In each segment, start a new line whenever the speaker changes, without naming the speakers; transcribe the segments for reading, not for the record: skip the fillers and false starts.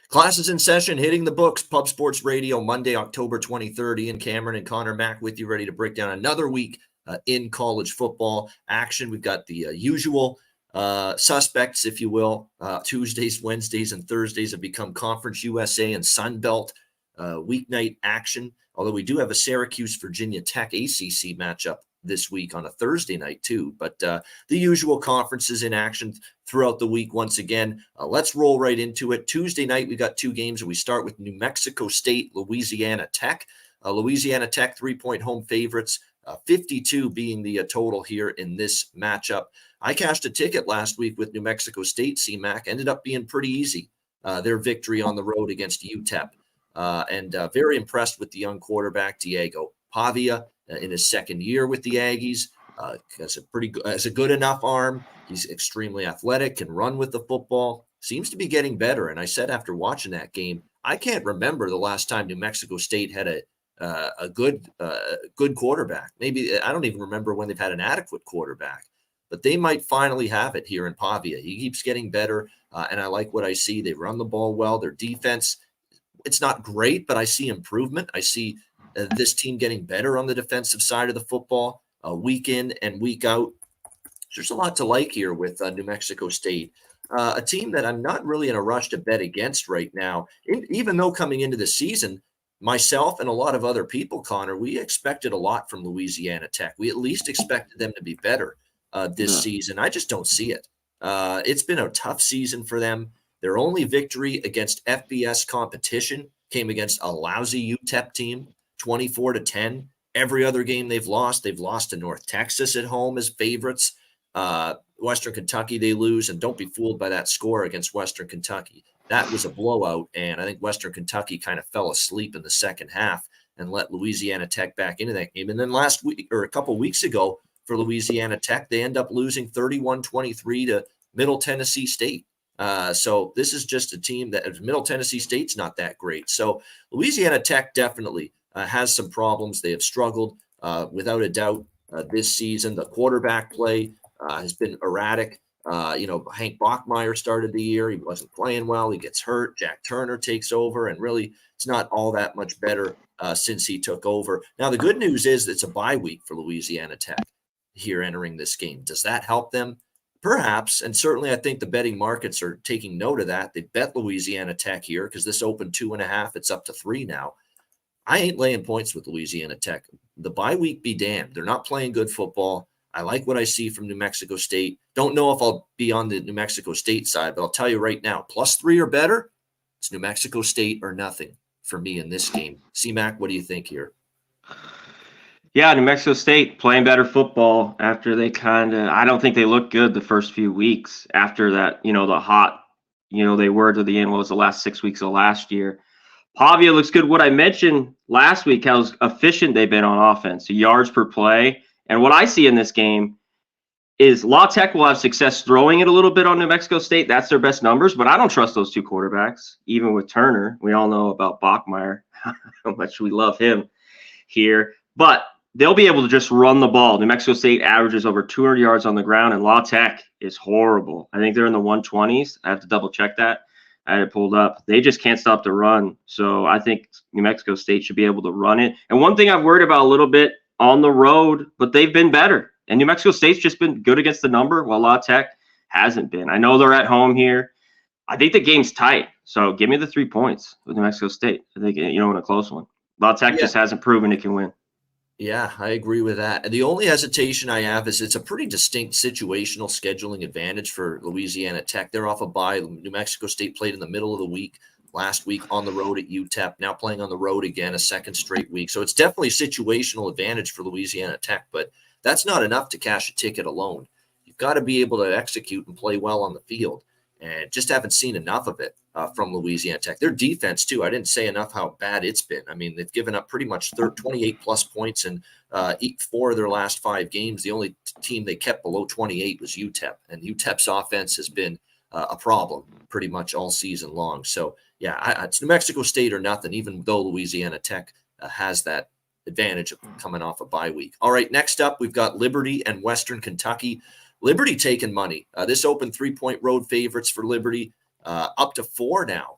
Classes in session, hitting the books. Pub Sports Radio, Monday, October 23rd. Ian Cameron and Conor Mack with you, ready to break down another week in college football action. We've got the usual suspects, if you will. Tuesdays, Wednesdays, and Thursdays have become Conference USA and Sun Belt weeknight action, although we do have a Syracuse Virginia Tech ACC matchup this week on a Thursday night too. But the usual conferences in action throughout the week once again. Let's roll right into it. Tuesday night, we got two games, and we start with New Mexico State, Louisiana Tech. Louisiana Tech 3-point home favorites, 52 being the total here in this matchup. I cashed a ticket last week with New Mexico State. CMAC ended up being pretty easy. Their victory on the road against UTEP. And very impressed with the young quarterback, Diego Pavia, in his second year with the Aggies. Has a good enough arm. He's extremely athletic, can run with the football, seems to be getting better. And I said after watching that game, I can't remember the last time New Mexico State had a good quarterback. Maybe I don't even remember when they've had an adequate quarterback, but they might finally have it here in Pavia. He keeps getting better, and I like what I see. They run the ball well. Their defense, it's not great, but I see improvement. I see this team getting better on the defensive side of the football week in and week out. There's a lot to like here with New Mexico State, a team that I'm not really in a rush to bet against right now, even though coming into the season, myself and a lot of other people, Connor, we expected a lot from Louisiana Tech. We at least expected them to be better this season. I just don't see it. It's been a tough season for them. Their only victory against FBS competition came against a lousy UTEP team, 24-10. Every other game they've lost to North Texas at home as favorites. Western Kentucky, they lose, and don't be fooled by that score against Western Kentucky. That was a blowout, and I think Western Kentucky kind of fell asleep in the second half and let Louisiana Tech back into that game. And then last week, or a couple weeks ago, for Louisiana Tech, they end up losing 31-23 to Middle Tennessee State. So this is just a team that Middle Tennessee State's not that great. So Louisiana Tech definitely has some problems. They have struggled without a doubt this season. The quarterback play has been erratic. Hank Bachmeier started the year. He wasn't playing well. He gets hurt. Jack Turner takes over, and really it's not all that much better since he took over. Now, the good news is it's a bye week for Louisiana Tech here entering this game. Does that help them? Perhaps, and certainly I think the betting markets are taking note of that. They bet Louisiana Tech here because this opened 2.5. It's up to 3 now. I ain't laying points with Louisiana Tech. The bye week be damned. They're not playing good football. I like what I see from New Mexico State. Don't know if I'll be on the New Mexico State side, but I'll tell you right now, +3 or better, it's New Mexico State or nothing for me in this game. C-Mac, what do you think here?
Yeah, New Mexico State playing better football after they I don't think they looked good the first few weeks after that, the hot, they were to the end. What was the last 6 weeks of last year? Pavia looks good. What I mentioned last week, how efficient they've been on offense, the yards per play. And what I see in this game is La Tech will have success throwing it a little bit on New Mexico State. That's their best numbers, but I don't trust those two quarterbacks, even with Turner. We all know about Bachmeier, how much we love him here. But they'll be able to just run the ball. New Mexico State averages over 200 yards on the ground, and La Tech is horrible. I think they're in the 120s. I have to double check that. I had it pulled up. They just can't stop the run. So I think New Mexico State should be able to run it. And one thing I've worried about a little bit on the road, but they've been better. And New Mexico State's just been good against the number, while La Tech hasn't been. I know they're at home here. I think the game's tight. So give me the 3 points with New Mexico State. I think, in a close one. La Tech just hasn't proven it can win.
Yeah, I agree with that. The only hesitation I have is it's a pretty distinct situational scheduling advantage for Louisiana Tech. They're off a bye. New Mexico State played in the middle of the week last week on the road at UTEP, now playing on the road again a second straight week. So it's definitely a situational advantage for Louisiana Tech, but that's not enough to cash a ticket alone. You've got to be able to execute and play well on the field, and just haven't seen enough of it from Louisiana Tech. Their defense, too, I didn't say enough how bad it's been. I mean, they've given up pretty much 28-plus points in 4 of their last 5 games. The only team they kept below 28 was UTEP, and UTEP's offense has been a problem pretty much all season long. So, yeah, it's New Mexico State or nothing, even though Louisiana Tech has that advantage of coming off a bye week. All right, next up, we've got Liberty and Western Kentucky. Liberty taking money. This opened 3-point road favorites for Liberty, up to 4 now.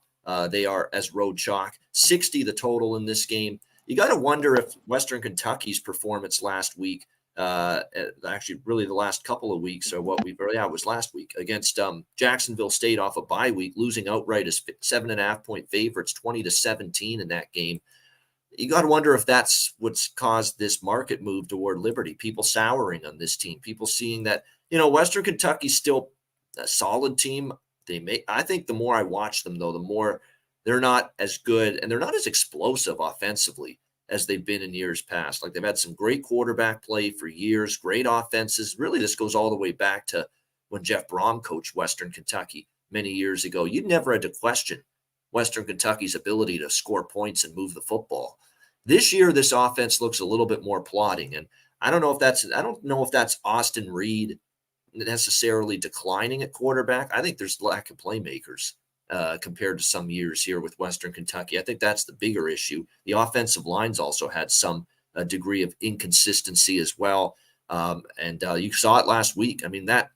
They are as road chalk. 60 the total in this game. You got to wonder if Western Kentucky's performance last week, actually really the last couple of weeks, or it was last week against Jacksonville State off a bye week, losing outright as 7.5-point favorites, 20-17 in that game. You got to wonder if that's what's caused this market move toward Liberty. People souring on this team, people seeing that, Western Kentucky's still a solid team. I think the more I watch them, though, the more they're not as good and they're not as explosive offensively as they've been in years past. Like, they've had some great quarterback play for years, great offenses. Really, this goes all the way back to when Jeff Brom coached Western Kentucky many years ago. You never had to question Western Kentucky's ability to score points and move the football. This year, this offense looks a little bit more plodding, and I don't know if that's Austin Reed necessarily declining at quarterback. I think there's lack of playmakers compared to some years here with Western Kentucky. I think that's the bigger issue. The offensive lines also had some degree of inconsistency as well, and you saw it last week. I mean, that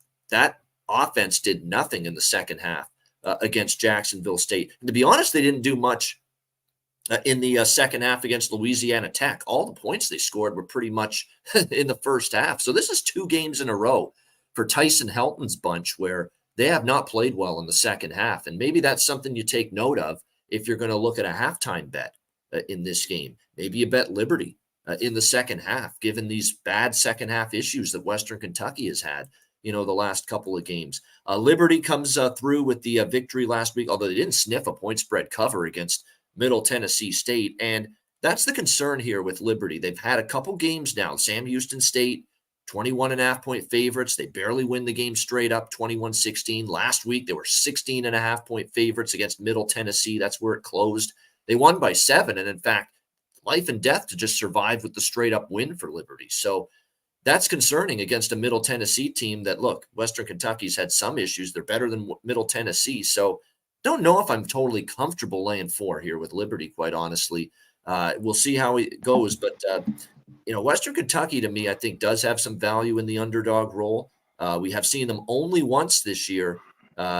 offense did nothing in the second half against Jacksonville State. And to be honest, they didn't do much in the second half against Louisiana Tech. All the points they scored were pretty much in the first half. So this is 2 games in a row for Tyson Helton's bunch where they have not played well in the second half. And maybe that's something you take note of if you're going to look at a halftime bet in this game. Maybe you bet Liberty in the second half, given these bad second half issues that Western Kentucky has had, the last couple of games. Liberty comes through with the victory last week, although they didn't sniff a point spread cover against Middle Tennessee State. And that's the concern here with Liberty. They've had a couple games now. Sam Houston State, 21.5-point favorites. They barely win the game straight up, 21-16. Last week, they were 16.5-point favorites against Middle Tennessee. That's where it closed. They won by 7. And in fact, life and death to just survive with the straight up win for Liberty. So that's concerning against a Middle Tennessee team that, look, Western Kentucky's had some issues. They're better than Middle Tennessee. So don't know if I'm totally comfortable laying 4 here with Liberty, quite honestly. We'll see how it goes. But, Western Kentucky, to me, I think does have some value in the underdog role. We have seen them only once this year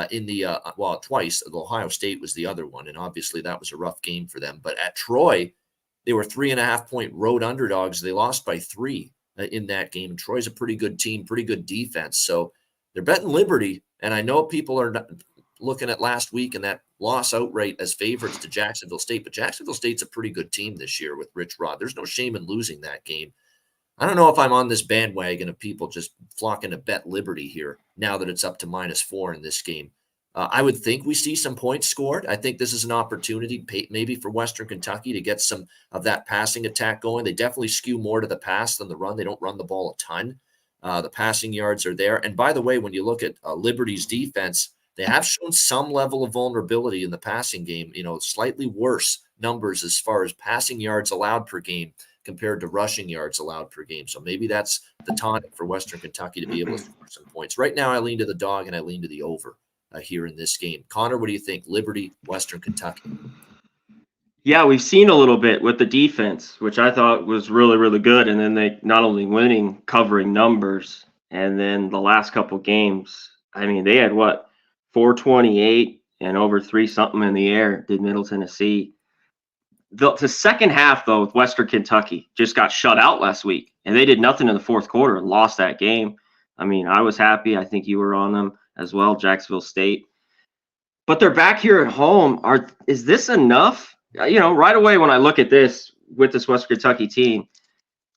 in the twice. Ohio State was the other one, and obviously that was a rough game for them. But at Troy, they were 3.5-point road underdogs. They lost by 3 in that game. And Troy's a pretty good team, pretty good defense. So they're betting Liberty, and I know people are not looking at last week and that loss outright as favorites to Jacksonville State, but Jacksonville State's a pretty good team this year with Rich Rod. There's no shame in losing that game. I don't know if I'm on this bandwagon of people just flocking to bet Liberty here now that it's up to -4 in this game. I would think we see some points scored. I think this is an opportunity maybe for Western Kentucky to get some of that passing attack going. They definitely skew more to the pass than the run. They don't run the ball a ton. The passing yards are there. And by the way, when you look at Liberty's defense, they have shown some level of vulnerability in the passing game, slightly worse numbers as far as passing yards allowed per game compared to rushing yards allowed per game. So maybe that's the tonic for Western Kentucky to be able to score some points. Right now, I lean to the dog and I lean to the over here in this game. Connor, what do you think? Liberty, Western Kentucky.
Yeah, we've seen a little bit with the defense, which I thought was really, really good. And then they not only winning, covering numbers. And then the last couple games, I mean, they had 428 and over 3 something in the air, did Middle Tennessee. The second half, though, with Western Kentucky just got shut out last week, and they did nothing in the fourth quarter and lost that game. I mean, I was happy. I think you were on them as well, Jacksonville State. But they're back here at home. Is this enough? Right away when I look at this with this Western Kentucky team,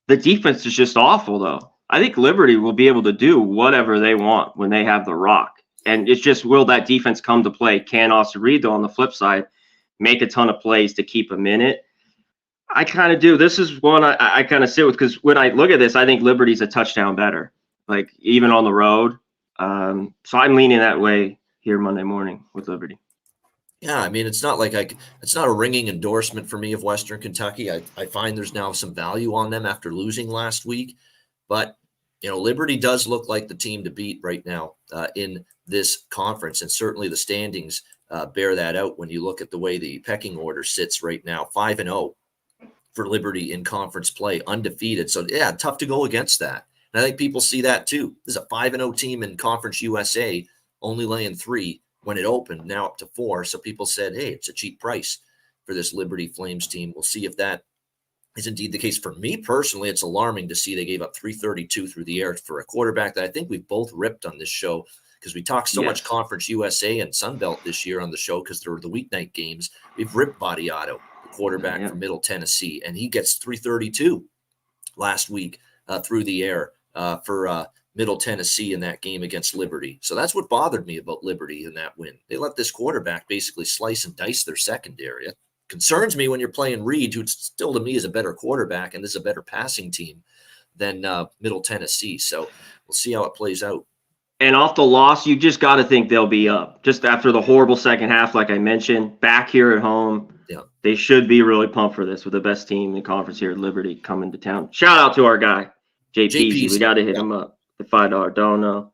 the defense is just awful, though. I think Liberty will be able to do whatever they want when they have the rock. And it's just, will that defense come to play? Can Austin Reed, though, on the flip side, make a ton of plays to keep them in it? I kind of do. This is one I kind of sit with, because when I look at this, I think Liberty's a touchdown better, like even on the road. So I'm leaning that way here Monday morning with Liberty.
Yeah, I mean, it's not a ringing endorsement for me of Western Kentucky. I find there's now some value on them after losing last week, but Liberty does look like the team to beat right now in this conference, and certainly the standings bear that out when you look at the way the pecking order sits right now. 5-0 for Liberty in conference play, undefeated. So, yeah, tough to go against that. And I think people see that too. This is a 5-0 team in Conference USA, only laying 3 when it opened, now up to 4. So people said, hey, it's a cheap price for this Liberty Flames team. We'll see if that is indeed the case. For me personally, it's alarming to see they gave up 332 through the air for a quarterback that I think we've both ripped on this show, because we talked so much Conference USA and Sunbelt this year on the show because there were the weeknight games. We've ripped Badiato, the quarterback from Middle Tennessee, and he gets 332 last week through the air for Middle Tennessee in that game against Liberty. So that's what bothered me about Liberty in that win. They let this quarterback basically slice and dice their secondary. It concerns me when you're playing Reed, who still to me is a better quarterback and this is a better passing team than Middle Tennessee. So we'll see how it plays out.
And off the loss, you just got to think they'll be up. Just after the horrible second half, like I mentioned, back here at home, they should be really pumped for this with the best team in the conference here at Liberty coming to town. Shout out to our guy, JPZ. We got to hit him up. The $5 dono,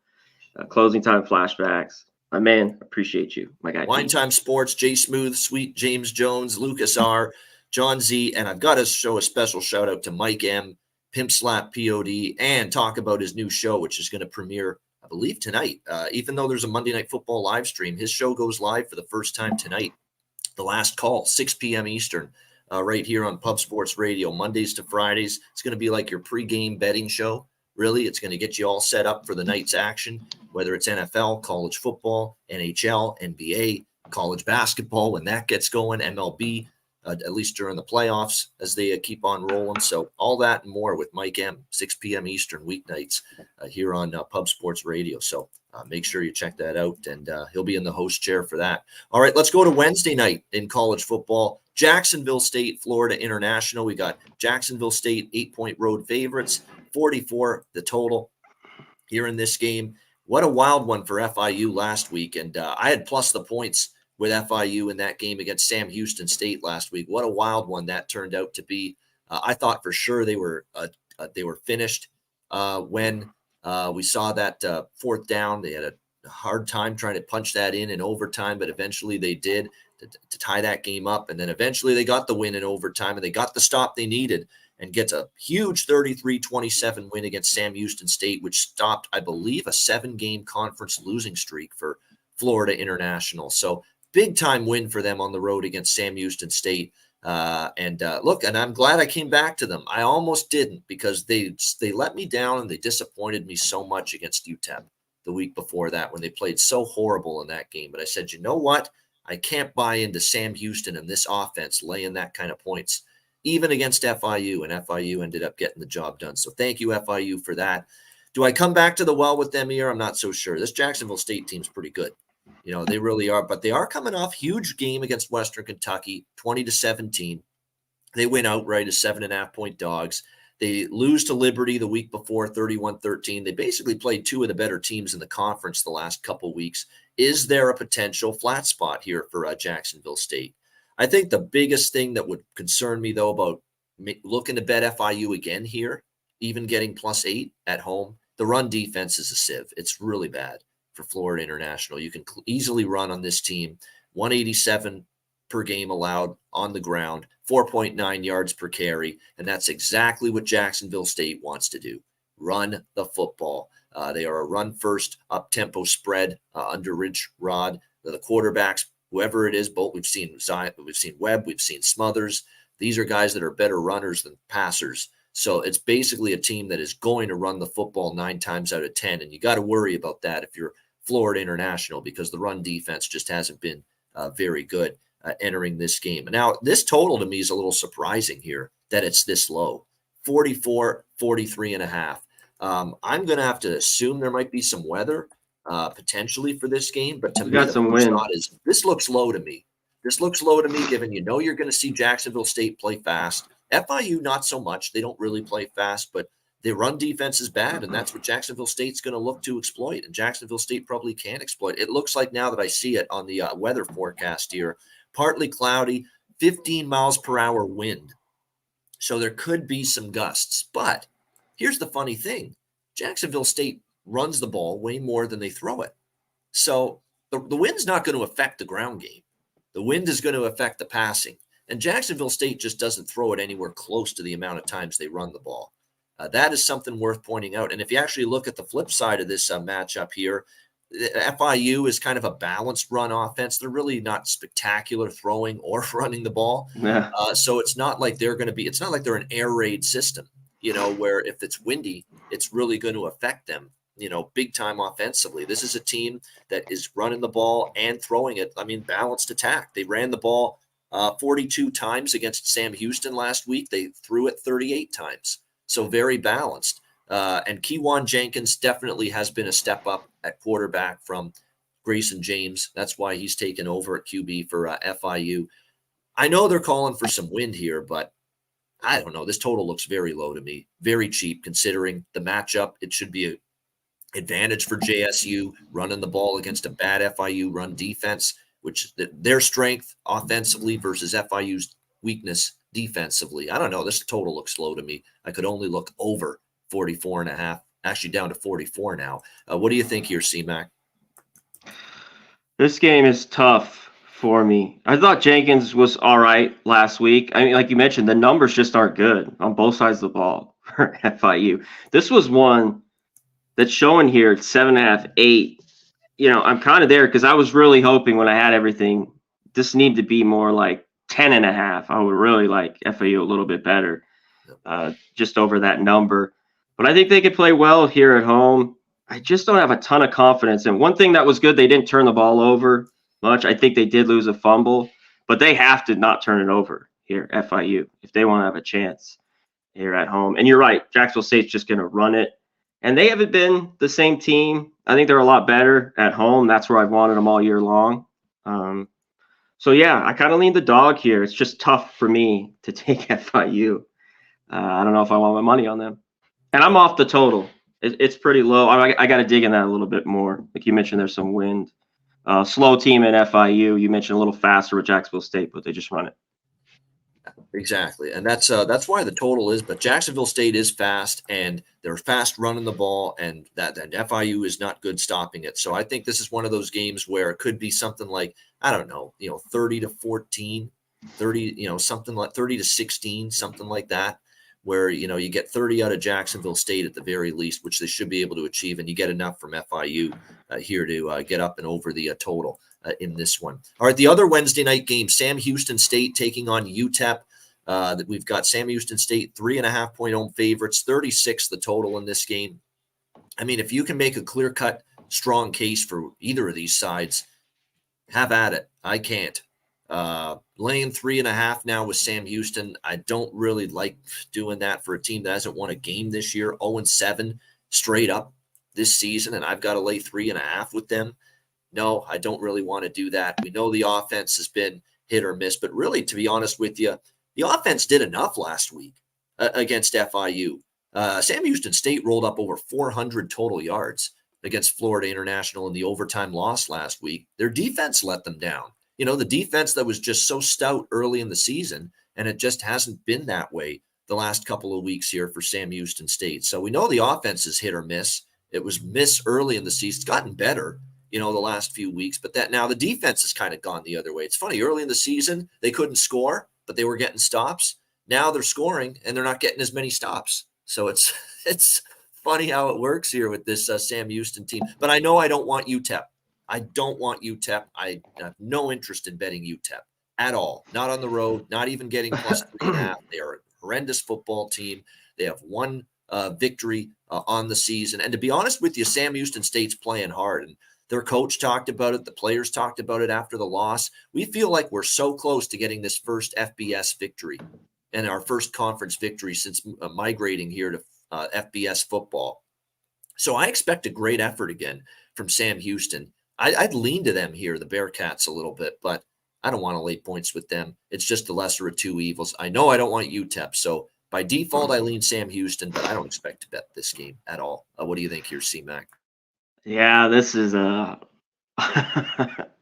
closing time flashbacks. My man, appreciate you, my guy.
Wine Time Sports, Jay Smooth, Sweet, James Jones, Lucas R, John Z, and I've got to show a special shout out to Mike M, Pimp Slap POD, and talk about his new show, which is going to premiere, I believe, tonight. Even though there's a Monday Night Football live stream, his show goes live for the first time tonight. The Last Call, 6 p.m. Eastern, right here on Pub Sports Radio, Mondays to Fridays. It's going to be like your pregame betting show. Really, it's going to get you all set up for the night's action, whether it's NFL, college football, NHL, NBA, college basketball, when that gets going, MLB, at least during the playoffs as they keep on rolling. So all that and more with Mike M, 6 p.m. Eastern weeknights here on Pub Sports Radio. So make sure you check that out, and he'll be in the host chair for that. All right, let's go to Wednesday night in college football. Jacksonville State, Florida International. We got Jacksonville State 8-point road favorites, 44 the total here in this game. What a wild one for FIU last week. And I had plus the points with FIU in that game against Sam Houston State last week. What a wild one that turned out to be. I thought for sure they were finished when we saw that fourth down. They had a hard time trying to punch that in overtime, but eventually they did to tie that game up. And then eventually they got the win in overtime, and they got the stop they needed and gets a huge 33-27 win against Sam Houston State, which stopped, I believe, a 7-game conference losing streak for Florida International. So big-time win for them on the road against Sam Houston State. Look, and I'm glad I came back to them. I almost didn't, because they let me down and they disappointed me so much against UTEP the week before that when they played so horrible in that game. But I said, you know what? I can't buy into Sam Houston and this offense laying that kind of points, even against FIU, and FIU ended up getting the job done. So thank you, FIU, for that. Do I come back to the well with them here? I'm not so sure. This Jacksonville State team's pretty good. They really are, but they are coming off huge game against Western Kentucky, 20-17. They win outright as 7.5-point dogs. They lose to Liberty the week before, 31-13. They basically played two of the better teams in the conference the last couple weeks. Is there a potential flat spot here for Jacksonville State? I think the biggest thing that would concern me, though, about looking to bet FIU again here, even getting +8 at home, the run defense is a sieve. It's really bad for Florida International. You can easily run on this team, 187 per game allowed on the ground, 4.9 yards per carry, and that's exactly what Jacksonville State wants to do, run the football. They are a run-first, up-tempo spread under Rich Rod. The quarterbacks, whoever it is, both we've seen Webb, we've seen Smothers. These are guys that are better runners than passers. So it's basically a team that is going to run the football 9 times out of 10, and you got to worry about that if you're Florida International, because the run defense just hasn't been very good entering this game. Now, this total to me is a little surprising here that it's this low, 43.5. I'm going to have to assume there might be some weather potentially for this game, but to me, the first thought is this looks low to me. This looks low to me, given you're going to see Jacksonville State play fast. FIU, not so much. They don't really play fast, but their run defense is bad, and that's what Jacksonville State's going to look to exploit, and Jacksonville State probably can exploit. It looks like, now that I see it on the weather forecast here, partly cloudy, 15 miles per hour wind. So there could be some gusts. But here's the funny thing. Jacksonville State runs the ball way more than they throw it. So the wind's not going to affect the ground game. The wind is going to affect the passing. And Jacksonville State just doesn't throw it anywhere close to the amount of times they run the ball. That is something worth pointing out. And if you actually look at the flip side of this matchup here, FIU is kind of a balanced run offense. They're really not spectacular throwing or running the ball.
Yeah.
So it's not like they're going to be – it's not like they're an air raid system, where if it's windy, it's really going to affect them, big time offensively. This is a team that is running the ball and throwing it. I mean, balanced attack. They ran the ball 42 times against Sam Houston last week. They threw it 38 times. So very balanced. And Kejuan Jenkins definitely has been a step up at quarterback from Grayson James. That's why he's taken over at QB for FIU. I know they're calling for some wind here, but I don't know. This total looks very low to me. Very cheap considering the matchup. It should be an advantage for JSU running the ball against a bad FIU run defense, which their strength offensively versus FIU's weakness defensively. I don't know. This total looks low to me. I could only look over 44.5, actually down to 44 now. What do you think here, C-Mac?
This game is tough for me. I thought Jenkins was all right last week. I mean, like you mentioned, the numbers just aren't good on both sides of the ball for FIU. This was one that's showing here at 7.5, 8. I'm kind of there because I was really hoping when I had everything, this needed to be more like 10.5. I would really like FIU a little bit better, just over that number. But I think they could play well here at home. I just don't have a ton of confidence. And one thing that was good, they didn't turn the ball over much. I think they did lose a fumble, but they have to not turn it over here, FIU, if they want to have a chance here at home. And you're right, Jacksonville State's just going to run it. And they haven't been the same team. I think they're a lot better at home. That's where I've wanted them all year long. So, yeah, I kind of lean the dog here. It's just tough for me to take FIU. I don't know if I want my money on them. And I'm off the total. It's pretty low. I got to dig in that a little bit more. Like you mentioned, there's some wind. Slow team at FIU. You mentioned a little faster with Jacksonville State, but they just run it.
Exactly. And that's why the total is. But Jacksonville State is fast, and they're fast running the ball, and that FIU is not good stopping it. So I think this is one of those games where it could be something like, I don't know, 30-14, 30, something like 30-16, something like that, where, you get 30 out of Jacksonville State at the very least, which they should be able to achieve, and you get enough from FIU here to get up and over the total in this one. All right, the other Wednesday night game, Sam Houston State taking on UTEP. That we've got Sam Houston State 3.5-point home favorites, 36 the total in this game. I mean, if you can make a clear-cut, strong case for either of these sides, have at it. I can't. Laying 3.5 now with Sam Houston. I don't really like doing that for a team that hasn't won a game this year, 0-7 straight up this season, and I've got to lay 3.5 with them. No, I don't really want to do that. We know the offense has been hit or miss, but really, to be honest with you, the offense did enough last week against FIU. Sam Houston State rolled up over 400 total yards against Florida International in the overtime loss last week. Their defense let them down. The defense that was just so stout early in the season, and it just hasn't been that way the last couple of weeks here for Sam Houston State. So we know the offense is hit or miss. It was miss early in the season. It's gotten better, the last few weeks, but that now the defense has kind of gone the other way. It's funny, early in the season, they couldn't score, but they were getting stops. Now they're scoring, and they're not getting as many stops. So it's funny how it works here with this Sam Houston team. But I know I don't want UTEP. I don't want UTEP. I have no interest in betting UTEP at all. Not on the road, not even getting plus 3.5. They are a horrendous football team. They have one victory on the season. And to be honest with you, Sam Houston State's playing hard. And their coach talked about it. The players talked about it after the loss. We feel like we're so close to getting this first FBS victory and our first conference victory since migrating here to FBS football. So I expect a great effort again from Sam Houston. I'd lean to them here, the Bearcats, a little bit, but I don't want to lay points with them. It's just the lesser of two evils. I know I don't want UTEP, so by default, I lean Sam Houston, but I don't expect to bet this game at all. What do you think here, C-Mac?
Yeah, this is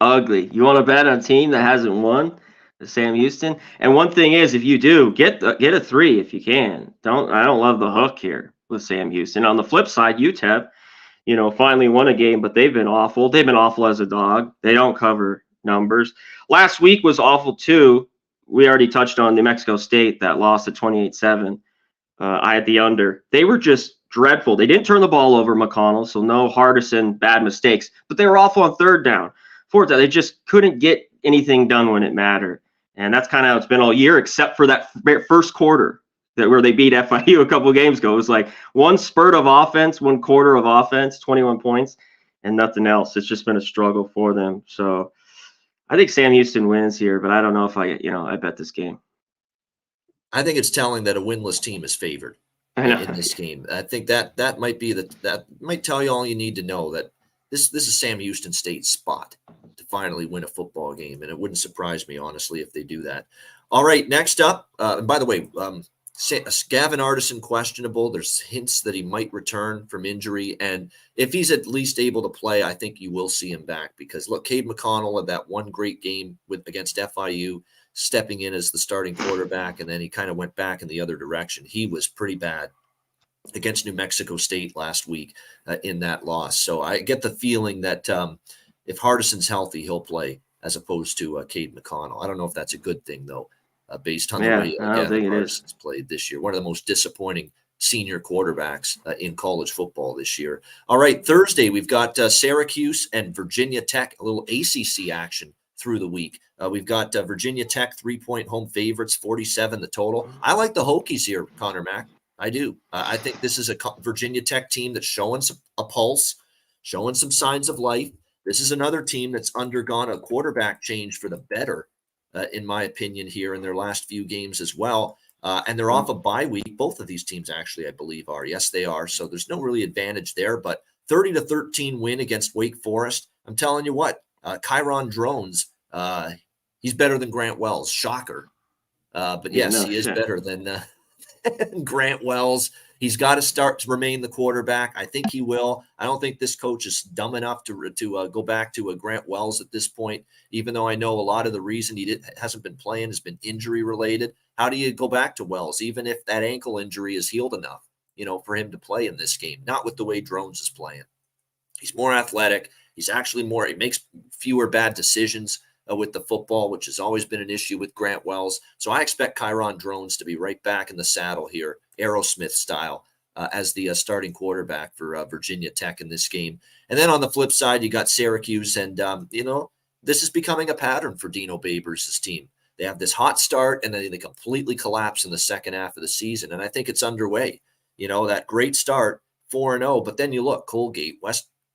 ugly. You want to bet on a team that hasn't won, the Sam Houston? And one thing is, if you do, get a 3 if you can. I don't love the hook here with Sam Houston. On the flip side, UTEP, finally won a game, but they've been awful. They've been awful as a dog. They don't cover numbers. Last week was awful too. We already touched on New Mexico State that lost at 28-7. I had the under. They were just dreadful. They didn't turn the ball over, McConnell, so no Hardison bad mistakes, but they were awful on third down. Fourth down, they just couldn't get anything done when it mattered. And that's kind of how it's been all year, except for that first quarter where they beat FIU a couple of games ago. It was like one spurt of offense, one quarter of offense, 21 points, and nothing else. It's just been a struggle for them. So I think Sam Houston wins here, but I don't know if I bet this game.
I think it's telling that a winless team is favored in this game. I think that might be that might tell you all you need to know, that this is Sam Houston State's spot to finally win a football game, and it wouldn't surprise me, honestly, if they do that. All right, next up, by the way, Gavin Artisan questionable. There's hints that he might return from injury, and if he's at least able to play, I think you will see him back, because look, Cade McConnell had that one great game against FIU, stepping in as the starting quarterback, and then he kind of went back in the other direction. He was pretty bad against New Mexico State last week in that loss. So I get the feeling that if Hardison's healthy, he'll play, as opposed to Cade McConnell. I don't know if that's a good thing, though, based on the way Gavin Hardison's played this year. One of the most disappointing senior quarterbacks in college football this year. All right, Thursday, we've got Syracuse and Virginia Tech, a little ACC action through the week. We've got Virginia Tech 3-point home favorites, 47 the total. I like the Hokies here, Connor Mack. I do. I think this is a Virginia Tech team that's showing a pulse, showing some signs of life. This is another team that's undergone a quarterback change for the better, in my opinion, here in their last few games as well. And they're off a bye week. Both of these teams, actually, I believe, are. Yes, they are. So there's no really advantage there. But 30-13 win against Wake Forest. I'm telling you what, Kyron Drones, he's better than Grant Wells. Shocker. But yes, he is better than Grant Wells. He's got to start to remain the quarterback. I think he will. I don't think this coach is dumb enough to go back to Grant Wells at this point, even though I know a lot of the reason he hasn't been playing has been injury related. How do you go back to Wells, even if that ankle injury is healed enough, for him to play in this game? Not with the way Drones is playing. He's more athletic. He's actually he makes fewer bad decisions with the football, which has always been an issue with Grant Wells. So I expect Kyron Drones to be right back in the saddle here, Aerosmith style, as the starting quarterback for Virginia Tech in this game. And then on the flip side, you got Syracuse, and this is becoming a pattern for Dino Babers' team. They have this hot start, and then they completely collapse in the second half of the season, and I think it's underway. That great start, 4-0, but then you look, Colgate,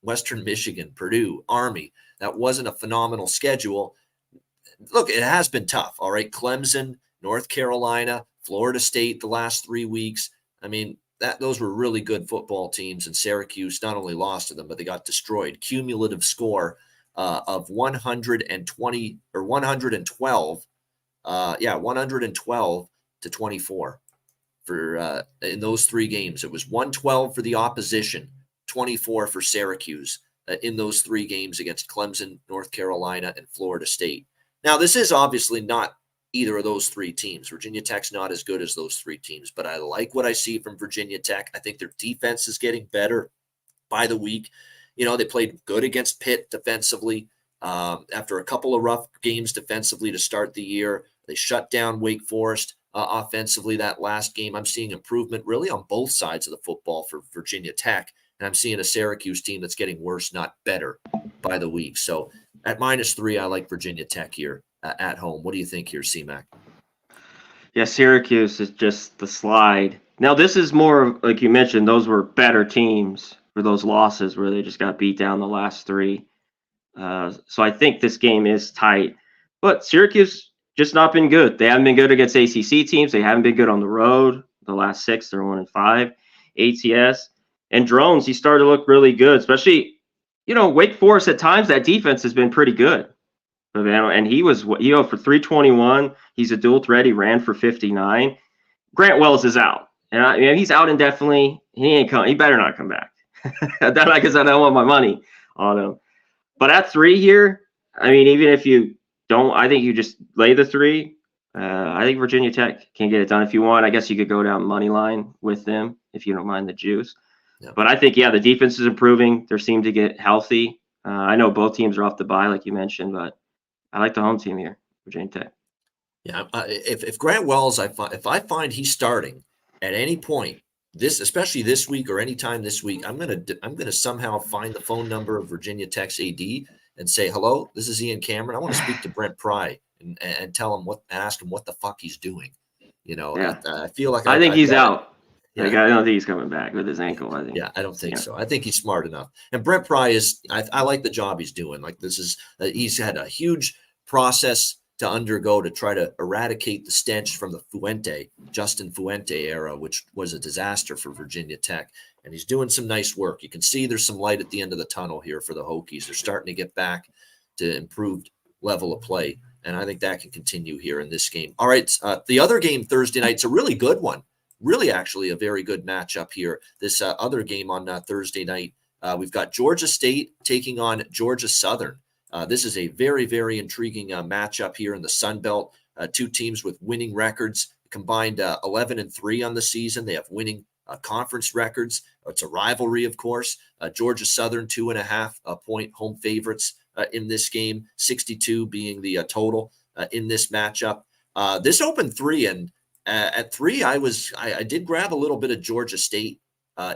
Western Michigan, Purdue, Army. That wasn't a phenomenal schedule. Look, it has been tough, all right? Clemson, North Carolina, Florida State the last 3 weeks. I mean, those were really good football teams, and Syracuse not only lost to them, but they got destroyed. Cumulative score of 120 or 112. 112 to 24 for in those 3 games. It was 112 for the opposition, 24 for Syracuse in those 3 games against Clemson, North Carolina, and Florida State. Now, this is obviously not either of those 3 teams. Virginia Tech's not as good as those 3 teams, but I like what I see from Virginia Tech. I think their defense is getting better by the week. They played good against Pitt defensively after a couple of rough games defensively to start the year. They shut down Wake Forest offensively that last game. I'm seeing improvement really on both sides of the football for Virginia Tech, and I'm seeing a Syracuse team that's getting worse, not better, by the week. So at -3, I like Virginia Tech here at home. What do you think here, C-Mac?
Yeah, Syracuse is just the slide. Now, this is more, like you mentioned, those were better teams for those losses where they just got beat down the last 3. So I think this game is tight. But Syracuse just not been good. They haven't been good against ACC teams. They haven't been good on the road. The last 6, they're 1-5. ATS. And Drones, he started to look really good, especially, Wake Forest at times, that defense has been pretty good. And he was, for 321. He's a dual threat. He ran for 59. Grant Wells is out. And he's out indefinitely. He ain't come. He better not come back. That's because I don't want my money on him. But at 3 here, even if you don't, I think you just lay the 3. I think Virginia Tech can get it done. If you want, I guess you could go down money line with them if you don't mind the juice.
Yeah.
But I think, the defense is improving. They seem to get healthy. I know both teams are off the bye, like you mentioned, but I like the home team here, Virginia Tech.
Yeah, if Grant Wells, if I find he's starting at any point, especially this week or anytime this week, I'm gonna somehow find the phone number of Virginia Tech's AD and say, hello, this is Ian Cameron. I want to speak to Brent Pry and tell him ask him what the fuck he's doing.
Yeah.
I feel like
I think he's out.
Yeah.
Like, I don't think he's coming back with his ankle. I think.
Yeah, I don't think so. I think he's smart enough. And Brent Pry I like the job he's doing. Like he's had a huge process to undergo to try to eradicate the stench from the Justin Fuente era, which was a disaster for Virginia Tech. And he's doing some nice work. You can see there's some light at the end of the tunnel here for the Hokies. They're starting to get back to improved level of play. And I think that can continue here in this game. All right, the other game Thursday night, it's a really good one. Really, actually, a very good matchup here. This other game on Thursday night, we've got Georgia State taking on Georgia Southern. This is a very, very intriguing matchup here in the Sun Belt. Two teams with winning records, combined 11-3 on the season. They have winning conference records. It's a rivalry, of course. Georgia Southern, 2.5 point home favorites in this game, 62 being the total in this matchup. This opened 3, and at 3, I did grab a little bit of Georgia State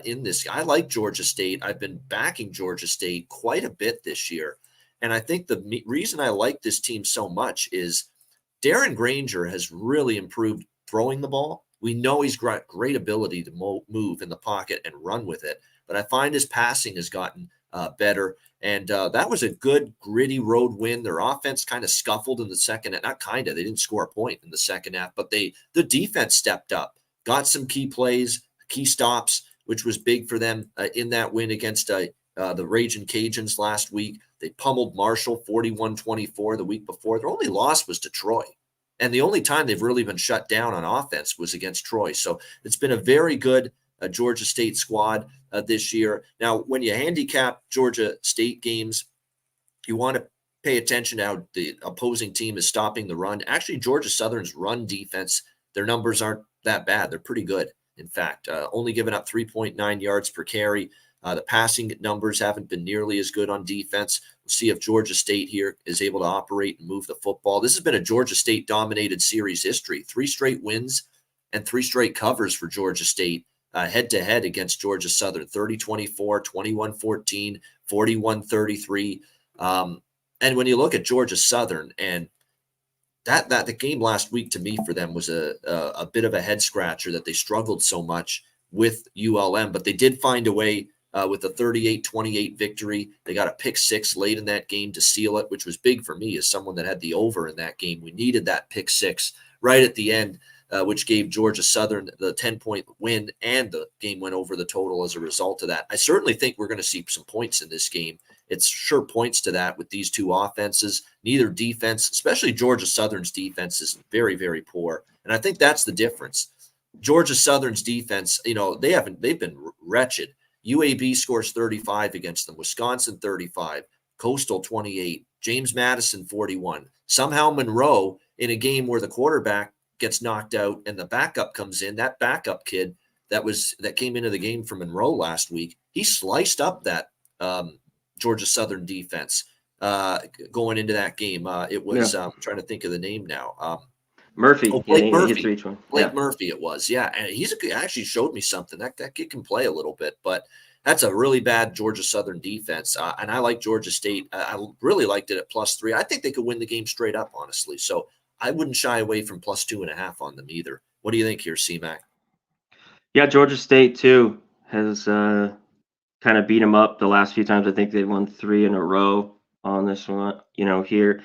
in this. I like Georgia State. I've been backing Georgia State quite a bit this year. And I think the reason I like this team so much is Darren Granger has really improved throwing the ball. We know he's got great ability to move in the pocket and run with it, but I find his passing has gotten better. And that was a good, gritty road win. Their offense kind of scuffled in the second half. Not kind of. They didn't score a point in the second half, but the defense stepped up, got some key plays, key stops, which was big for them in that win against the Ragin' Cajuns last week. They pummeled Marshall 41-24 the week before. Their only loss was to Troy. And the only time they've really been shut down on offense was against Troy. So it's been a very good Georgia State squad this year. Now, when you handicap Georgia State games, you want to pay attention to how the opposing team is stopping the run. Actually, Georgia Southern's run defense, their numbers aren't that bad. They're pretty good, in fact. Only giving up 3.9 yards per carry. The passing numbers haven't been nearly as good on defense. We'll see if Georgia State here is able to operate and move the football. This has been a Georgia State-dominated series history. 3 straight wins and 3 straight covers for Georgia State head-to-head against Georgia Southern. 30-24, 21-14, 41-33. And when you look at Georgia Southern, and that the game last week to me for them was a bit of a head-scratcher that they struggled so much with ULM, but they did find a way with a 38-28 victory. They got a pick 6 late in that game to seal it, which was big for me as someone that had the over in that game. We needed that pick 6 right at the end, which gave Georgia Southern the 10-point win, and the game went over the total as a result of that. I certainly think we're going to see some points in this game. It's sure points to that with these two offenses. Neither defense, especially Georgia Southern's defense, is very, very poor. And I think that's the difference. Georgia Southern's defense, they've been wretched. UAB scores 35 against them, Wisconsin 35, Coastal 28, James Madison 41. Somehow Monroe, in a game where the quarterback gets knocked out and the backup comes in, that backup kid that came into the game from Monroe last week, he sliced up that Georgia Southern defense going into that game. It was I'm trying to think of the name now.
Murphy.
Blake Murphy.
Blake
Murphy it was. Yeah. And he's actually showed me something. That kid can play a little bit, but that's a really bad Georgia Southern defense. And I like Georgia State. I really liked it at +3. I think they could win the game straight up, honestly. So I wouldn't shy away from +2.5 on them either. What do you think here, C-Mac?
Yeah, Georgia State, too, has kind of beat them up the last few times. I think they won 3 in a row on this one, here.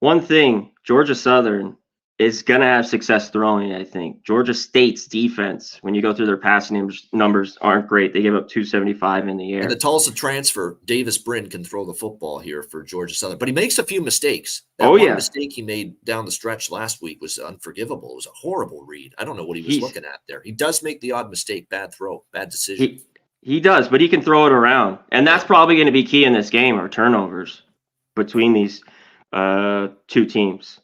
One thing, Georgia Southern is going to have success throwing, I think. Georgia State's defense, when you go through their passing numbers, aren't great. They give up 275 in the air.
And the Tulsa transfer, Davis Brin, can throw the football here for Georgia Southern. But he makes a few mistakes. That one mistake he made down the stretch last week was unforgivable. It was a horrible read. I don't know what he was looking at there. He does make the odd mistake, bad throw, bad decision.
He does, but he can throw it around. And that's probably going to be key in this game, are turnovers between these two teams,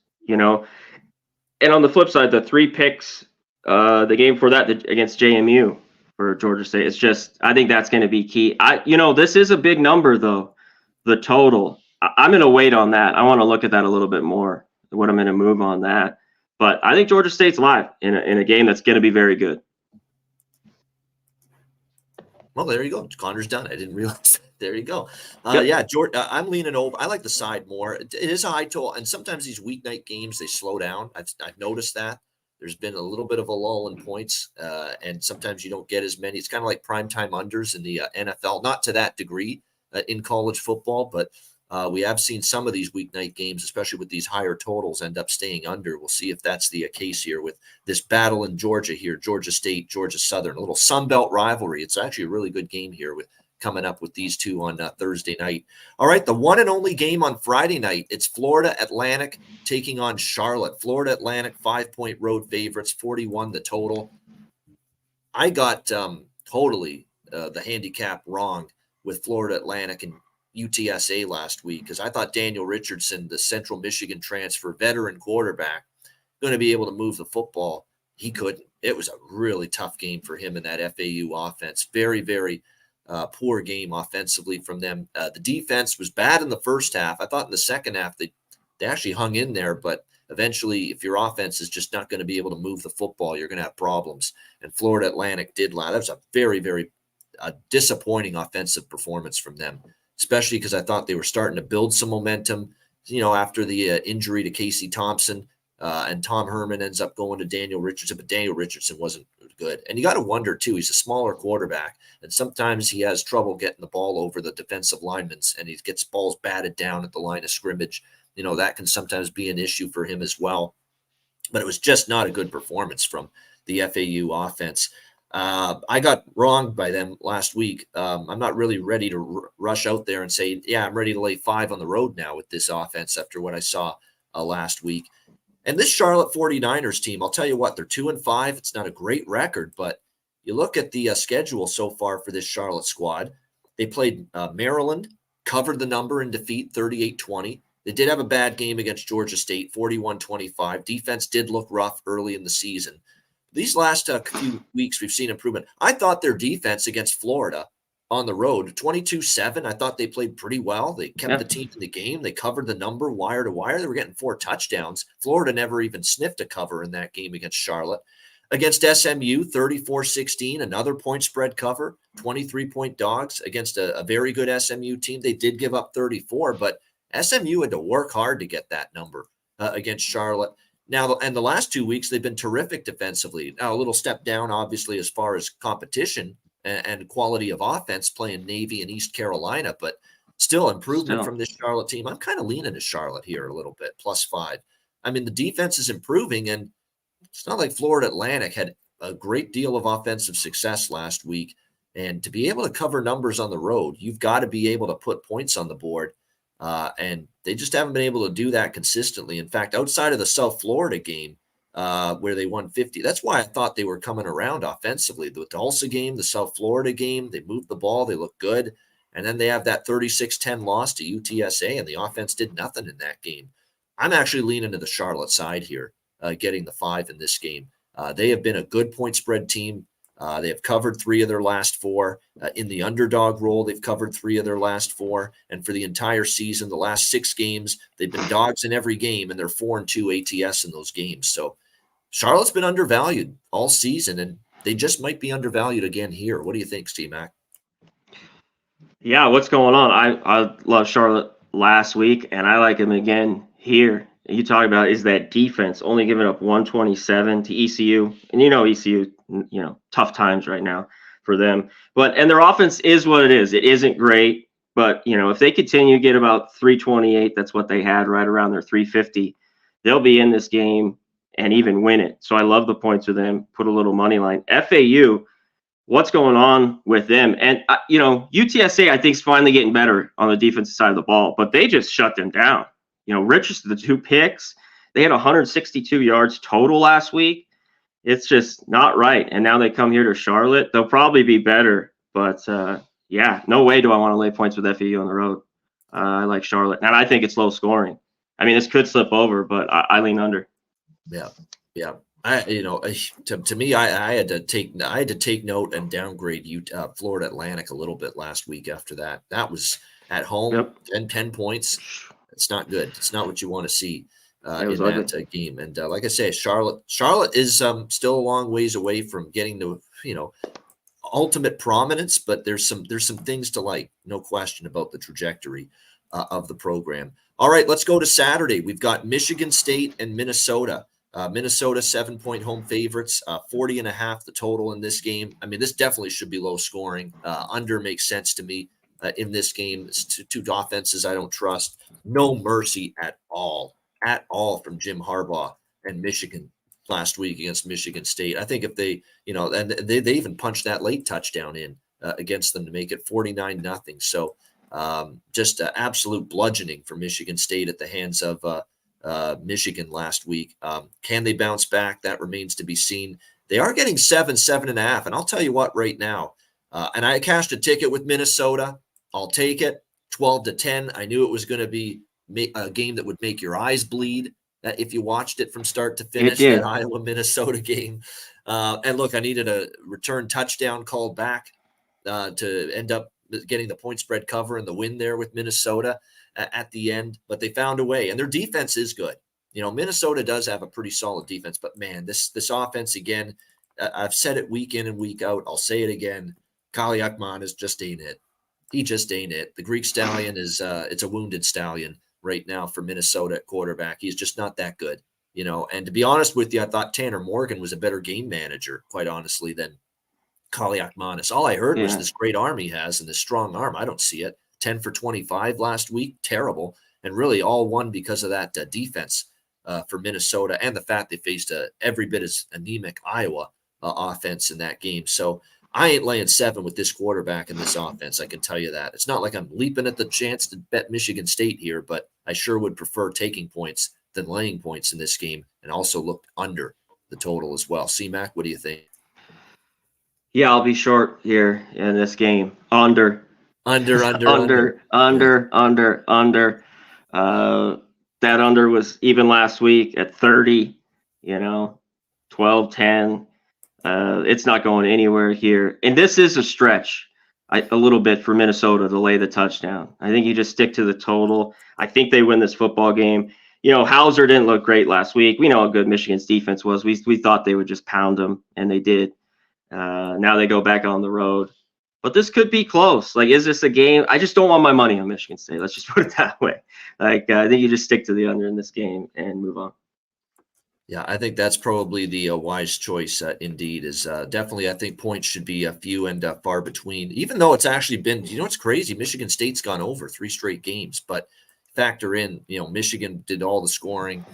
And on the flip side, the 3 picks, the game before that against JMU for Georgia State, it's just, I think that's going to be key. This is a big number though, the total. I'm going to wait on that. I want to look at that a little bit more, what I'm going to move on that. But I think Georgia State's live in a game that's going to be very good.
Well, there you go. Conor's done. I didn't realize that. There you go.
Yep.
Yeah, George, I'm leaning over. I like the side more. It is a high total, and sometimes these weeknight games they slow down. I've noticed that there's been a little bit of a lull in points, and sometimes you don't get as many. It's kind of like primetime unders in the NFL, not to that degree in college football, but we have seen some of these weeknight games, especially with these higher totals, end up staying under. We'll see if that's the case here with this battle in Georgia here, Georgia State, Georgia Southern, a little Sun Belt rivalry. It's actually a really good game here with coming up with these two on Thursday night. All right, the one and only game on Friday night. It's Florida Atlantic taking on Charlotte. Florida Atlantic 5-point road favorites, 41 the total. I got totally the handicap wrong with Florida Atlantic and UTSA last week because I thought Daniel Richardson, the Central Michigan transfer veteran quarterback, going to be able to move the football. He couldn't. It was a really tough game for him in that FAU offense. Very, very poor game offensively from them. The defense was bad in the first half. I thought in the second half they actually hung in there, but eventually if your offense is just not going to be able to move the football, you're going to have problems. And Florida Atlantic did that. That was a very, very disappointing offensive performance from them, especially because I thought they were starting to build some momentum, after the injury to Casey Thompson, and Tom Herman ends up going to Daniel Richardson, but Daniel Richardson wasn't good. And you got to wonder, too, he's a smaller quarterback, and sometimes he has trouble getting the ball over the defensive linemen, and he gets balls batted down at the line of scrimmage. That can sometimes be an issue for him as well. But it was just not a good performance from the FAU offense. I got wrong by them last week. I'm not really ready to rush out there and say, yeah, I'm ready to lay 5 on the road now with this offense after what I saw last week. And this Charlotte 49ers team, I'll tell you what, they're 2-5. It's not a great record, but you look at the schedule so far for this Charlotte squad. They played Maryland, covered the number in defeat, 38-20. They did have a bad game against Georgia State, 41-25. Defense did look rough early in the season. These last few weeks, we've seen improvement. I thought their defense against Florida on the road, 22-7, I thought they played pretty well. They kept the team in the game. They covered the number wire to wire. They were getting 4 touchdowns. Florida never even sniffed a cover in that game against Charlotte. Against SMU, 34-16, another point spread cover, 23-point dogs against a very good SMU team. They did give up 34, but SMU had to work hard to get that number against Charlotte. Now, and the last 2 weeks, they've been terrific defensively. Now, a little step down, obviously, as far as competition and quality of offense playing Navy and East Carolina, but still improvement from this Charlotte team. I'm kind of leaning to Charlotte here a little bit, +5. I mean, the defense is improving, and it's not like Florida Atlantic had a great deal of offensive success last week. And to be able to cover numbers on the road, you've got to be able to put points on the board. And they just haven't been able to do that consistently. In fact, outside of the South Florida game, where they won 50, that's why I thought they were coming around offensively. The Tulsa game, the South Florida game, they moved the ball, they look good. And then they have that 36-10 loss to UTSA, and the offense did nothing in that game. I'm actually leaning to the Charlotte side here, getting the 5 in this game. They have been a good point spread team. They have covered 3 of their last 4. In the underdog role, they've covered 3 of their last 4. And for the entire season, the last 6 games, they've been dogs in every game, and they're 4-2 ATS in those games. So Charlotte's been undervalued all season, and they just might be undervalued again here. What do you think, Steve Mack?
Yeah, what's going on? I love Charlotte last week, and I like him again here. You talk about is that defense only giving up 127 to ECU, and ECU, tough times right now for them. And their offense is what it is. It isn't great, but if they continue to get about 328, that's what they had right around their 350. They'll be in this game and even win it. So I love the points with them. Put a little money line. FAU, what's going on with them? And UTSA I think is finally getting better on the defensive side of the ball, but they just shut them down. Richardson, the 2 picks, they had 162 yards total last week. It's just not right. And now they come here to Charlotte. They'll probably be better. But, no way do I want to lay points with FAU on the road. I like Charlotte. And I think it's low scoring. I mean, this could slip over, but I lean under.
Yeah. Yeah. To me, I had to take note and downgrade Florida Atlantic a little bit last week after that. That was at home,
Yep.
10 points. It's not good. It's not what you want to see
It was
in
ugly.
that game. And like I say, Charlotte is still a long ways away from getting to, ultimate prominence, but there's some things to like, no question about the trajectory of the program. All right, let's go to Saturday. We've got Michigan State and Minnesota. Minnesota 7-point home favorites, 40.5 the total in this game. I mean, this definitely should be low scoring. Under makes sense to me in this game. It's two offenses I don't trust. No mercy at all from Jim Harbaugh and Michigan last week against Michigan State. I think if they, and they even punched that late touchdown in against them to make it 49-0. So just absolute bludgeoning for Michigan State at the hands of Michigan last week. Can they bounce back? That remains to be seen. They are getting 7.5. And I'll tell you what right now, and I cashed a ticket with Minnesota. I'll take it 12-10. I knew it was going to be a game that would make your eyes bleed if you watched it from start to finish, that Iowa-Minnesota game. And look, I needed a return touchdown called back to end up getting the point spread cover and the win there with Minnesota at the end. But they found a way, and their defense is good. Minnesota does have a pretty solid defense, but man, this offense again, I've said it week in and week out. I'll say it again. Kaliakmanis just ain't it. He just ain't it. The Greek stallion is it's a wounded stallion right now for Minnesota at quarterback. He's just not that good, And to be honest with you, I thought Tanner Morgan was a better game manager, quite honestly, than Kaliakmanis. All I heard was this great arm he has and this strong arm. I don't see it. 10 for 25 last week, terrible, and really all won because of that defense for Minnesota and the fact they faced every bit as anemic Iowa offense in that game. So I ain't laying 7 with this quarterback in this offense. I can tell you that. It's not like I'm leaping at the chance to bet Michigan State here, but I sure would prefer taking points than laying points in this game, and also look under the total as well. C-Mac, what do you think?
Yeah, I'll be short here in this game. Under.
Under.
That under was even last week at 30, 12-10. It's not going anywhere here. And this is a stretch a little bit for Minnesota to lay the touchdown. I think you just stick to the total. I think they win this football game. Hauser didn't look great last week. We know how good Michigan's defense was. We thought they would just pound them, and they did. Now they go back on the road. But this could be close. Like, is this a game? I just don't want my money on Michigan State. Let's just put it that way. Like, I think you just stick to the under in this game and move on.
Yeah, I think that's probably the wise choice indeed. Is definitely, I think points should be a few and far between, even though it's actually been, it's crazy. Michigan State's gone over 3 straight games, but factor in, Michigan did all the scoring.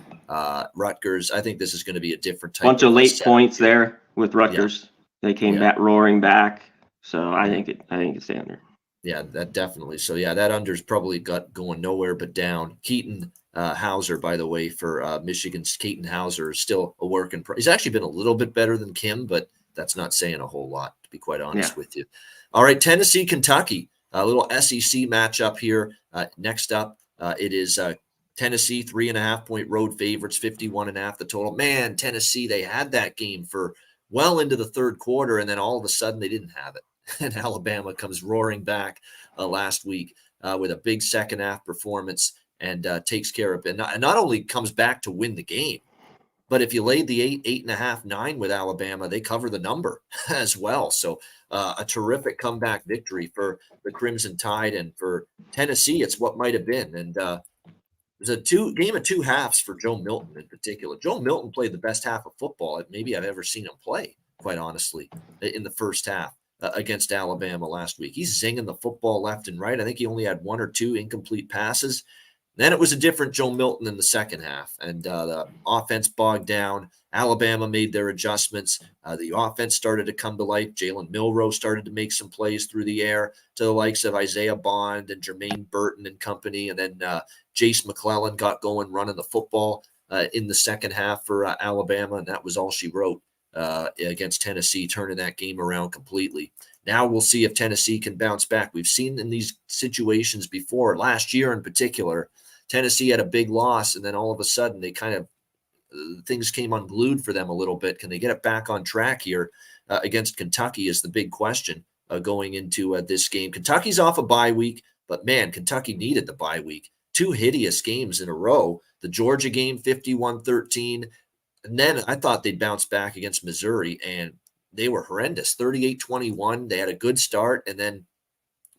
Rutgers, I think this is going to be a different type
bunch of late points there with Rutgers. Yeah. They came back roaring back. So I think it's the under.
Yeah, that definitely. So yeah, that under's probably got going nowhere but down. Keaton Hauser, by the way, for Michigan's Keaton Hauser is still a work in progress. He's actually been a little bit better than Kim, but that's not saying a whole lot, to be quite honest with you. All right, Tennessee, Kentucky, a little SEC matchup here. Next up, it is Tennessee 3.5-point road favorites, 51.5 the total. Man, Tennessee, they had that game for well into the third quarter, and then all of a sudden they didn't have it. And Alabama comes roaring back last week with a big second half performance and takes care of it. And not only comes back to win the game, but if you laid the 8.5, 9 with Alabama, they cover the number as well. So a terrific comeback victory for the Crimson Tide, and for Tennessee, it's what might have been. And it was a game of 2 halves for Joe Milton in particular. Joe Milton played the best half of football maybe I've ever seen him play, quite honestly, in the first half. Against Alabama last week. He's zinging the football left and right. I think he only had 1 or 2 incomplete passes. Then it was a different Joe Milton in the second half, and the offense bogged down. Alabama made their adjustments. The offense started to come to life. Jalen Milroe started to make some plays through the air to the likes of Isaiah Bond and Jermaine Burton and company. And then Jace McClellan got going running the football in the second half for Alabama, and that was all she wrote. Against Tennessee, turning that game around completely. Now we'll see if Tennessee can bounce back. We've seen in these situations before, last year in particular, Tennessee had a big loss, and then all of a sudden they kind of things came unglued for them a little bit. Can they get it back on track here against Kentucky is the big question going into this game. Kentucky's off a bye week, but man, Kentucky needed the bye week. 2 hideous games in a row. The Georgia game, 51-13. And then I thought they'd bounce back against Missouri, and they were horrendous, 38-21. They had a good start, and then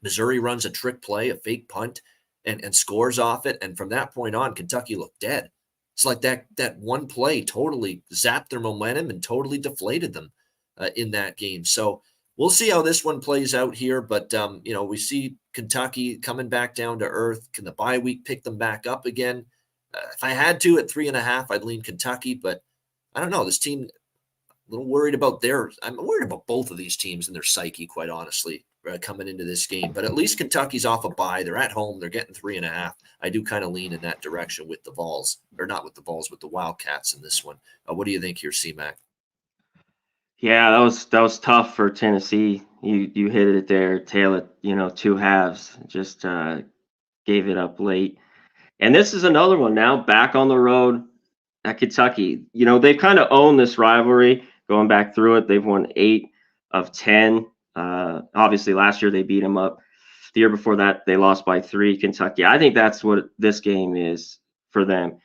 Missouri runs a trick play, a fake punt, and scores off it. And from that point on, Kentucky looked dead. It's like that one play totally zapped their momentum and totally deflated them in that game. So we'll see how this one plays out here. But, we see Kentucky coming back down to earth. Can the bye week pick them back up again? If I had to at 3.5, I'd lean Kentucky. But I don't know. This team, a little worried about I'm worried about both of these teams and their psyche, quite honestly, coming into this game. But at least Kentucky's off a bye. They're at home. They're getting 3.5. I do kind of lean in that direction with the Vols, or not with the Vols, with the Wildcats in this one. What do you think here, C-Mac?
Yeah, that was tough for Tennessee. You hit it there, tail it, 2 halves. Just gave it up late. And this is another one now, back on the road at Kentucky. They've kind of owned this rivalry going back through it. They've won 8 of 10. Obviously, last year they beat them up. The year before that, they lost by 3, Kentucky. I think that's what this game is for them.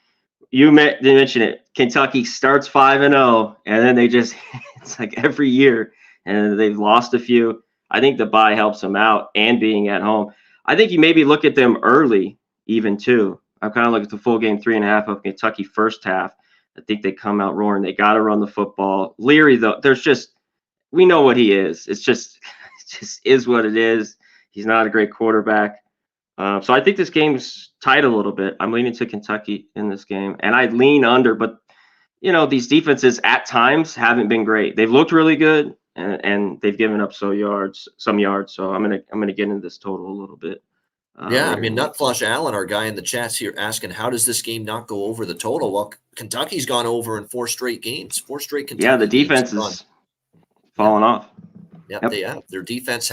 You mentioned it. Kentucky starts 5-0, and then they just – it's like every year, and they've lost a few. I think the bye helps them out and being at home. I think you maybe look at them early even too. I'm kind of looking at the full game, 3.5 of Kentucky first half. I think they come out roaring. They got to run the football. Leary, though, we know what he is. It just is what it is. He's not a great quarterback. So I think this game's tight a little bit. I'm leaning to Kentucky in this game, and I'd lean under. But these defenses at times haven't been great. They've looked really good, and they've given up some yards. So I'm gonna get into this total a little bit.
Nutflush Allen, our guy in the chats here, asking how does this game not go over the total? Well, Kentucky's gone over in 4 straight games. 4 straight Kentucky.
Yeah, the defense is falling off.
Yep, they have. Their defense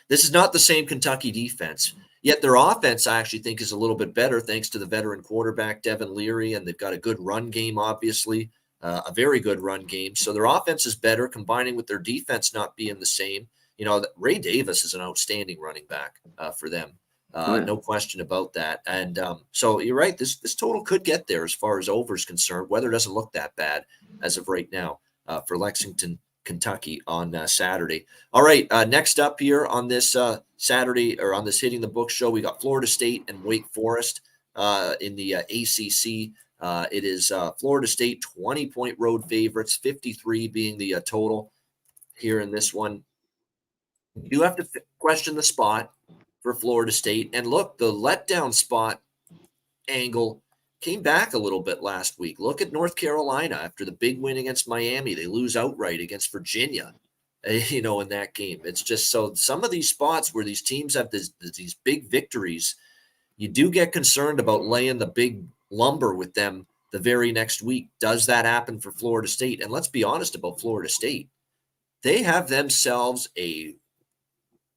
this is not the same Kentucky defense. Yet their offense, I actually think, is a little bit better thanks to the veteran quarterback, Devin Leary, and they've got a good run game, obviously, a very good run game. So their offense is better, combining with their defense not being the same. Ray Davis is an outstanding running back for them. No question about that. And so you're right. This total could get there as far as over is concerned. Weather doesn't look that bad as of right now for Lexington, Kentucky on Saturday. All right. Next up here on this Saturday, or on this Hitting the Book show, we got Florida State and Wake Forest in the ACC. It is Florida State 20-point road favorites, 53 being the total here in this one. You have to question the spot for Florida State. And look, the letdown spot angle came back a little bit last week. Look at North Carolina after the big win against Miami. They lose outright against Virginia, in that game. It's just so some of these spots where these teams have these big victories, you do get concerned about laying the big lumber with them the very next week. Does that happen for Florida State? And let's be honest about Florida State. They have themselves a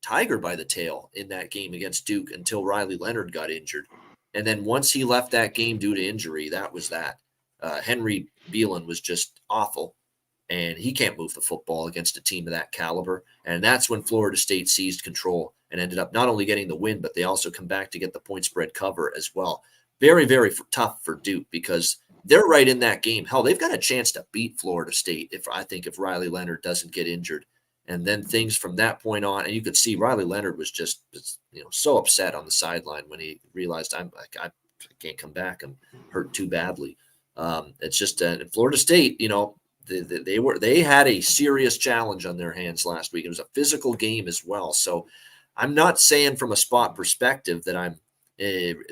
tiger by the tail in that game against Duke until Riley Leonard got injured. And then once he left that game due to injury, that was that. Henry Beelan was just awful, and he can't move the football against a team of that caliber. And that's when Florida State seized control and ended up not only getting the win, but they also come back to get the point spread cover as well. Very, very tough for Duke because they're right in that game. Hell, they've got a chance to beat Florida State if Riley Leonard doesn't get injured. And then things from that point on, and you could see Riley Leonard was just, so upset on the sideline when he realized I can't come back. I'm hurt too badly. It's just in Florida State, they had a serious challenge on their hands last week. It was a physical game as well. So I'm not saying from a spot perspective that I'm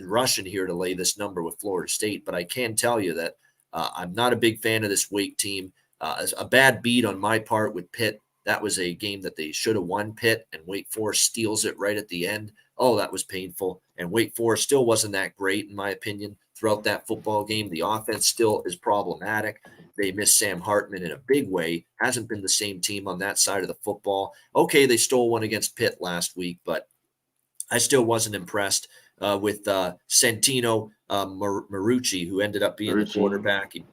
rushing here to lay this number with Florida State, but I can tell you that I'm not a big fan of this Wake team. A bad beat on my part with Pitt. That was a game that they should have won, Pitt, and Wake Forest steals it right at the end. Oh, that was painful. And Wake Forest still wasn't that great, in my opinion, throughout that football game. The offense still is problematic. They miss Sam Hartman in a big way. Hasn't been the same team on that side of the football. Okay, they stole one against Pitt last week, but I still wasn't impressed with Santino Marucci, who ended up being the quarterback. He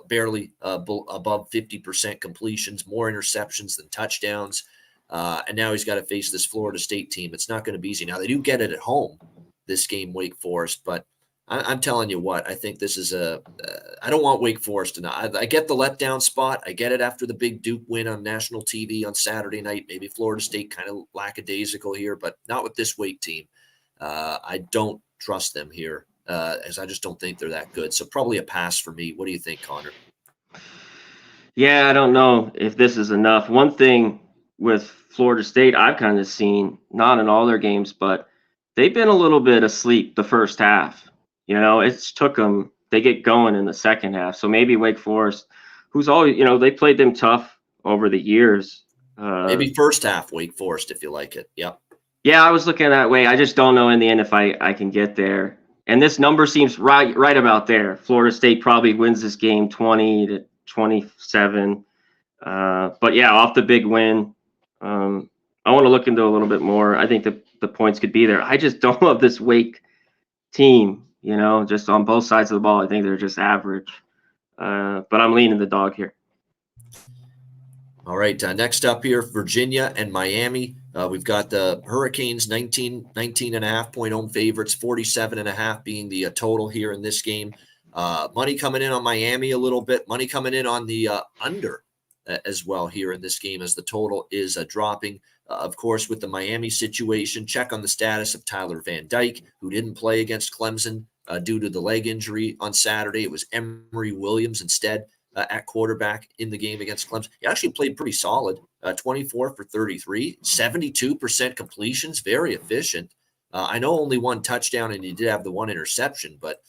barely above 50% completions, more interceptions than touchdowns. And now he's got to face this Florida State team. It's not going to be easy. Now, they do get it at home, this game, Wake Forest, but I'm telling you what, I think this is I don't want Wake Forest to not. I get the letdown spot. I get it after the big Duke win on national TV on Saturday night. Maybe Florida State kind of lackadaisical here, but not with this Wake team. I don't trust them here, as I just don't think they're that good. So probably a pass for me. What do you think, Connor?
Yeah, I don't know if this is enough. One thing with Florida State, I've kind of seen, not in all their games, but they've been a little bit asleep the first half. It's took them, they get going in the second half. So maybe Wake Forest, who's always, they played them tough over the years.
Maybe first half Wake Forest, if you like it. Yep.
Yeah, I was looking that way. I just don't know in the end if I can get there. And this number seems right about there. Florida State probably wins this game 20-27. But yeah, off the big win. I want to look into a little bit more. I think the points could be there. I just don't love this Wake team, just on both sides of the ball. I think they're just average. But I'm leaning the dog here.
All right, next up here, Virginia and Miami. We've got the Hurricanes 19.5 point home favorites, 47.5 being the total here in this game. Money coming in on Miami a little bit. Money coming in on the under as well here in this game as the total is dropping. Of course, with the Miami situation, check on the status of Tyler Van Dyke, who didn't play against Clemson due to the leg injury on Saturday. It was Emory Williams instead at quarterback in the game against Clemson. He actually played pretty solid, 24 for 33, 72% completions, very efficient. I know only one touchdown, and he did have the one interception, but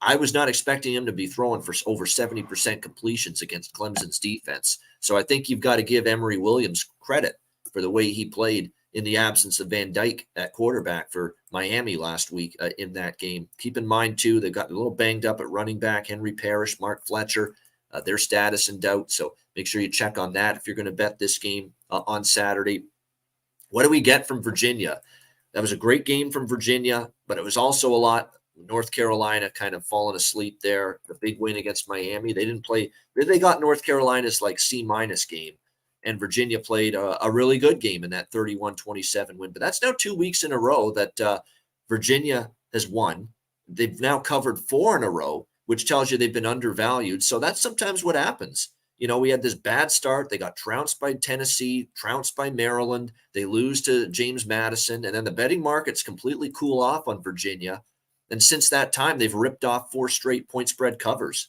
I was not expecting him to be throwing for over 70% completions against Clemson's defense. So I think you've got to give Emory Williams credit for the way he played in the absence of Van Dyke at quarterback for Miami last week in that game. Keep in mind, too, they got a little banged up at running back, Henry Parrish, Mark Fletcher, their status in doubt. So make sure you check on that if you're going to bet this game on Saturday. What do we get from Virginia? That was a great game from Virginia, but it was also a lot. North Carolina kind of falling asleep there. The big win against Miami. They didn't play. They got North Carolina's like C- game, and Virginia played a really good game in that 31-27 win. But that's now 2 weeks in a row that Virginia has won. They've now covered 4 in a row, which tells you they've been undervalued. So that's sometimes what happens. We had this bad start. They got trounced by Tennessee, trounced by Maryland. They lose to James Madison, and then the betting markets completely cool off on Virginia. And since that time, they've ripped off 4 straight point spread covers,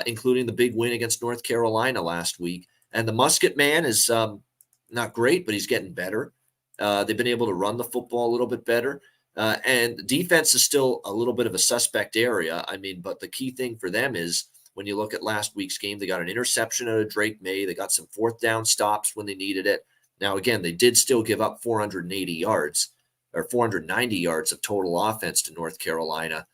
including the big win against North Carolina last week. And the Musket man is not great, but he's getting better. They've been able to run the football a little bit better. And the defense is still a little bit of a suspect area. But the key thing for them is when you look at last week's game, they got an interception out of Drake May. They got some 4th down stops when they needed it. Now, again, they did still give up 480 yards. Or 490 yards of total offense to North Carolina.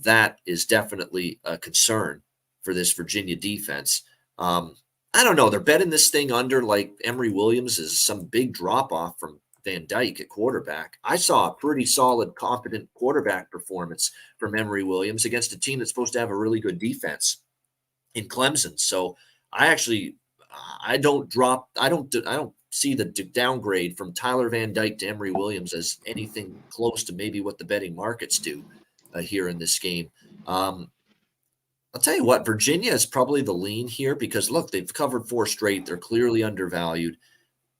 That is definitely a concern for this Virginia defense. I don't know. They're betting this thing under, like Emory Williams is some big drop-off from Van Dyke at quarterback. I saw a pretty solid, competent quarterback performance from Emory Williams against a team that's supposed to have a really good defense in Clemson. So I don't see the downgrade from Tyler Van Dyke to Emory Williams as anything close to maybe what the betting markets do here in this game. I'll tell you what, Virginia is probably the lean here because, look, they've covered 4 straight. They're clearly undervalued.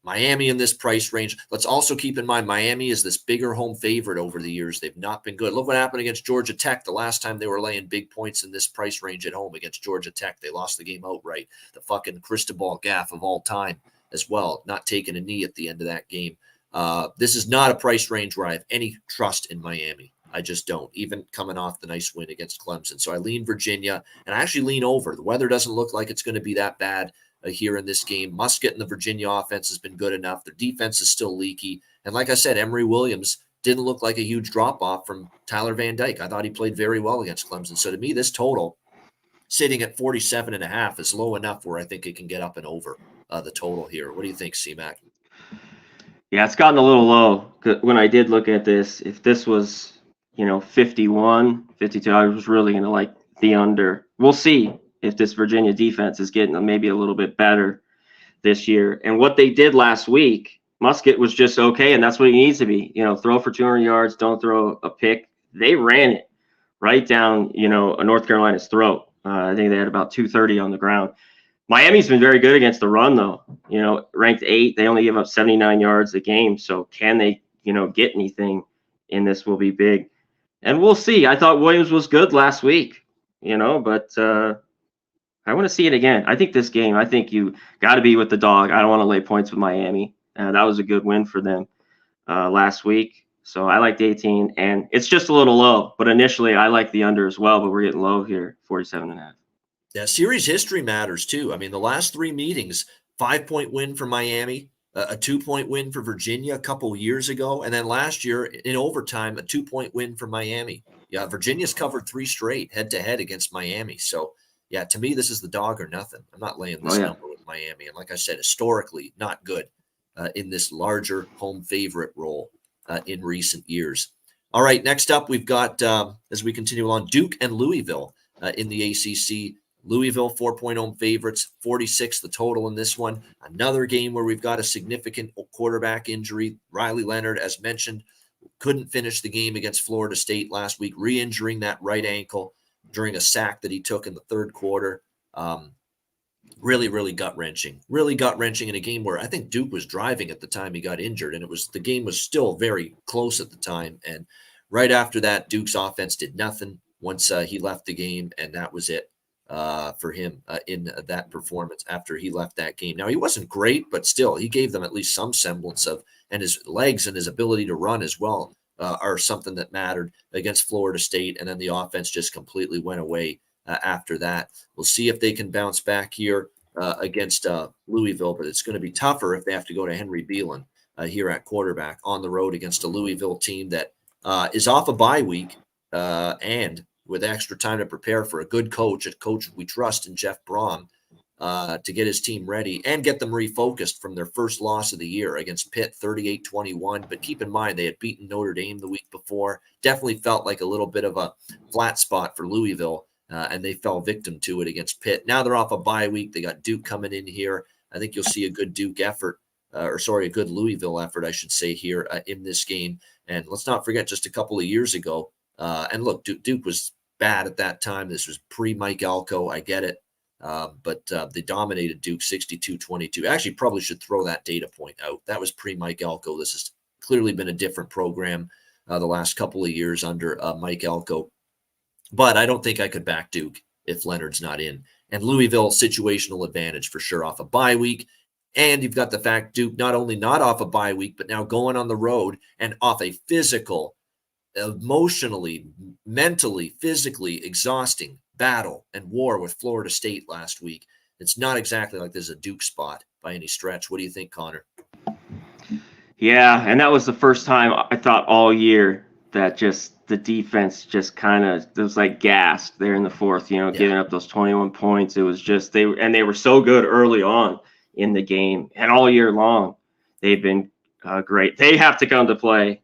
Miami in this price range. Let's also keep in mind Miami is this bigger home favorite over the years. They've not been good. Look what happened against Georgia Tech the last time they were laying big points in this price range at home against Georgia Tech. They lost the game outright. The fucking Cristobal gaff of all time as well, not taking a knee at the end of that game. This is not a price range where I have any trust in Miami. I just don't, even coming off the nice win against Clemson. So I lean Virginia, and I actually lean over. The weather doesn't look like it's going to be that bad here in this game. Musket and the Virginia offense has been good enough. Their defense is still leaky. And like I said, Emory Williams didn't look like a huge drop-off from Tyler Van Dyke. I thought he played very well against Clemson. So to me, this total sitting at 47.5 is low enough where I think it can get up and over the total here. What do you think, C-Mac?
Yeah, it's gotten a little low. When I did look at this, if this was, 51, 52, I was really going to like the under. We'll see if this Virginia defense is getting maybe a little bit better this year. And what they did last week, Musket was just okay, and that's what he needs to be. Throw for 200 yards, don't throw a pick. They ran it right down, North Carolina's throat. I think they had about 230 on the ground. Miami's been very good against the run, though. Ranked 8th. They only give up 79 yards a game. So can they, get anything in this will be big. And we'll see. I thought Williams was good last week, but I want to see it again. I think this game, you got to be with the dog. I don't want to lay points with Miami. That was a good win for them last week. So I like the 18, and it's just a little low. But initially, I like the under as well, but we're getting low here, 47.5.
Yeah, series history matters too. I mean, the last 3 meetings, 5-point win for Miami, a 2-point win for Virginia a couple years ago, and then last year in overtime, a 2-point win for Miami. Yeah, Virginia's covered 3 straight head-to-head against Miami. So, yeah, to me, this is the dog or nothing. I'm not laying this number with Miami. And like I said, historically, not good in this larger home favorite role in recent years. All right, next up, we've got, as we continue along, Duke and Louisville in the ACC. Louisville, 4-point home favorites, 46 the total in this one. Another game where we've got a significant quarterback injury. Riley Leonard, as mentioned, couldn't finish the game against Florida State last week, re-injuring that right ankle during a sack that he took in the third quarter. Really, really gut-wrenching. Really gut-wrenching in a game where I think Duke was driving at the time he got injured, and the game was still very close at the time. And right after that, Duke's offense did nothing once he left the game, and that was it for him in that performance after he left that game. Now, he wasn't great, but still, he gave them at least some semblance of, and his legs and his ability to run as well are something that mattered against Florida State, and then the offense just completely went away after that. We'll see if they can bounce back here against Louisville, but it's going to be tougher if they have to go to Henry Beelan here at quarterback on the road against a Louisville team that is off a bye week and with extra time to prepare for a good coach, a coach we trust in Jeff Brom, to get his team ready and get them refocused from their first loss of the year against Pitt, 38-21. But keep in mind, they had beaten Notre Dame the week before. Definitely felt like a little bit of a flat spot for Louisville, and they fell victim to it against Pitt. Now they're off a bye week. They got Duke coming in here. I think you'll see a good Duke effort, a good Louisville effort, I should say, here in this game. And let's not forget, just a couple of years ago, and look, Duke was bad at that time. This was pre-Mike Elko. I get it. But they dominated Duke 62-22. Actually, probably should throw that data point out. That was pre-Mike Elko. This has clearly been a different program the last couple of years under Mike Elko. But I don't think I could back Duke if Leonard's not in. And Louisville, situational advantage for sure off a bye week. And you've got the fact Duke not only not off a bye week, but now going on the road and off a physical, emotionally, mentally, physically exhausting battle and war with Florida State last week. It's not exactly like there's a Duke spot by any stretch. What do you think, Connor?
Yeah, and that was the first time I thought all year that just the defense just kind of was like gassed there in the fourth, giving up those 21 points. It was just they were so good early on in the game, and all year long they've been great. They have to come to play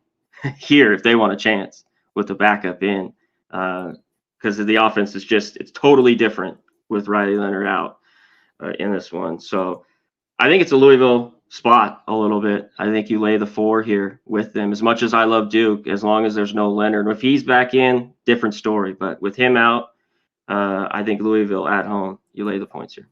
here if they want a chance with the backup in, because the offense is it's totally different with Riley Leonard out in this one. So I think it's a Louisville spot a little bit. I think you lay the 4 here with them. As much as I love Duke, as long as there's no Leonard, if he's back in, different story. But with him out, I think Louisville at home, you lay the points here.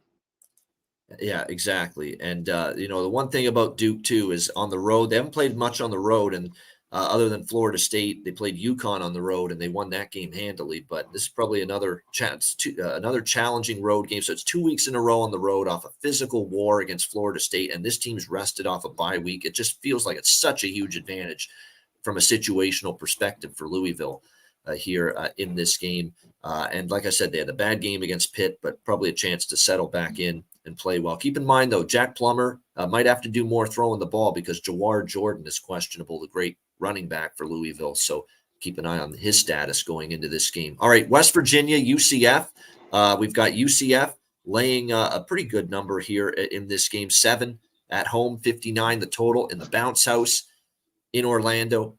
Yeah, exactly. And, the one thing about Duke, too, is on the road, they haven't played much on the road. And other than Florida State, they played UConn on the road, and they won that game handily. But this is probably another challenging road game. So it's 2 weeks in a row on the road off a physical war against Florida State, and this team's rested off a bye week. It just feels like it's such a huge advantage from a situational perspective for Louisville here in this game. And like I said, they had a bad game against Pitt, but probably a chance to settle back in and play well. Keep in mind, though, Jack Plummer might have to do more throwing the ball because Jawar Jordan is questionable, the great running back for Louisville. So keep an eye on his status going into this game. All right, West Virginia, UCF. We've got UCF laying a pretty good number here in this game, 7 at home, 59 the total in the bounce house in Orlando.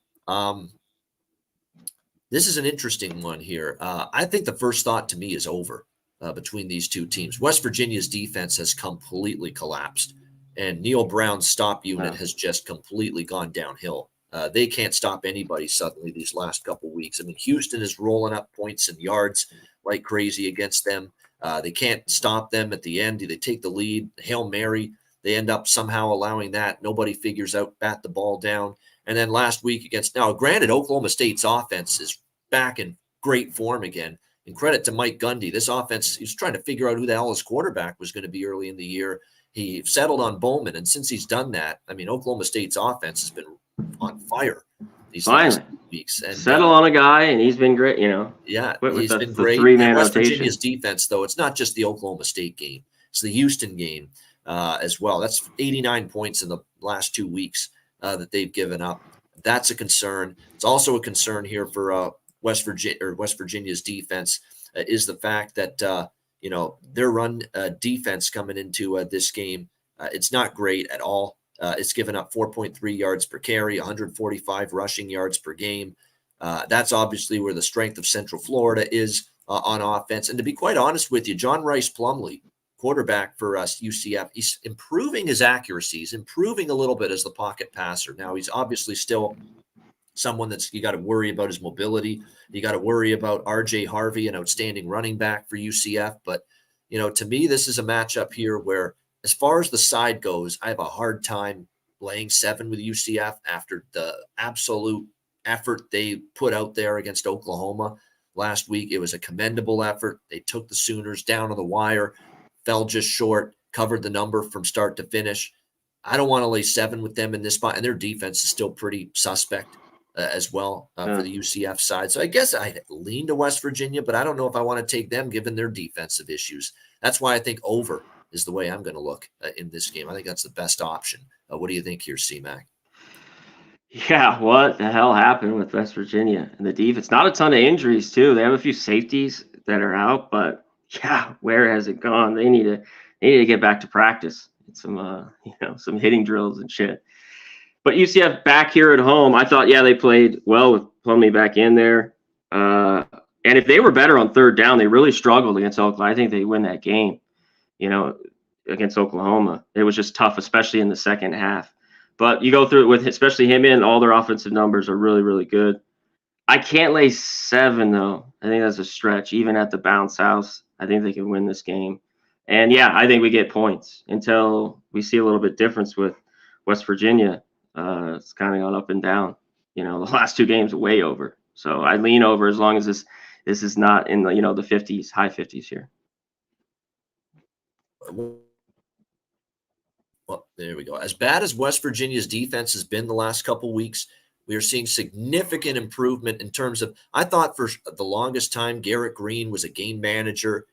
This is an interesting one here. I think the first thought to me is over. between these two teams. West Virginia's defense has completely collapsed, and Neil Brown's stop unit has just completely gone downhill. They can't stop anybody suddenly these last couple weeks. I mean, Houston is rolling up points and yards like crazy against them. They can't stop them at the end. They take the lead, Hail Mary. They end up somehow allowing that. Nobody figures out, bat the ball down. And then last week against, now granted, Oklahoma State's offense is back in great form again. And credit to Mike Gundy. This offense, he was trying to figure out who the hell his quarterback was going to be early in the year. He settled on Bowman. And since he's done that, I mean, Oklahoma State's offense has been on fire these last weeks. And
settle on a guy, and he's been great,
Yeah, he's been
the
great.
Three-man
West
rotation.
Virginia's defense, though, it's not just the Oklahoma State game. It's the Houston game as well. That's 89 points in the last 2 weeks that they've given up. That's a concern. It's also a concern here for West Virginia's defense is the fact that their run defense coming into this game, it's not great at all. It's given up 4.3 yards per carry, 145 rushing yards per game. That's obviously where the strength of Central Florida is on offense. And to be quite honest with you, John Rice Plumlee, quarterback for UCF, he's improving his accuracy. He's improving a little bit as the pocket passer. Now, he's obviously still someone that's you got to worry about his mobility. You got to worry about RJ Harvey, an outstanding running back for UCF. But, to me, this is a matchup here where, as far as the side goes, I have a hard time laying 7 with UCF after the absolute effort they put out there against Oklahoma last week. It was a commendable effort. They took the Sooners down on the wire, fell just short, covered the number from start to finish. I don't want to lay 7 with them in this spot, and their defense is still pretty suspect as well for the UCF side. So I guess I lean to West Virginia, but I don't know if I want to take them given their defensive issues. That's why I think over is the way I'm going to look in this game. I think that's the best option. What do you think here, C-Mac?
Yeah, what the hell happened with West Virginia and the defense? Not a ton of injuries, too. They have a few safeties that are out, but yeah, where has it gone? They need to get back to practice. Some some hitting drills and shit. But UCF back here at home, I thought, they played well with Plumlee back in there. And if they were better on third down, they really struggled against Oklahoma. I think they win that game, against Oklahoma. It was just tough, especially in the second half. But you go through it with especially him in, all their offensive numbers are really, really good. I can't lay 7, though. I think that's a stretch. Even at the bounce house, I think they can win this game. And, I think we get points until we see a little bit difference with West Virginia. It's kind of gone up and down. The last 2 games are way over. So I lean over as long as this is not in the, the 50s, high 50s here.
Well, there we go. As bad as West Virginia's defense has been the last couple weeks, we are seeing significant improvement in terms of, I thought for the longest time, Garrett Green was a game manager,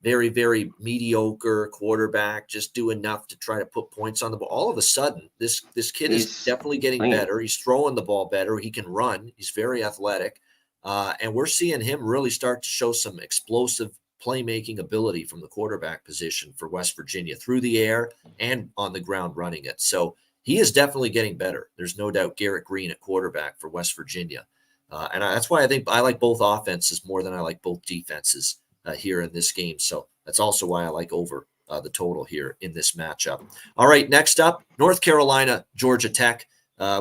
very, very mediocre quarterback, just do enough to try to put points on the ball. All of a sudden, this kid is definitely getting better. He's throwing the ball better. He can run. He's very athletic. And we're seeing him really start to show some explosive playmaking ability from the quarterback position for West Virginia through the air and on the ground running it. So he is definitely getting better. There's no doubt Garrett Green at quarterback for West Virginia. And that's why I think I like both offenses more than I like both defenses here in this game. So that's also why I like over the total here in this matchup. All right, next up, North Carolina, Georgia Tech.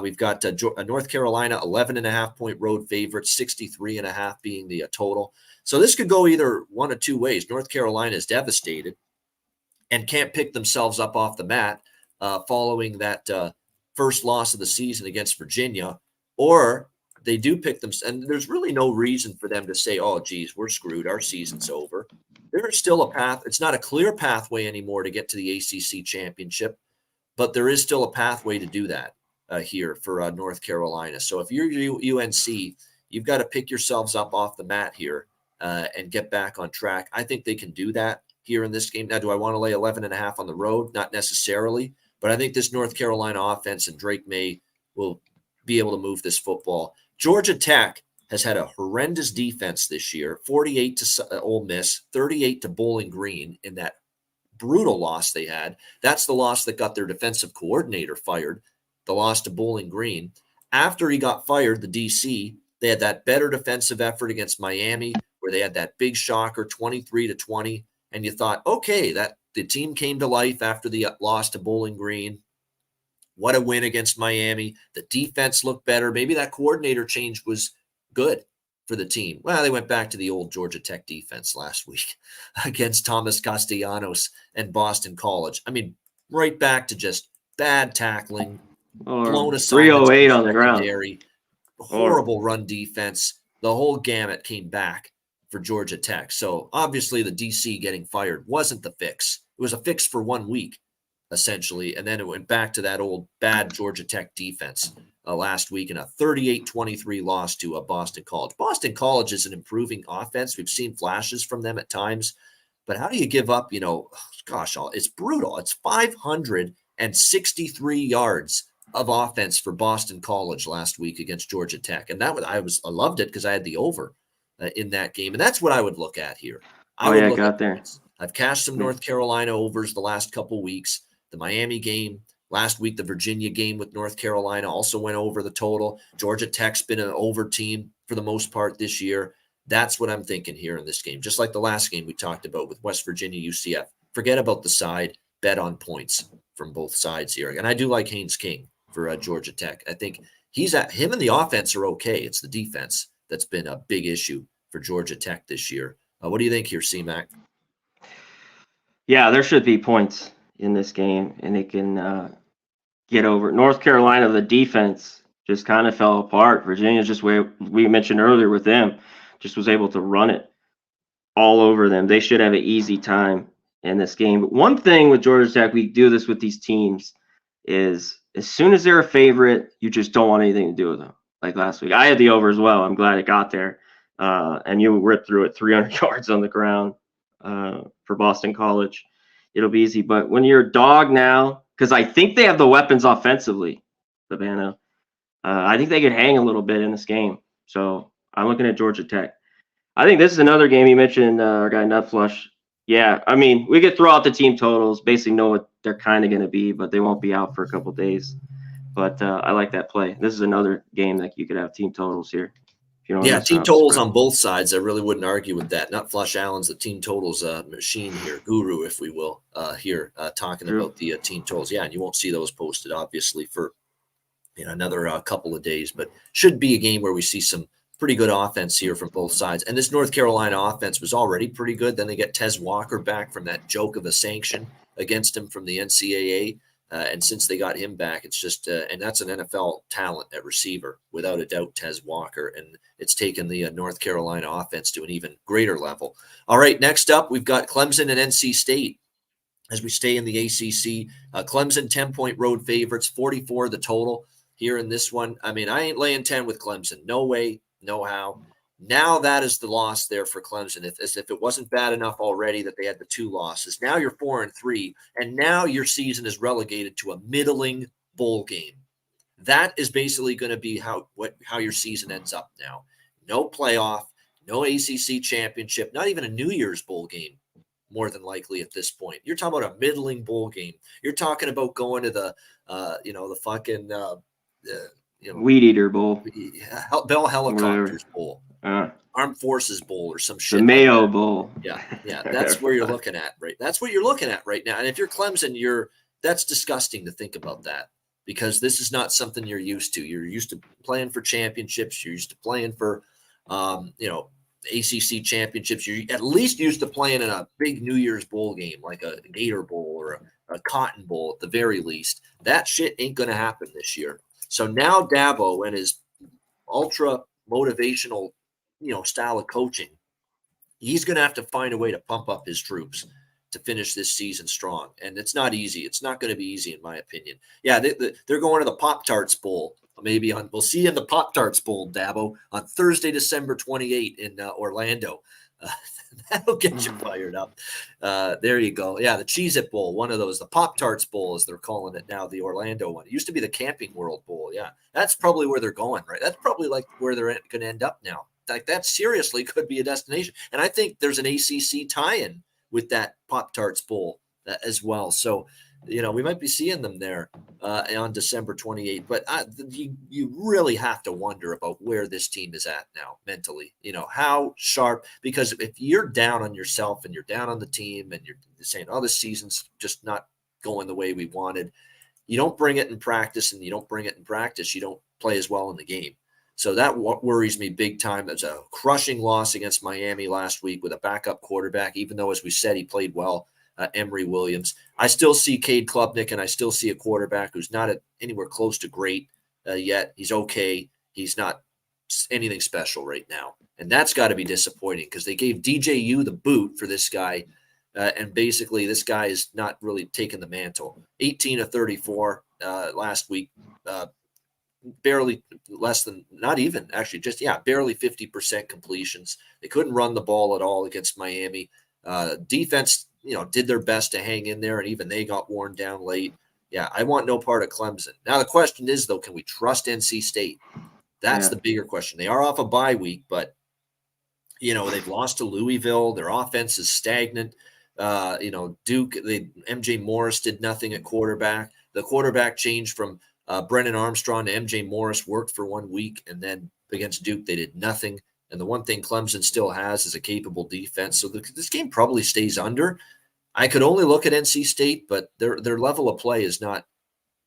We've got North Carolina 11.5-point road favorite, 63.5 being the total. So this could go either one of 2 ways. North Carolina is devastated and can't pick themselves up off the mat following that first loss of the season against Virginia, or they do pick them. And there's really no reason for them to say, oh, geez, we're screwed. Our season's over. There's still a path. It's not a clear pathway anymore to get to the ACC championship, but there is still a pathway to do that here for North Carolina. So if you're UNC, you've got to pick yourselves up off the mat here and get back on track. I think they can do that here in this game. Now, do I want to lay 11.5 on the road? Not necessarily, but I think this North Carolina offense and Drake May will be able to move this football. Georgia Tech has had a horrendous defense this year, 48 to Ole Miss, 38 to Bowling Green in that brutal loss they had. That's the loss that got their defensive coordinator fired, the loss to Bowling Green. After he got fired, the DC, they had that better defensive effort against Miami, where they had that big shocker, 23-20, and you thought, okay, that the team came to life after the loss to Bowling Green. What a win against Miami. The defense looked better. Maybe that coordinator change was good for the team. Well, they went back to the old Georgia Tech defense last week against Thomas Castellanos and Boston College. I mean, right back to just bad tackling, blown assignments
308 on the ground.
secondary, horrible run defense. The whole gamut came back for Georgia Tech. So obviously the DC getting fired wasn't the fix. It was a fix for 1 week, essentially, and then it went back to that old bad Georgia Tech defense last week in a 38-23 loss to Boston College. Boston College is an improving offense. We've seen flashes from them at times, but how do you give up, gosh, it's brutal. It's 563 yards of offense for Boston College last week against Georgia Tech. And that I loved it because I had the over in that game. And that's what I would look at here.
Got there.
I've cashed some North Carolina overs the last couple weeks. The Miami game last week, the Virginia game with North Carolina also went over the total. Georgia Tech's been an over team for the most part this year. That's what I'm thinking here in this game. Just like the last game we talked about with West Virginia UCF. Forget about the side, bet on points from both sides here. And I do like Haynes King for Georgia Tech. I think him and the offense are okay. It's the defense that's been a big issue for Georgia Tech this year. What do you think here, C-Mac?
Yeah, there should be points in this game, and they can get over. North Carolina, the defense just kind of fell apart. Virginia, just where we mentioned earlier with them, just was able to run it all over them. They should have an easy time in this game. But one thing with Georgia Tech, we do this with these teams, is as soon as they're a favorite, you just don't want anything to do with them. Like last week, I had the over as well. I'm glad it got there. And you ripped through it 300 yards on the ground for Boston College. It'll be easy. But when you're a dog now, because I think they have the weapons offensively, Savannah, I think they could hang a little bit in this game. So I'm looking at Georgia Tech. I think this is another game you mentioned, our guy Nutflush. Yeah, I mean, we could throw out the team totals, basically know what they're kind of going to be, but they won't be out for a couple of days. But I like that play. This is another game that you could have team totals here.
Yeah, team totals on both sides. I really wouldn't argue with that. Nutflush Allen's the team totals machine here, guru, if we will, talking about the team totals. Yeah, and you won't see those posted, obviously, for another couple of days. But should be a game where we see some pretty good offense here from both sides. And this North Carolina offense was already pretty good. Then they get Tez Walker back from that joke of a sanction against him from the NCAA. And since they got him back, it's just and that's an NFL talent at receiver, without a doubt, Tez Walker. And it's taken the North Carolina offense to an even greater level. All right, next up, we've got Clemson and NC State. As we stay in the ACC, Clemson 10-point road favorites, 44 the total here in this one. I mean, I ain't laying 10 with Clemson. No way, no how. Now that is the loss there for Clemson. As if it wasn't bad enough already that they had the 2 losses. Now you're 4-3, and now your season is relegated to a middling bowl game. That is basically going to be how your season ends up now. No playoff, no ACC championship, not even a New Year's bowl game, more than likely at this point. You're talking about a middling bowl game. You're talking about going to the fucking
Weed Eater Bowl,
Bell Helicopters Bowl. Armed Forces Bowl or some shit.
The Mayo Bowl.
Yeah. That's where you're looking at, right? That's what you're looking at right now. And if you're Clemson, that's disgusting to think about that, because this is not something you're used to. You're used to playing for championships. You're used to playing for, ACC championships. You're at least used to playing in a big New Year's bowl game, like a Gator Bowl or a Cotton Bowl at the very least. That shit ain't going to happen this year. So now Dabo and his ultra motivational style of coaching, he's going to have to find a way to pump up his troops to finish this season strong. And it's not easy. It's not going to be easy, in my opinion. Yeah, they're going to the Pop-Tarts Bowl. We'll see you in the Pop-Tarts Bowl, Dabo, on Thursday, December 28 in Orlando. That'll get you fired up. There you go. Yeah, the Cheez-It Bowl, one of those. The Pop-Tarts Bowl, as they're calling it now, the Orlando one. It used to be the Camping World Bowl. Yeah, that's probably where they're going, right? That's probably like where they're going to end up now. Like that seriously could be a destination. And I think there's an ACC tie-in with that Pop-Tarts Bowl as well. So we might be seeing them there on December 28th. But you really have to wonder about where this team is at now mentally. How sharp, because if you're down on yourself and you're down on the team and you're saying, oh, this season's just not going the way we wanted, you don't bring it in practice, and you don't bring it in practice, you don't play as well in the game. So that worries me big time. There's a crushing loss against Miami last week with a backup quarterback, even though, as we said, he played well, Emory Williams. I still see Cade Klubnik, and I still see a quarterback who's not anywhere close to great yet. He's okay. He's not anything special right now. And that's got to be disappointing because they gave DJU the boot for this guy. And basically, this guy is not really taking the mantle. 18 of 34 last week. Barely less than, not even actually, barely 50% completions. They couldn't run the ball at all against Miami. Defense, did their best to hang in there, and even they got worn down late. Yeah, I want no part of Clemson. Now the question is, though, can we trust NC State? That's the bigger question. They are off a bye week, but they've lost to Louisville. Their offense is stagnant. Duke, MJ Morris did nothing at quarterback. The quarterback changed from Brennan Armstrong to MJ Morris, worked for 1 week, and then against Duke, they did nothing. And the one thing Clemson still has is a capable defense. So this game probably stays under. I could only look at NC State, but their level of play is not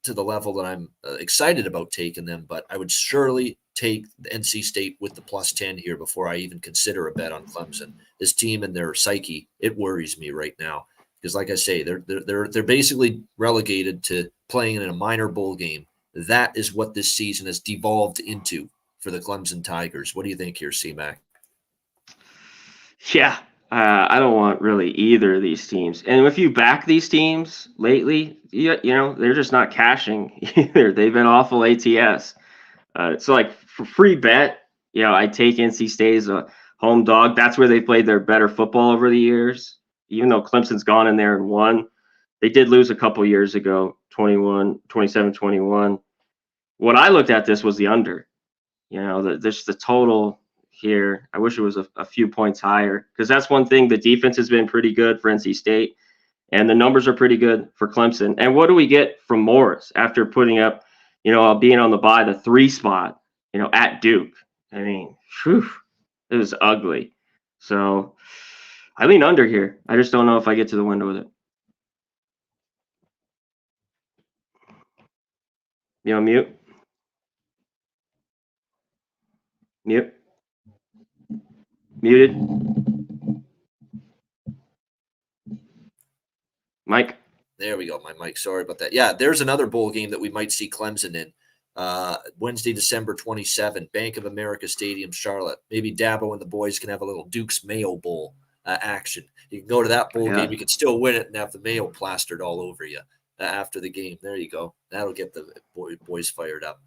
to the level that I'm excited about taking them. But I would surely take the NC State with the +10 here before I even consider a bet on Clemson. This team and their psyche, it worries me right now. Because, like I say, they're basically relegated to playing in a minor bowl game. That is what this season has devolved into for the Clemson Tigers. What do you think here, C-Mac?
Yeah, I don't want really either of these teams. And if you back these teams lately, they're just not cashing either. They've been awful ATS. So, like, for free bet, I take NC State as a home dog. That's where they played their better football over the years. Even though Clemson's gone in there and won, they did lose a couple years ago, 27-21. What I looked at this was the under. There's the total here. I wish it was a few points higher, because that's one thing. The defense has been pretty good for NC State, and the numbers are pretty good for Clemson. And what do we get from Morris after putting up, being on the bye, the 3 spot, at Duke? I mean, it was ugly. So I lean under here. I just don't know if I get to the window with it. Mute. Mute. Muted. Mike.
There we go, my mic. Sorry about that. Yeah, there's another bowl game that we might see Clemson in. Wednesday, December 27, Bank of America Stadium, Charlotte. Maybe Dabo and the boys can have a little Duke's Mayo Bowl action. You can go to that bowl game. You can still win it and have the mayo plastered all over you after the game. There you go. That'll get the boys fired up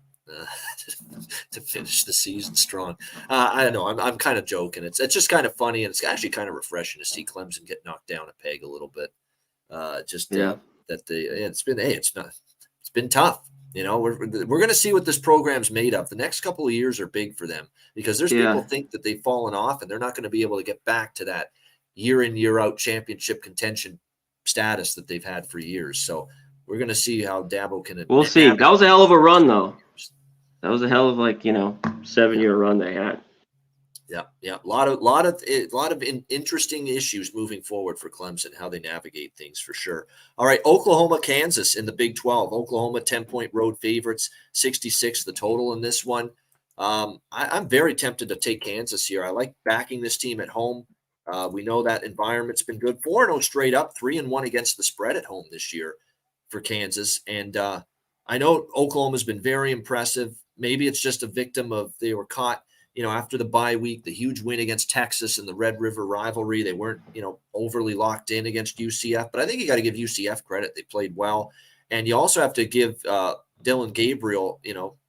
to finish the season strong. I don't know. I'm kind of joking. It's just kind of funny, and it's actually kind of refreshing to see Clemson get knocked down a peg a little bit. It's been tough. We're going to see what this program's made of. The next couple of years are big for them, because there's people think that they've fallen off and they're not going to be able to get back to that year in, year out championship contention status that they've had for years. So we're going to see how Dabo can.
We'll see. That was a hell of a run, though. That was a hell of 7-year run they had.
Yeah. A lot of interesting issues moving forward for Clemson, how they navigate things, for sure. All right, Oklahoma, Kansas in the Big 12. Oklahoma 10-point road favorites, 66 the total in this one. I'm very tempted to take Kansas here. I like backing this team at home. We know that environment's been good. 4-0 straight up, 3-1 against the spread at home this year for Kansas. And I know Oklahoma's been very impressive. Maybe it's just a victim of they were caught after the bye week, the huge win against Texas in the Red River rivalry. They weren't, overly locked in against UCF, but I think you got to give UCF credit. They played well. And you also have to give Dylan Gabriel,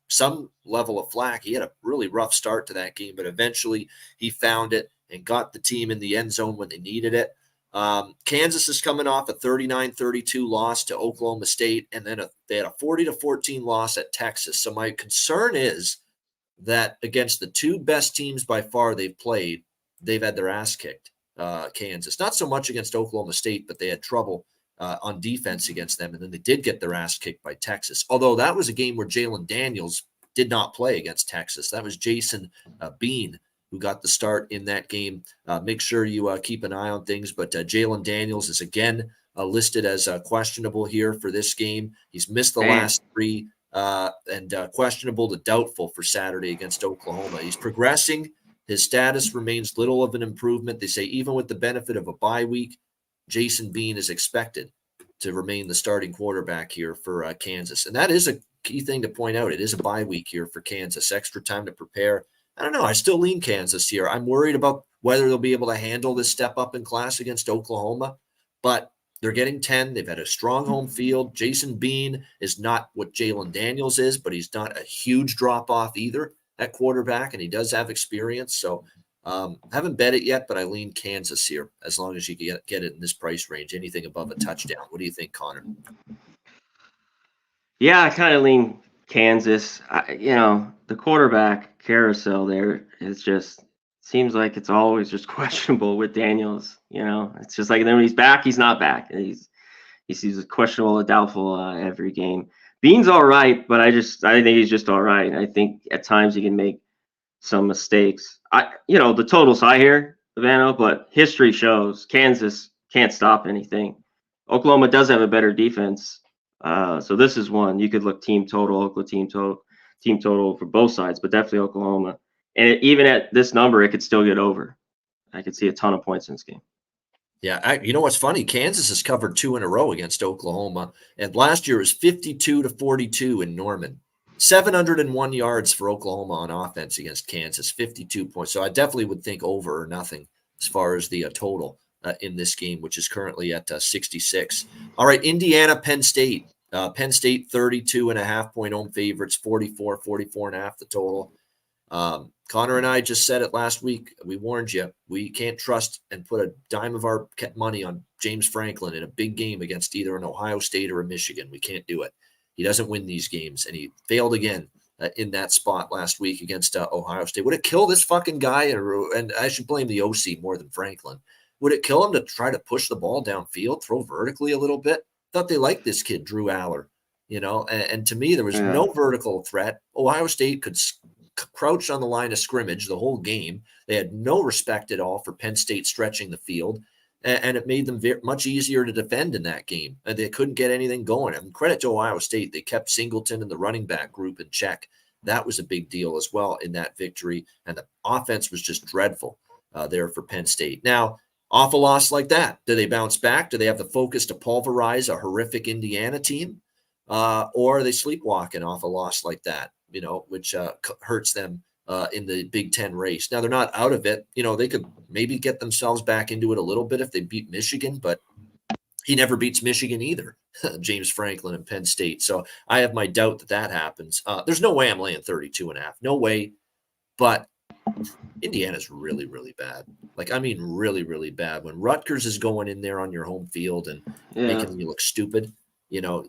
some level of flack. He had a really rough start to that game, but eventually he found it and got the team in the end zone when they needed it. Kansas is coming off a 39-32 loss to Oklahoma State, and then they had a 40-14 loss at Texas. So my concern is that against the two best teams by far they've played, they've had their ass kicked, Kansas. Not so much against Oklahoma State, but they had trouble on defense against them. And then they did get their ass kicked by Texas. Although that was a game where Jalen Daniels did not play against Texas. That was Jason Bean who got the start in that game. Make sure you keep an eye on things. But Jalen Daniels is again listed as questionable here for this game. He's missed the last three and questionable to doubtful for Saturday against Oklahoma. He's progressing. His status remains little of an improvement. They say even with the benefit of a bye week, Jason Bean is expected to remain the starting quarterback here for Kansas. And that is a key thing to point out. It is a bye week here for Kansas. Extra time to prepare. I don't know. I still lean Kansas here. I'm worried about whether they'll be able to handle this step up in class against Oklahoma, but they're getting 10. They've had a strong home field. Jason Bean is not what Jalen Daniels is, but he's not a huge drop-off either at quarterback, and he does have experience. So haven't bet it yet, but I lean Kansas here as long as you get it in this price range, anything above a touchdown. What do you think, Connor?
Yeah, I kind of lean Kansas. The quarterback carousel there is just seems like it's always just questionable with Daniels. It's just like then when he's back, he's not back. He's questionable or doubtful every game. Bean's all right, but I think he's just all right. I think at times he can make some mistakes. The total's high here, Havana, but history shows Kansas can't stop anything. Oklahoma does have a better defense. So this is one. You could look team total, Oklahoma team total for both sides, but definitely Oklahoma. And even at this number, it could still get over. I could see a ton of points in this game.
Yeah, you know what's funny? Kansas has covered 2 in a row against Oklahoma, and last year was 52-42 in Norman. 701 yards for Oklahoma on offense against Kansas, 52 points. So I definitely would think over or nothing as far as the total in this game, which is currently at 66. All right, Indiana, Penn State. Penn State 32.5-point home favorites, 44.5 the total. Conor and I just said it last week. We warned you. We can't trust and put a dime of our money on James Franklin in a big game against either an Ohio State or a Michigan. We can't do it. He doesn't win these games, and he failed again in that spot last week against Ohio State. Would it kill this fucking guy? And I should blame the OC more than Franklin. Would it kill him to try to push the ball downfield, throw vertically a little bit? Thought they liked this kid, Drew Aller, and to me, there was no vertical threat. Ohio State could crouch on the line of scrimmage the whole game. They had no respect at all for Penn State stretching the field, and it made them much easier to defend in that game. And they couldn't get anything going. I mean, credit to Ohio State. They kept Singleton and the running back group in check. That was a big deal as well in that victory, and the offense was just dreadful there for Penn State. Now, off a loss like that, do they bounce back? Do they have the focus to pulverize a horrific Indiana team? Or are they sleepwalking off a loss like that, which hurts them in the Big Ten race? Now, they're not out of it. They could maybe get themselves back into it a little bit if they beat Michigan, but he never beats Michigan either, James Franklin and Penn State. So I have my doubt that happens. There's no way I'm laying 32.5. No way. But Indiana's really, really bad. Really, really bad. When Rutgers is going in there on your home field and making you look stupid,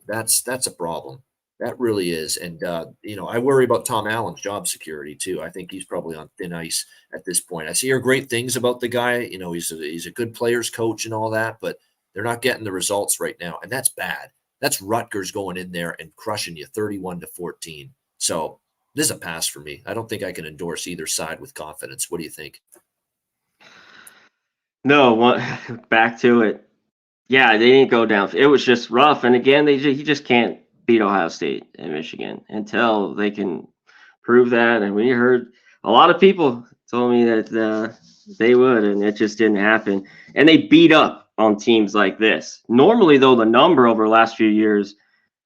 that's a problem. That really is. And, I worry about Tom Allen's job security too. I think he's probably on thin ice at this point. I hear great things about the guy. He's a good players coach and all that, but they're not getting the results right now. And that's bad. That's Rutgers going in there and crushing you 31-14. So this is a pass for me. I don't think I can endorse either side with confidence. What do you think?
No, back to it. Yeah, they didn't go down. It was just rough. And again, he just can't beat Ohio State and Michigan until they can prove that. And we heard a lot of people told me that they would, and it just didn't happen. And they beat up on teams like this. Normally, though, the number over the last few years,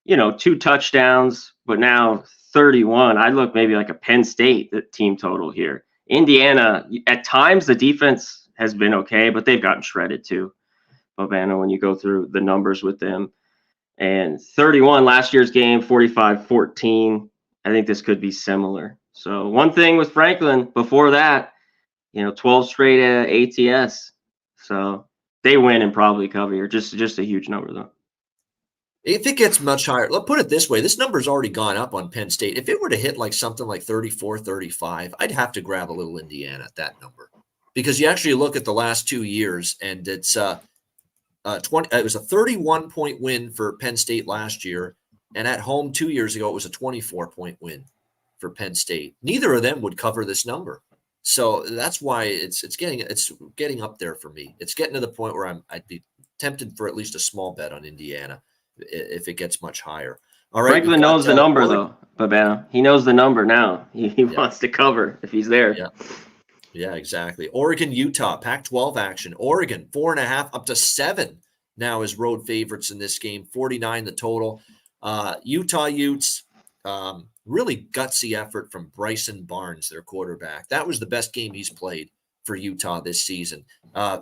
2 touchdowns, but now 31. I'd look maybe like a Penn State team total here. Indiana, at times the defense has been okay, but they've gotten shredded too. Bovano, when you go through the numbers with them. And 31 last year's game, 45-14. I think this could be similar. So one thing with Franklin before that, 12 straight ATS. So they win and probably cover here. Just a huge number though.
If it gets much higher, let's put it this way. This number's already gone up on Penn State. If it were to hit like something like 34, 35, I'd have to grab a little Indiana at that number, because you actually look at the last 2 years and it's It was a 31-point win for Penn State last year, and at home 2 years ago, it was a 24-point win for Penn State. Neither of them would cover this number. So that's why it's getting up there for me. It's getting to the point where I'd be tempted for at least a small bet on Indiana if it gets much higher. All right,
Franklin knows the number though, Babano. He knows the number now. He wants to cover if he's there.
Yeah, exactly. Oregon, Utah, Pac-12 action. Oregon 4.5 up to 7 now as road favorites in this game. 49 the total. Utah Utes. Really gutsy effort from Bryson Barnes, their quarterback. That was the best game he's played for Utah this season.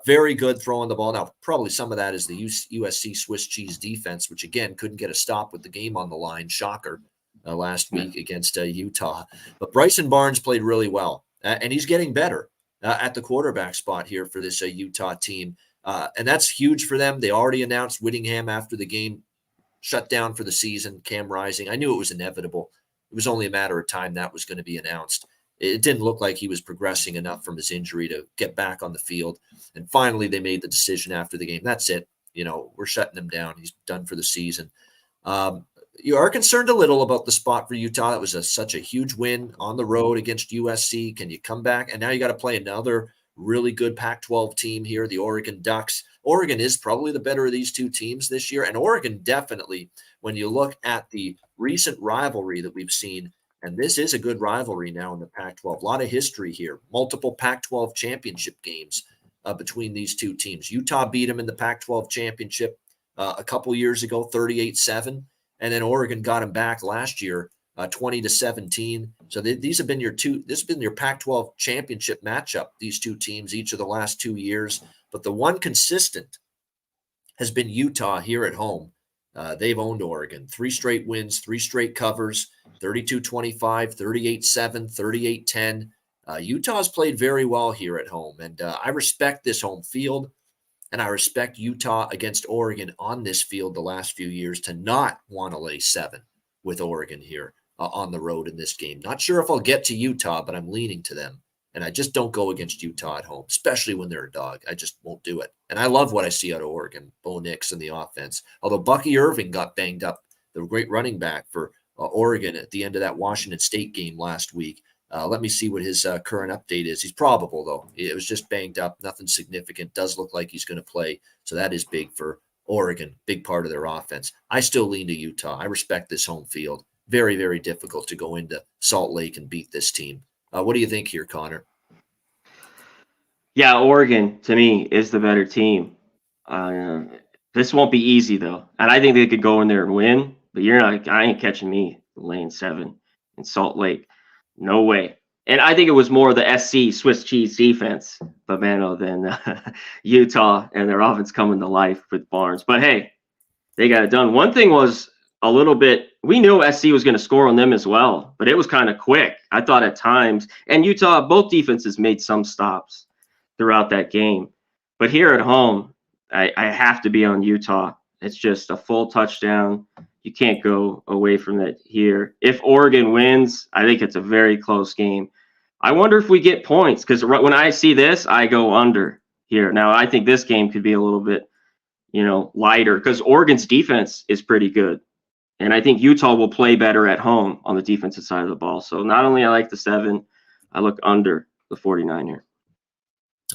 Very good throwing the ball. Now, probably some of that is the USC Swiss cheese defense, which, again, couldn't get a stop with the game on the line. Shocker last week against Utah. But Bryson Barnes played really well, and he's getting better at the quarterback spot here for this Utah team. And that's huge for them. They already announced Whittingham after the game shut down for the season, Cam Rising. I knew it was inevitable. It was only a matter of time that was going to be announced. It didn't look like he was progressing enough from his injury to get back on the field. And finally, they made the decision after the game. That's it. We're shutting him down. He's done for the season. You are concerned a little about the spot for Utah. It was such a huge win on the road against USC. Can you come back? And now you got to play another really good Pac-12 team here, the Oregon Ducks. Oregon is probably the better of these two teams this year. And Oregon definitely, when you look at the recent rivalry that we've seen, and this is a good rivalry now in the Pac-12, a lot of history here, multiple Pac-12 championship games between these two teams. Utah beat them in the Pac-12 championship a couple years ago, 38-7. And then Oregon got them back last year, 20-17. So these have been this has been your Pac-12 championship matchup, these two teams, each of the last 2 years. But the one consistent has been Utah here at home. They've owned Oregon. 3 straight wins, 3 straight covers, 32-25, 38-7, 38-10. Utah's played very well here at home, and I respect this home field, and I respect Utah against Oregon on this field the last few years to not want to lay 7 with Oregon here on the road in this game. Not sure if I'll get to Utah, but I'm leaning to them. And I just don't go against Utah at home, especially when they're a dog. I just won't do it. And I love what I see out of Oregon, Bo Nix and the offense. Although Bucky Irving got banged up, the great running back for Oregon at the end of that Washington State game last week. Let me see what his current update is. He's probable, though. It was just banged up, nothing significant. Does look like he's going to play. So that is big for Oregon, big part of their offense. I still lean to Utah. I respect this home field. Very, very difficult to go into Salt Lake and beat this team. What do you think here, Conor?
Yeah, Oregon, to me, is the better team. This won't be easy, though. And I think they could go in there and win, but I ain't catching me laying 7 in Salt Lake. No way. And I think it was more the SC Swiss cheese defense, Babano, than Utah and their offense coming to life with Barnes. But hey, they got it done. One thing was a little bit, we knew SC was going to score on them as well, but it was kind of quick. I thought at times, and Utah, both defenses made some stops throughout that game. But here at home, I have to be on Utah. It's just a full touchdown. You can't go away from it here. If Oregon wins, I think it's a very close game. I wonder if we get points, because when I see this, I go under here. Now, I think this game could be a little bit, lighter, because Oregon's defense is pretty good. And I think Utah will play better at home on the defensive side of the ball. So not only I like the 7, I look under the 49 here.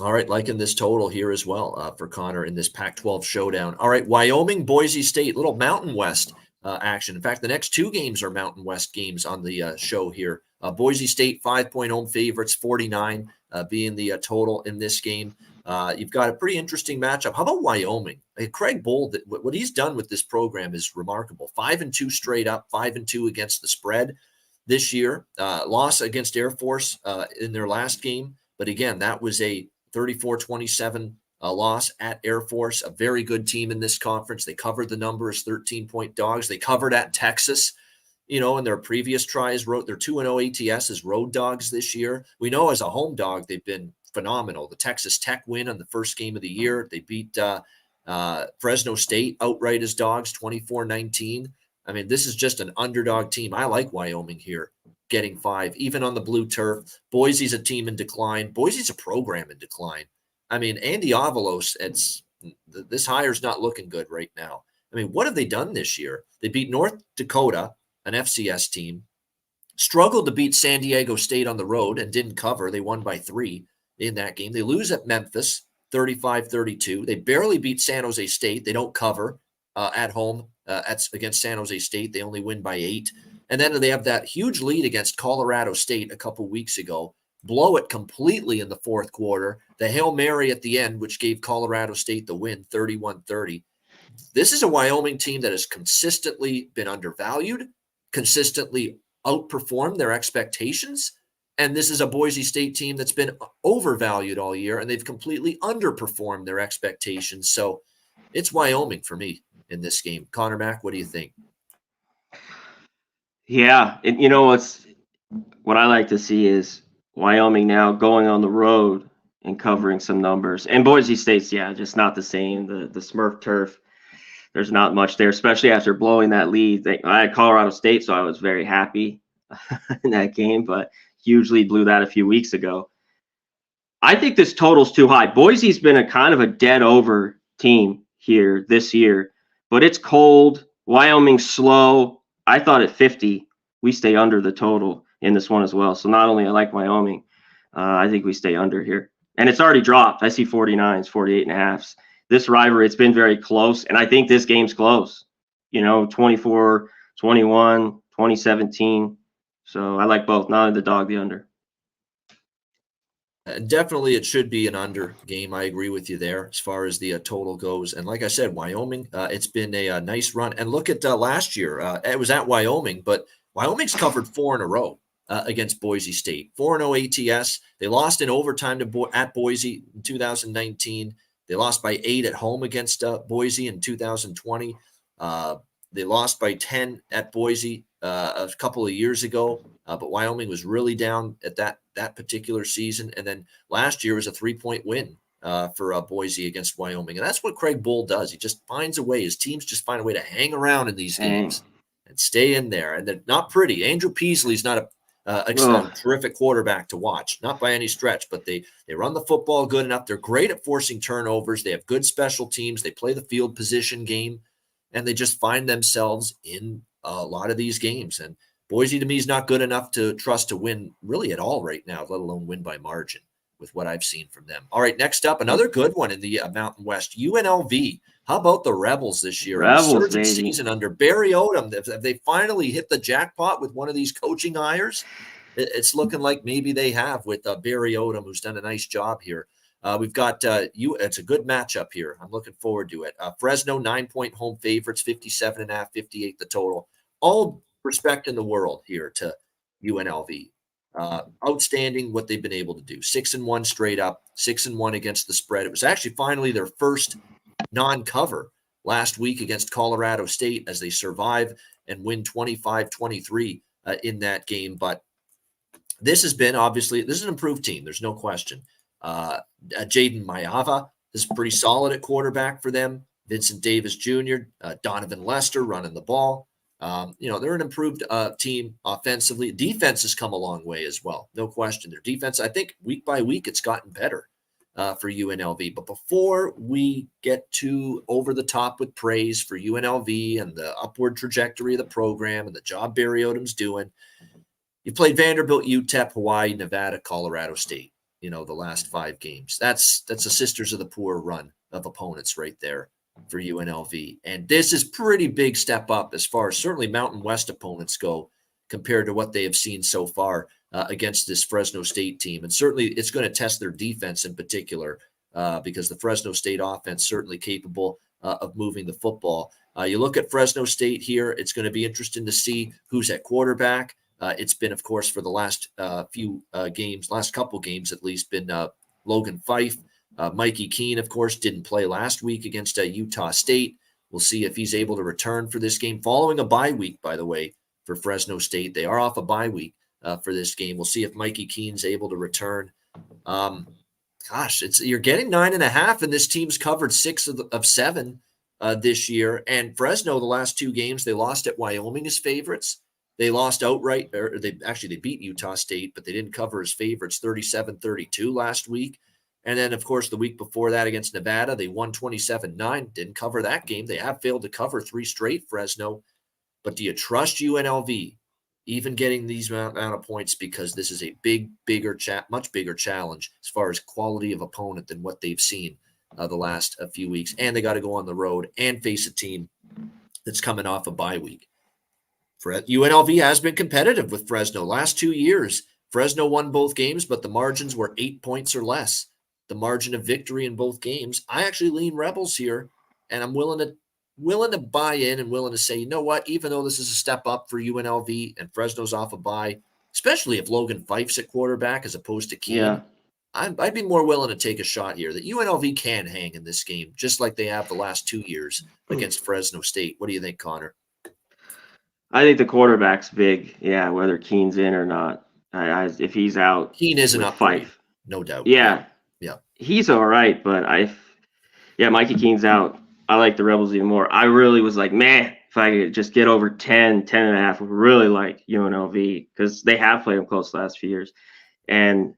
All right, liking this total here as well for Conor in this Pac-12 showdown. All right, Wyoming, Boise State, little Mountain West action. In fact, the next 2 games are Mountain West games on the show here. Boise State, 5-point home favorites, 49 being the total in this game. You've got a pretty interesting matchup. How about Wyoming? Craig Bold, what he's done with this program is remarkable. 5-2 straight up, 5-2 against the spread this year. Loss against Air Force in their last game. But again, that was a 34-27 loss at Air Force, a very good team in this conference. They covered the number as 13-point dogs. They covered at Texas, in their previous tries. They're 2-0 ATS as road dogs this year. We know as a home dog, they've been phenomenal. The Texas Tech win on the first game of the year. They beat Fresno State outright as dogs, 24-19. I mean, this is just an underdog team. I like Wyoming here, getting 5, even on the blue turf. Boise's a team in decline. Boise's a program in decline. I mean, Andy Avalos, This hire's not looking good right now. I mean, what have they done this year? They beat North Dakota, an FCS team, struggled to beat San Diego State on the road and didn't cover. They won by 3 in that game. They lose at Memphis 35-32. They barely beat San Jose State. They don't cover at home against San Jose State. They only win by 8. And then they have that huge lead against Colorado State a couple weeks ago, blow it completely in the fourth quarter. The Hail Mary at the end, which gave Colorado State the win 31-30. This is a Wyoming team that has consistently been undervalued, consistently outperformed their expectations. And this is a Boise State team that's been overvalued all year, and they've completely underperformed their expectations. So it's Wyoming for me in this game. Connor Mack, what do you think?
Yeah, and what I like to see is Wyoming now going on the road and covering some numbers. And Boise State's, just not the same. The Smurf turf, there's not much there, especially after blowing that lead. I had Colorado State, so I was very happy in that game, but huge lead, blew that a few weeks ago. I think this total's too high. Boise's been a kind of a dead over team here this year, but it's cold. Wyoming's slow. I thought at 50, we stay under the total in this one as well. So not only I like Wyoming, I think we stay under here. And it's already dropped. I see 49s, 48.5s. This rivalry, it's been very close, and I think this game's close. 24-21, 2017. So I like both. Not the dog, the under.
Definitely, it should be an under game. I agree with you there as far as the total goes. And like I said, Wyoming, it's been a nice run. And look at last year. It was at Wyoming, but Wyoming's covered 4 in a row against Boise State. 4-0 ATS. They lost in overtime at Boise in 2019. They lost by 8 at home against Boise in 2020. They lost by 10 at Boise a couple of years ago, but Wyoming was really down at that particular season. And then last year was a 3-point win for Boise against Wyoming. And that's what Craig Bull does. He just finds a way. His teams just find a way to hang around in these games and stay in there. And they're not pretty. Andrew Peasley's not a terrific quarterback to watch, not by any stretch, but they run the football good enough. They're great at forcing turnovers. They have good special teams. They play the field position game, and they just find themselves in a lot of these games. And Boise, to me, is not good enough to trust to win really at all right now, let alone win by margin with what I've seen from them. All right, next up, another good one in the Mountain West, UNLV. How about the Rebels this year?
Rebels,
baby. Season under Barry Odom. Have they finally hit the jackpot with one of these coaching hires? It's looking like maybe they have with Barry Odom, who's done a nice job here. We've got it's a good matchup here. I'm looking forward to it. Fresno, 9-point home favorites, 57.5, 58 the total. All respect in the world here to UNLV. Outstanding what they've been able to do. 6-1 straight up, 6-1 against the spread. It was actually finally their first non-cover last week against Colorado State as they survive and win 25-23 in that game. But this has been, obviously, this is an improved team. There's no question. Jaden Mayava is pretty solid at quarterback for them. Vincent Davis Jr., Donovan Lester running the ball. They're an improved team offensively. Defense has come a long way as well. No question. Their defense, I think week by week, it's gotten better for UNLV. But before we get too over the top with praise for UNLV and the upward trajectory of the program and the job Barry Odom's doing, you played Vanderbilt, UTEP, Hawaii, Nevada, Colorado State, the last 5 games. That's a Sisters of the Poor run of opponents right there for UNLV. And this is pretty big step up as far as certainly Mountain West opponents go compared to what they have seen so far against this Fresno State team. And certainly it's going to test their defense in particular because the Fresno State offense certainly capable of moving the football. You look at Fresno State here, it's going to be interesting to see who's at quarterback. It's been, of course, for the last few games, last couple games at least, been Logan Fife. Mikey Keene, of course, didn't play last week against Utah State. We'll see if he's able to return for this game following a bye week, by the way, for Fresno State. They are off a bye week for this game. We'll see if Mikey Keene's able to return. You're getting 9.5, and this team's covered 6 of 7 this year. And Fresno, the last 2 games, they lost at Wyoming as favorites. They lost outright, or they beat Utah State, but they didn't cover as favorites 37-32 last week. And then, of course, the week before that against Nevada, they won 27-9, didn't cover that game. They have failed to cover 3 straight, Fresno. But do you trust UNLV even getting these amount of points? Because this is a much bigger challenge as far as quality of opponent than what they've seen the last few weeks. And they got to go on the road and face a team that's coming off a bye week. UNLV has been competitive with Fresno. Last 2 years, Fresno won both games, but the margins were 8 points or less. The margin of victory in both games. I actually lean Rebels here, and I'm willing to buy in and willing to say, you know what, even though this is a step up for UNLV and Fresno's off a bye, especially if Logan Fife's at quarterback as opposed to Keen, I'd be more willing to take a shot here that UNLV can hang in this game, just like they have the last 2 years against Fresno State. What do you think, Connor?
I think the quarterback's big. Yeah, whether Keen's in or not. If he's out,
Keen is an upgrade,
Fife,
no doubt.
Yeah.
He's
all right, but Mikey Keen's out. I like the Rebels even more. I really was like, man, if I could just get over 10 and a half, I would really like UNLV because they have played them close the last few years. And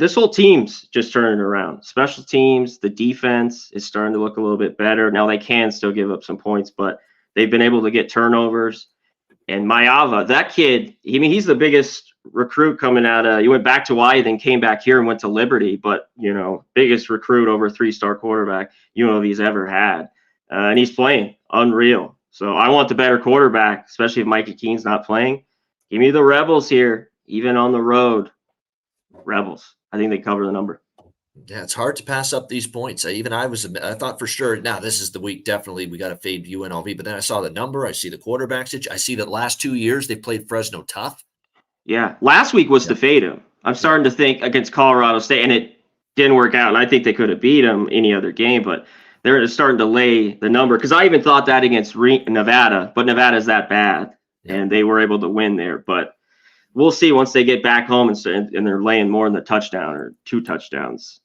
this whole team's just turning around. Special teams, the defense is starting to look a little bit better. Now they can still give up some points, but they've been able to get turnovers. And Mayava, that kid, he's the biggest recruit coming out of, he went back to Hawaii, then came back here and went to Liberty, but, biggest recruit over 3-star quarterback UNLV's ever had. And he's playing unreal. So I want the better quarterback, especially if Mikey Keen's not playing. Give me the Rebels here, even on the road. Rebels. I think they cover the number.
Yeah, it's hard to pass up these points. I thought for sure, now this is the week, definitely we got to fade UNLV, but then I saw the number, I see the quarterbacks. I see that last 2 years they've played Fresno tough.
Yeah, last week was to fade him. I'm starting to think against Colorado State, and it didn't work out, and I think they could have beat them any other game, but they're starting to lay the number, because I even thought that against Nevada, but Nevada's that bad, and they were able to win there, but we'll see once they get back home and they're laying more than the touchdown or 2 touchdowns.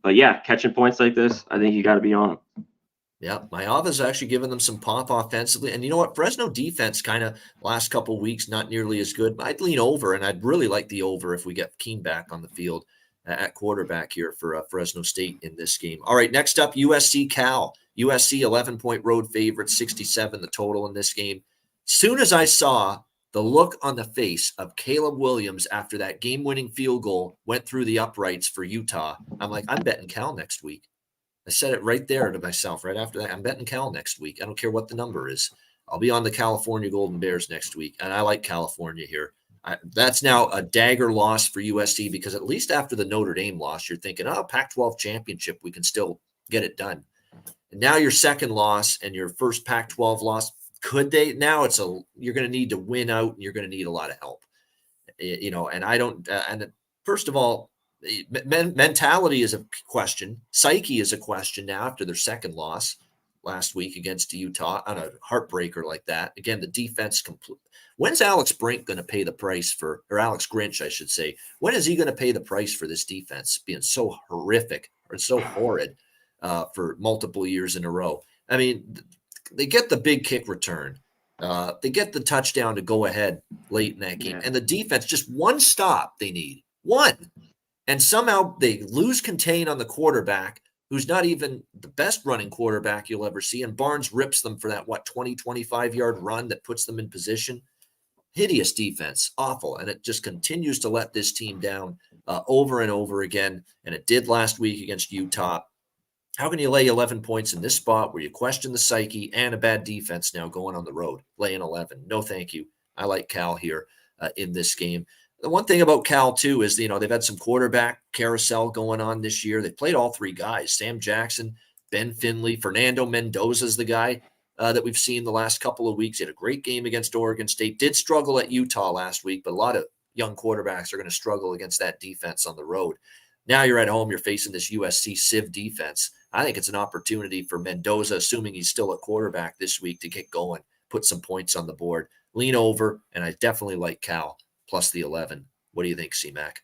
But yeah, catching points like this, I think you got to be on them.
Yeah, Mayava's actually given them some pop offensively. And you know what? Fresno defense kind of last couple of weeks, not nearly as good. I'd lean over, and I'd really like the over if we get Keen back on the field at quarterback here for Fresno State in this game. All right, next up, USC Cal. USC 11-point road favorite, 67 the total in this game. Soon as I saw the look on the face of Caleb Williams after that game-winning field goal went through the uprights for Utah, I'm like, I'm betting Cal next week. I said it right there to myself right after that. I'm betting Cal next week. I don't care what the number is. I'll be on the California Golden Bears next week, and I like California here. That's now a dagger loss for USC, because at least after the Notre Dame loss, you're thinking, Pac-12 championship, we can still get it done. And now your second loss and your first Pac-12 loss, could they? Now you're going to need to win out, and you're going to need a lot of help. And I don't. And first of all, mentality is a question. Psyche is a question now after their second loss last week against Utah on a heartbreaker like that. Again, the defense complete. When's Alex Brink going to pay the price for, or Alex Grinch, I should say? When is he going to pay the price for this defense being so horrific or so horrid for multiple years in a row? I mean, they get the big kick return. They get the touchdown to go ahead late in that game. And the defense, just one stop they need. One. And somehow they lose contain on the quarterback, who's not even the best running quarterback you'll ever see. And Barnes rips them for that, 20, 25-yard run that puts them in position. Hideous defense, awful. And it just continues to let this team down over and over again. And it did last week against Utah. How can you lay 11 points in this spot where you question the psyche and a bad defense now going on the road, laying 11? No, thank you. I like Cal here in this game. The one thing about Cal, too, is, they've had some quarterback carousel going on this year. They played all 3 guys, Sam Jackson, Ben Finley, Fernando Mendoza's the guy that we've seen the last couple of weeks. He had a great game against Oregon State, did struggle at Utah last week, but a lot of young quarterbacks are going to struggle against that defense on the road. Now you're at home, you're facing this USC Civ defense. I think it's an opportunity for Mendoza, assuming he's still at quarterback this week, to get going, put some points on the board, lean over, and I definitely like Cal plus the 11. What do you think, C-Mac?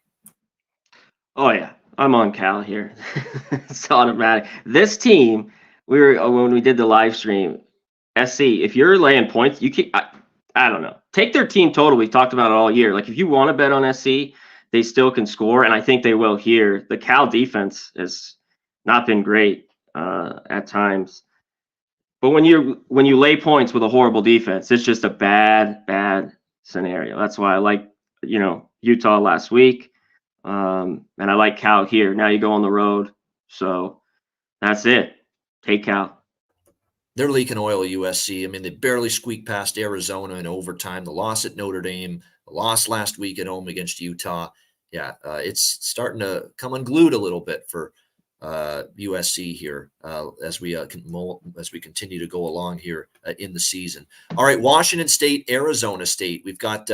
Oh, yeah. I'm on Cal here. It's automatic. This team, when we did the live stream, SC, if you're laying points, you can, I don't know. Take their team total. We talked about it all year. Like, if you want to bet on SC, they still can score, and I think they will here. The Cal defense has not been great at times. But when you lay points with a horrible defense, it's just a bad scenario. That's why I like, Utah last week. And I like Cal here. Now you go on the road. So that's it. Take Cal.
They're leaking oil at USC. I mean, they barely squeaked past Arizona in overtime. The loss at Notre Dame, the loss last week at home against Utah. Yeah, it's starting to come unglued a little bit for USC here as we continue to go along here in the season. All right, Washington State, Arizona State. We've got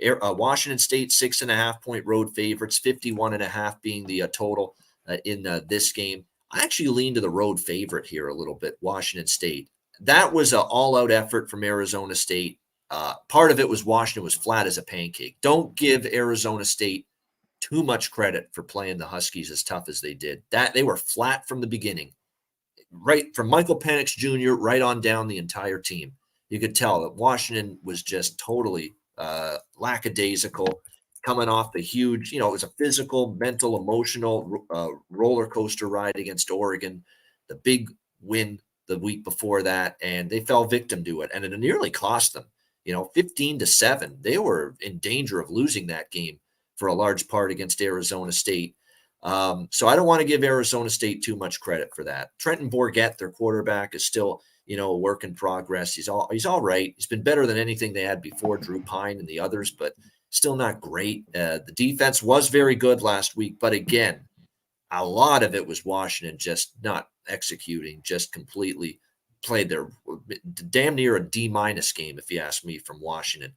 Washington State 6.5-point road favorites, 51.5 being the total in this game. I actually lean to the road favorite here a little bit, Washington State. That was an all-out effort from Arizona State. Part of it was Washington was flat as a pancake. Don't give Arizona State too much credit for playing the Huskies as tough as they did. That they were flat from the beginning, right from Michael Penix Jr. right on down the entire team. You could tell that Washington was just totally lackadaisical, coming off the huge, it was a physical, mental, emotional roller coaster ride against Oregon, the big win the week before that, and they fell victim to it, and it nearly cost them, 15-7. They were in danger of losing that game for a large part against Arizona State. So I don't want to give Arizona State too much credit for that. Trenton Bourguet, their quarterback, is still, a work in progress. He's all right. He's been better than anything they had before, Drew Pine and the others, but still not great. The defense was very good last week, but again, a lot of it was Washington just not executing, just completely played their damn near a D- game, if you ask me, from Washington.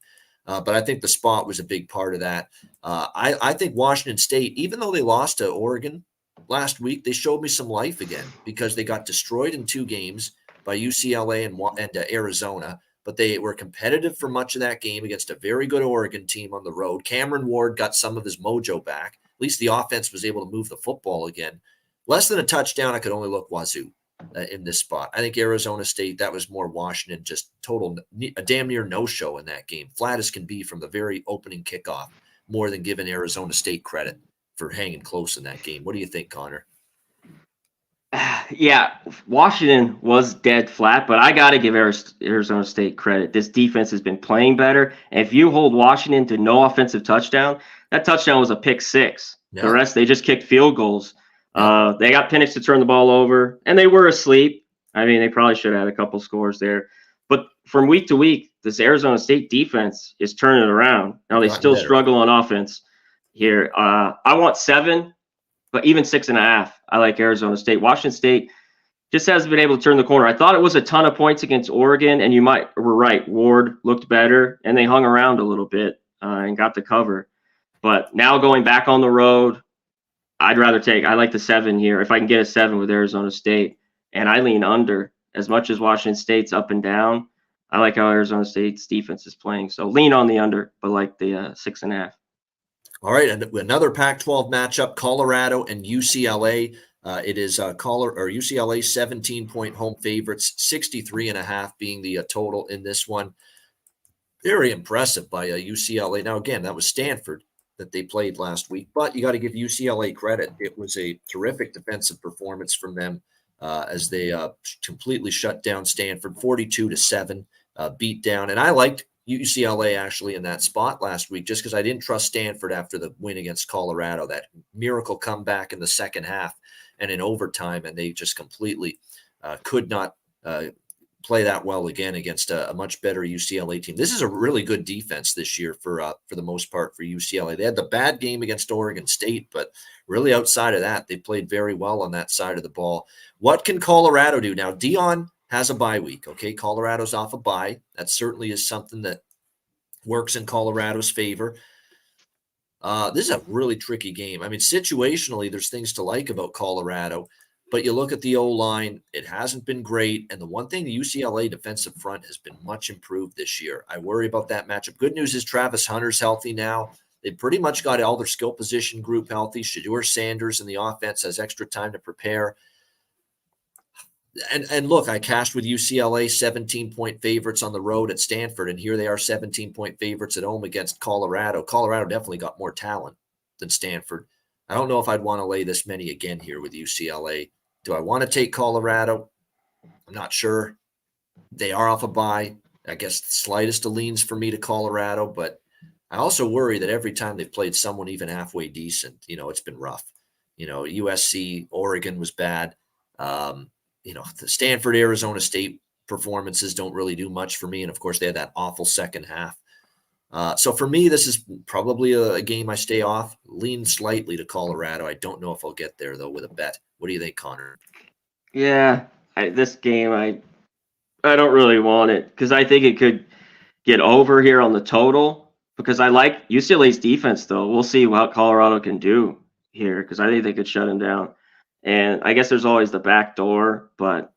But I think the spot was a big part of that. I think Washington State, even though they lost to Oregon last week, they showed me some life again because they got destroyed in 2 games by UCLA and Arizona. But they were competitive for much of that game against a very good Oregon team on the road. Cameron Ward got some of his mojo back. At least the offense was able to move the football again. Less than a touchdown, I could only look Wazoo in this spot. I think Arizona State, that was more Washington, just a damn near no-show in that game. Flat as can be from the very opening kickoff, more than giving Arizona State credit for hanging close in that game. What do you think, Connor?
Yeah, Washington was dead flat, but I got to give Arizona State credit. This defense has been playing better. And if you hold Washington to no offensive touchdown, that touchdown was a pick 6. Yeah. The rest, they just kicked field goals. Yeah. They got Penix to turn the ball over, and they were asleep. I mean, they probably should have had a couple scores there. But from week to week, this Arizona State defense is turning it around. Now they still struggle on offense here. I want 7. But even 6.5, I like Arizona State. Washington State just hasn't been able to turn the corner. I thought it was a ton of points against Oregon, and you were right. Ward looked better, and they hung around a little bit and got the cover. But now going back on the road, I like the 7 here. If I can get a 7 with Arizona State, and I lean under. As much as Washington State's up and down, I like how Arizona State's defense is playing. So lean on the under, but like the 6.5.
All right, and another Pac-12 matchup, Colorado and UCLA. It is UCLA 17-point home favorites, 63.5 being the total in this one. Very impressive by UCLA. Now, again, that was Stanford that they played last week, but you got to give UCLA credit. It was a terrific defensive performance from them as they completely shut down Stanford, 42-7 beat down. And I liked UCLA actually in that spot last week just because I didn't trust Stanford after the win against Colorado, that miracle comeback in the second half and in overtime, and they just completely could not play that well again against a much better UCLA team. This is a really good defense this year for the most part for UCLA. They had the bad game against Oregon State, but really outside of that, they played very well on that side of the ball. What can Colorado do now? Dion has a bye week. Okay, Colorado's off a bye. That certainly is something that works in Colorado's favor. This is a really tricky game. I mean, situationally, there's things to like about Colorado, but you look at the O-line, it hasn't been great. And the one thing, the UCLA defensive front has been much improved this year. I worry about that matchup. Good news is Travis Hunter's healthy now. They pretty much got all their skill position group healthy. Shedeur Sanders in the offense has extra time to prepare. And look, I cashed with UCLA 17-point favorites on the road at Stanford, and here they are 17-point favorites at home against Colorado. Colorado definitely got more talent than Stanford. I don't know if I'd want to lay this many again here with UCLA. Do I want to take Colorado? I'm not sure. They are off a bye. I guess the slightest of leans for me to Colorado, but I also worry that every time they've played someone even halfway decent, it's been rough. USC, Oregon was bad. The Stanford, Arizona State performances don't really do much for me. And of course, they had that awful second half. So for me, this is probably a game I stay off. Lean slightly to Colorado. I don't know if I'll get there, though, with a bet. What do you think, Connor?
Yeah, this game, I don't really want it because I think it could get over here on the total because I like UCLA's defense, though. We'll see what Colorado can do here because I think they could shut him down. And I guess there's always the back door, but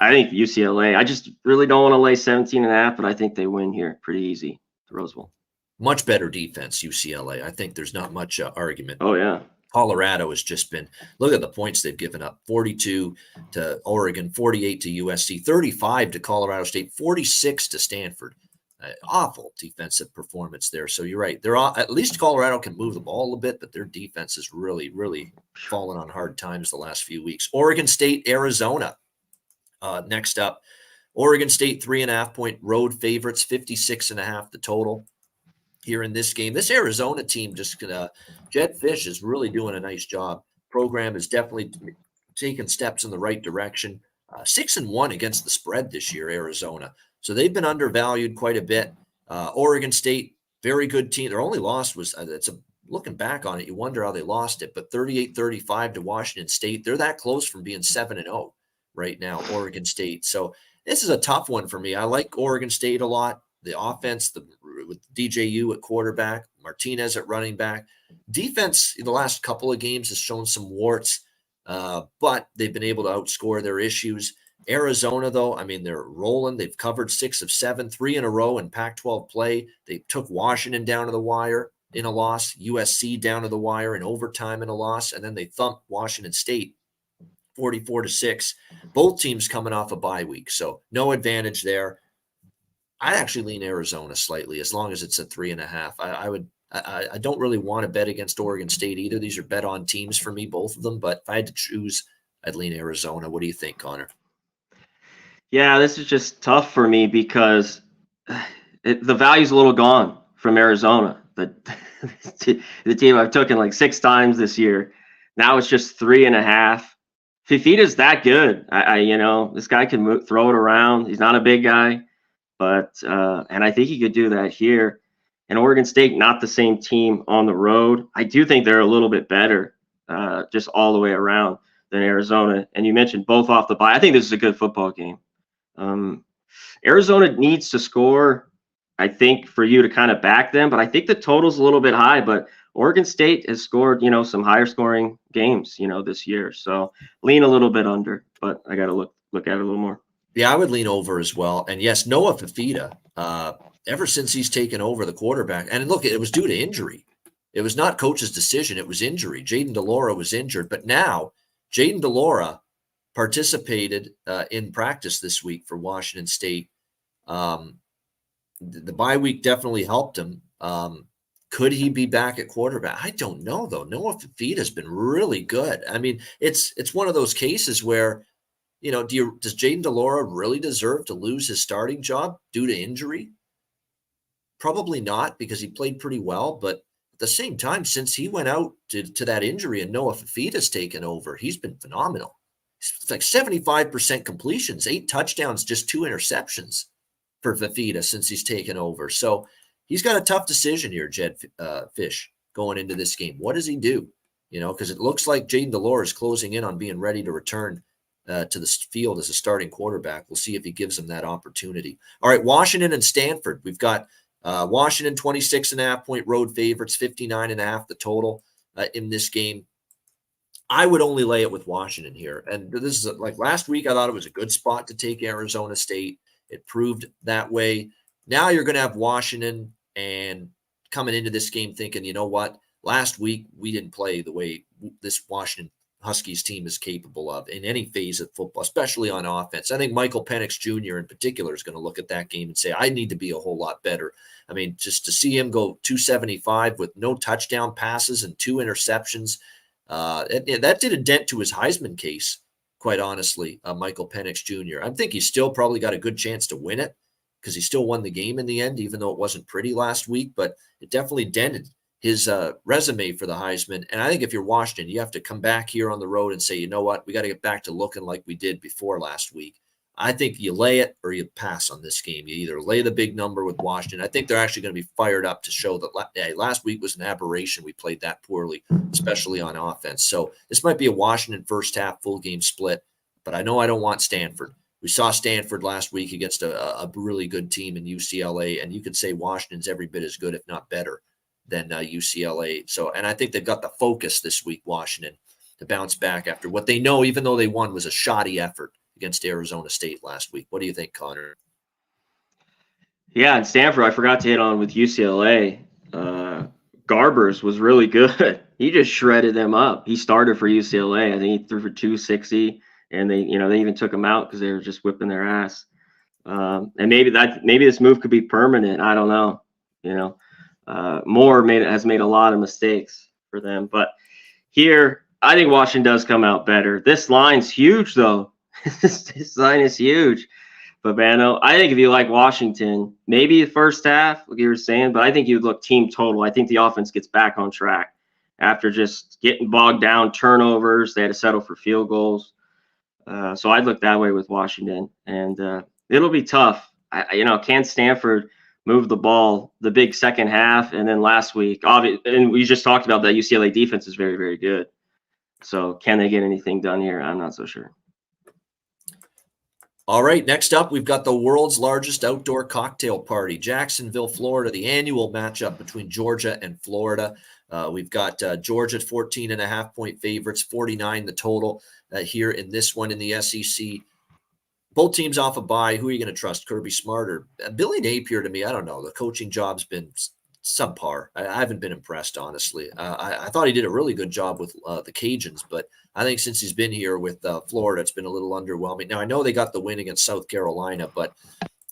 I think UCLA, I just really don't want to lay 17.5, but I think they win here pretty easy to Roseville.
Much better defense, UCLA. I think there's not much argument.
Oh, yeah.
Colorado has just been, look at the points they've given up, 42 to Oregon, 48 to USC, 35 to Colorado State, 46 to Stanford. Awful defensive performance there. So you're right. At least Colorado can move the ball a little bit, but their defense has really, really fallen on hard times the last few weeks. Oregon State, Arizona. Next up, Oregon State 3.5-point road favorites, 56.5 the total here in this game. This Arizona team Jed Fish is really doing a nice job. Program is definitely taking steps in the right direction. 6-1 against the spread this year, Arizona. So they've been undervalued quite a bit. Oregon State, very good team. Their only loss was, looking back on it, you wonder how they lost it, but 38-35 to Washington State. They're that close from being 7-0 right now, Oregon State. So this is a tough one for me. I like Oregon State a lot. The offense, with DJU at quarterback, Martinez at running back. Defense in the last couple of games has shown some warts, but they've been able to outscore their issues. Arizona, though, they're rolling. They've covered 6 of 7, 3 in a row in Pac-12 play. They took Washington down to the wire in a loss, USC down to the wire in overtime in a loss, and then they thumped Washington State 44-6. Both teams coming off a bye week, so no advantage there. I'd actually lean Arizona slightly as long as it's at 3.5. I don't really want to bet against Oregon State either. These are bet on teams for me, both of them. But if I had to choose, I'd lean Arizona. What do you think, Connor?
Yeah, this is just tough for me because the value's a little gone from Arizona. The team I've taken like 6 times this year. Now it's just 3.5. Fifita's that good. This guy can throw it around. He's not a big guy. But and I think he could do that here. And Oregon State, not the same team on the road. I do think they're a little bit better, just all the way around than Arizona. And you mentioned both off the bye. I think this is a good football game. Arizona needs to score, I think, for you to kind of back them. But I think the total's a little bit high. But Oregon State has scored, some higher scoring games, this year. So lean a little bit under. But I got to look at it a little more.
Yeah, I would lean over as well. And yes, Noah Fifita, ever since he's taken over the quarterback, and look, it was due to injury. It was not coach's decision. It was injury. Jaden DeLaura was injured. But now Jaden DeLaura participated in practice this week for Washington State. The bye week definitely helped him. Could he be back at quarterback? I don't know, though. Noah Fifita has been really good. It's one of those cases where, does Jaden DeLaura really deserve to lose his starting job due to injury? Probably not, because he played pretty well. But at the same time, since he went out to that injury and Noah Fifita's taken over, he's been phenomenal. It's like 75% completions, 8 touchdowns, just 2 interceptions for Fifita since he's taken over. So he's got a tough decision here, Jed Fish, going into this game. What does he do? Because it looks like Jaden DeLaura is closing in on being ready to return to the field as a starting quarterback. We'll see if he gives him that opportunity. All right, Washington and Stanford. We've got Washington 26.5-point road favorites, 59.5 the total in this game. I would only lay it with Washington here. And this is like last week, I thought it was a good spot to take Arizona State. It proved that way. Now you're going to have Washington and coming into this game thinking, you know what? Last week, we didn't play the way this Washington Huskies team is capable of in any phase of football, especially on offense. I think Michael Penix Jr. in particular is going to look at that game and say, I need to be a whole lot better. I mean, just to see him go 275 with no touchdown passes and 2 interceptions, that did a dent to his Heisman case, quite honestly, Michael Penix Jr. I think he's still probably got a good chance to win it because he still won the game in the end, even though it wasn't pretty last week, but it definitely dented his resume for the Heisman. And I think if you're Washington, you have to come back here on the road and say, you know what, we got to get back to looking like we did before last week. I think you lay it or you pass on this game. You either lay the big number with Washington. I think they're actually going to be fired up to show that last week was an aberration. We played that poorly, especially on offense. So this might be a Washington first half full game split, but I know I don't want Stanford. We saw Stanford last week against a really good team in UCLA, and you could say Washington's every bit as good, if not better, than UCLA. So, and I think they've got the focus this week, Washington, to bounce back after what they know, even though they won, was a shoddy effort against Arizona State last week. What do you think, Connor?
Yeah, and Stanford, I forgot to hit on with UCLA. Garbers was really good. He just shredded them up. He started for UCLA. I think he threw for 260, and they even took him out because they were just whipping their ass. And maybe this move could be permanent. I don't know. Moore has made a lot of mistakes for them, but here I think Washington does come out better. This line's huge, though. This line is huge. But Bano, I think if you like Washington, maybe the first half, like you were saying, but I think you'd look team total. I think the offense gets back on track after just getting bogged down, turnovers. They had to settle for field goals. So I'd look that way with Washington, and it'll be tough. Can Stanford move the ball the big second half? And then last week, and we just talked about that UCLA defense is very, very good. So can they get anything done here? I'm not so sure.
All right, next up, we've got the world's largest outdoor cocktail party, Jacksonville, Florida, the annual matchup between Georgia and Florida. We've got Georgia at 14.5-point favorites, 49 the total here in this one in the SEC. Both teams off a bye. Who are you going to trust, Kirby Smart or Billy Napier? To me, I don't know. The coaching job's been subpar. I haven't been impressed, honestly. I thought he did a really good job with the Cajuns, but I think since he's been here with Florida, it's been a little underwhelming. Now, I know they got the win against South Carolina, but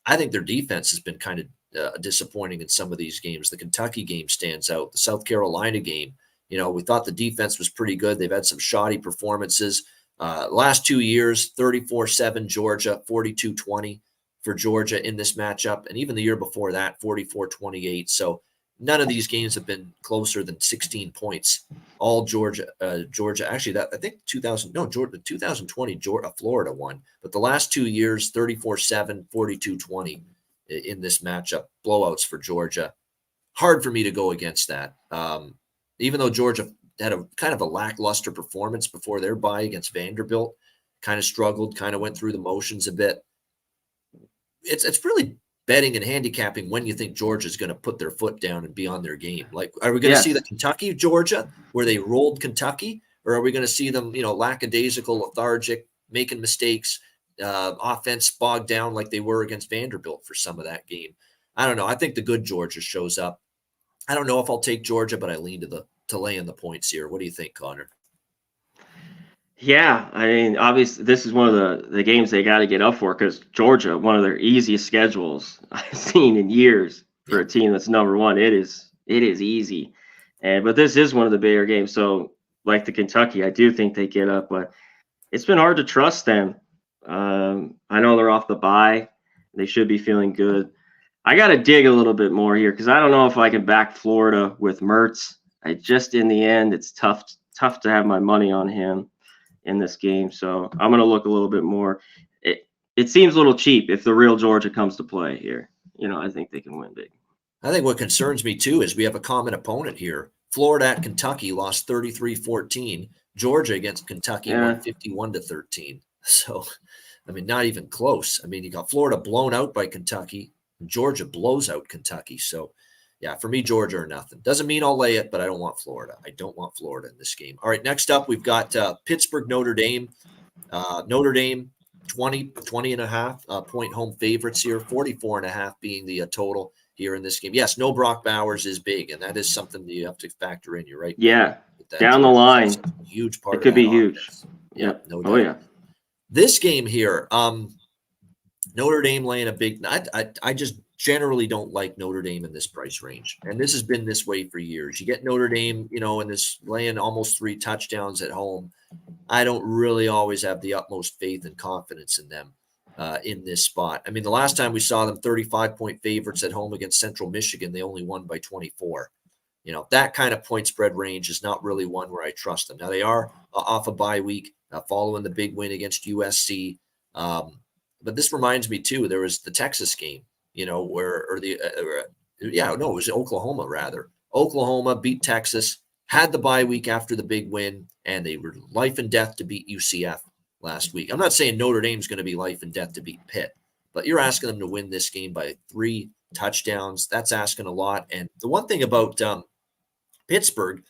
I think their defense has been kind of disappointing in some of these games. The Kentucky game stands out. The South Carolina game, we thought the defense was pretty good. They've had some shoddy performances. Last 2 years, 34-7 Georgia, 42-20 for Georgia in this matchup. And even the year before that, 44-28. So none of these games have been closer than 16 points. All Georgia, actually, that I think 2020, Florida won. But the last 2 years, 34-7, 42-20 in this matchup. Blowouts for Georgia. Hard for me to go against that. Even though Georgia had a kind of a lackluster performance before their bye against Vanderbilt, kind of struggled, kind of went through the motions a bit. It's really betting and handicapping when you think Georgia's going to put their foot down and be on their game. Like, are we going to see the Kentucky Georgia where they rolled Kentucky, or are we going to see them, lackadaisical, lethargic, making mistakes, offense bogged down like they were against Vanderbilt for some of that game? I don't know. I think the good Georgia shows up. I don't know if I'll take Georgia, but I lean to lay in the points here. What do you think, Connor?
Yeah, I mean, obviously, this is one of the games they got to get up for because Georgia, one of their easiest schedules I've seen in years for a team that's number one. It is easy, but this is one of the bigger games. So, like the Kentucky, I do think they get up, but it's been hard to trust them. I know they're off the bye; they should be feeling good. I got to dig a little bit more here because I don't know if I can back Florida with Mertz. In the end, it's tough to have my money on him in this game. So I'm going to look a little bit more. It seems a little cheap if the real Georgia comes to play here. I think they can win big.
I think what concerns me too is we have a common opponent here. Florida at Kentucky lost 33-14. Georgia against Kentucky won 51-13. So, I mean, not even close. I mean, you got Florida blown out by Kentucky. Georgia blows out Kentucky. So, yeah, for me, Georgia or nothing. Doesn't mean I'll lay it, but I don't want Florida. I don't want Florida in this game. All right, next up, we've got Pittsburgh, Notre Dame. Notre Dame, 20.5 point home favorites here, 44.5 being the total here in this game. Yes, no Brock Bowers is big, and that is something that you have to factor in. You're right.
Yeah.
that
down the line.
That's a huge part
It
of
could
that
be huge.
offense.
Yep.
No
Oh
doubt.
yeah.
This game here, Notre Dame laying a big. I just generally don't like Notre Dame in this price range, and this has been this way for years. You get Notre Dame, in this laying almost 3 touchdowns at home. I don't really always have the utmost faith and confidence in them in this spot. I mean, the last time we saw them 35-point favorites at home against Central Michigan, they only won by 24. That kind of point spread range is not really one where I trust them. Now, they are off a bye week following the big win against USC. But this reminds me, too, there was the Texas game, it was Oklahoma, rather. Oklahoma beat Texas, had the bye week after the big win, and they were life and death to beat UCF last week. I'm not saying Notre Dame's going to be life and death to beat Pitt, but you're asking them to win this game by 3 touchdowns. That's asking a lot. And the one thing about Pittsburgh,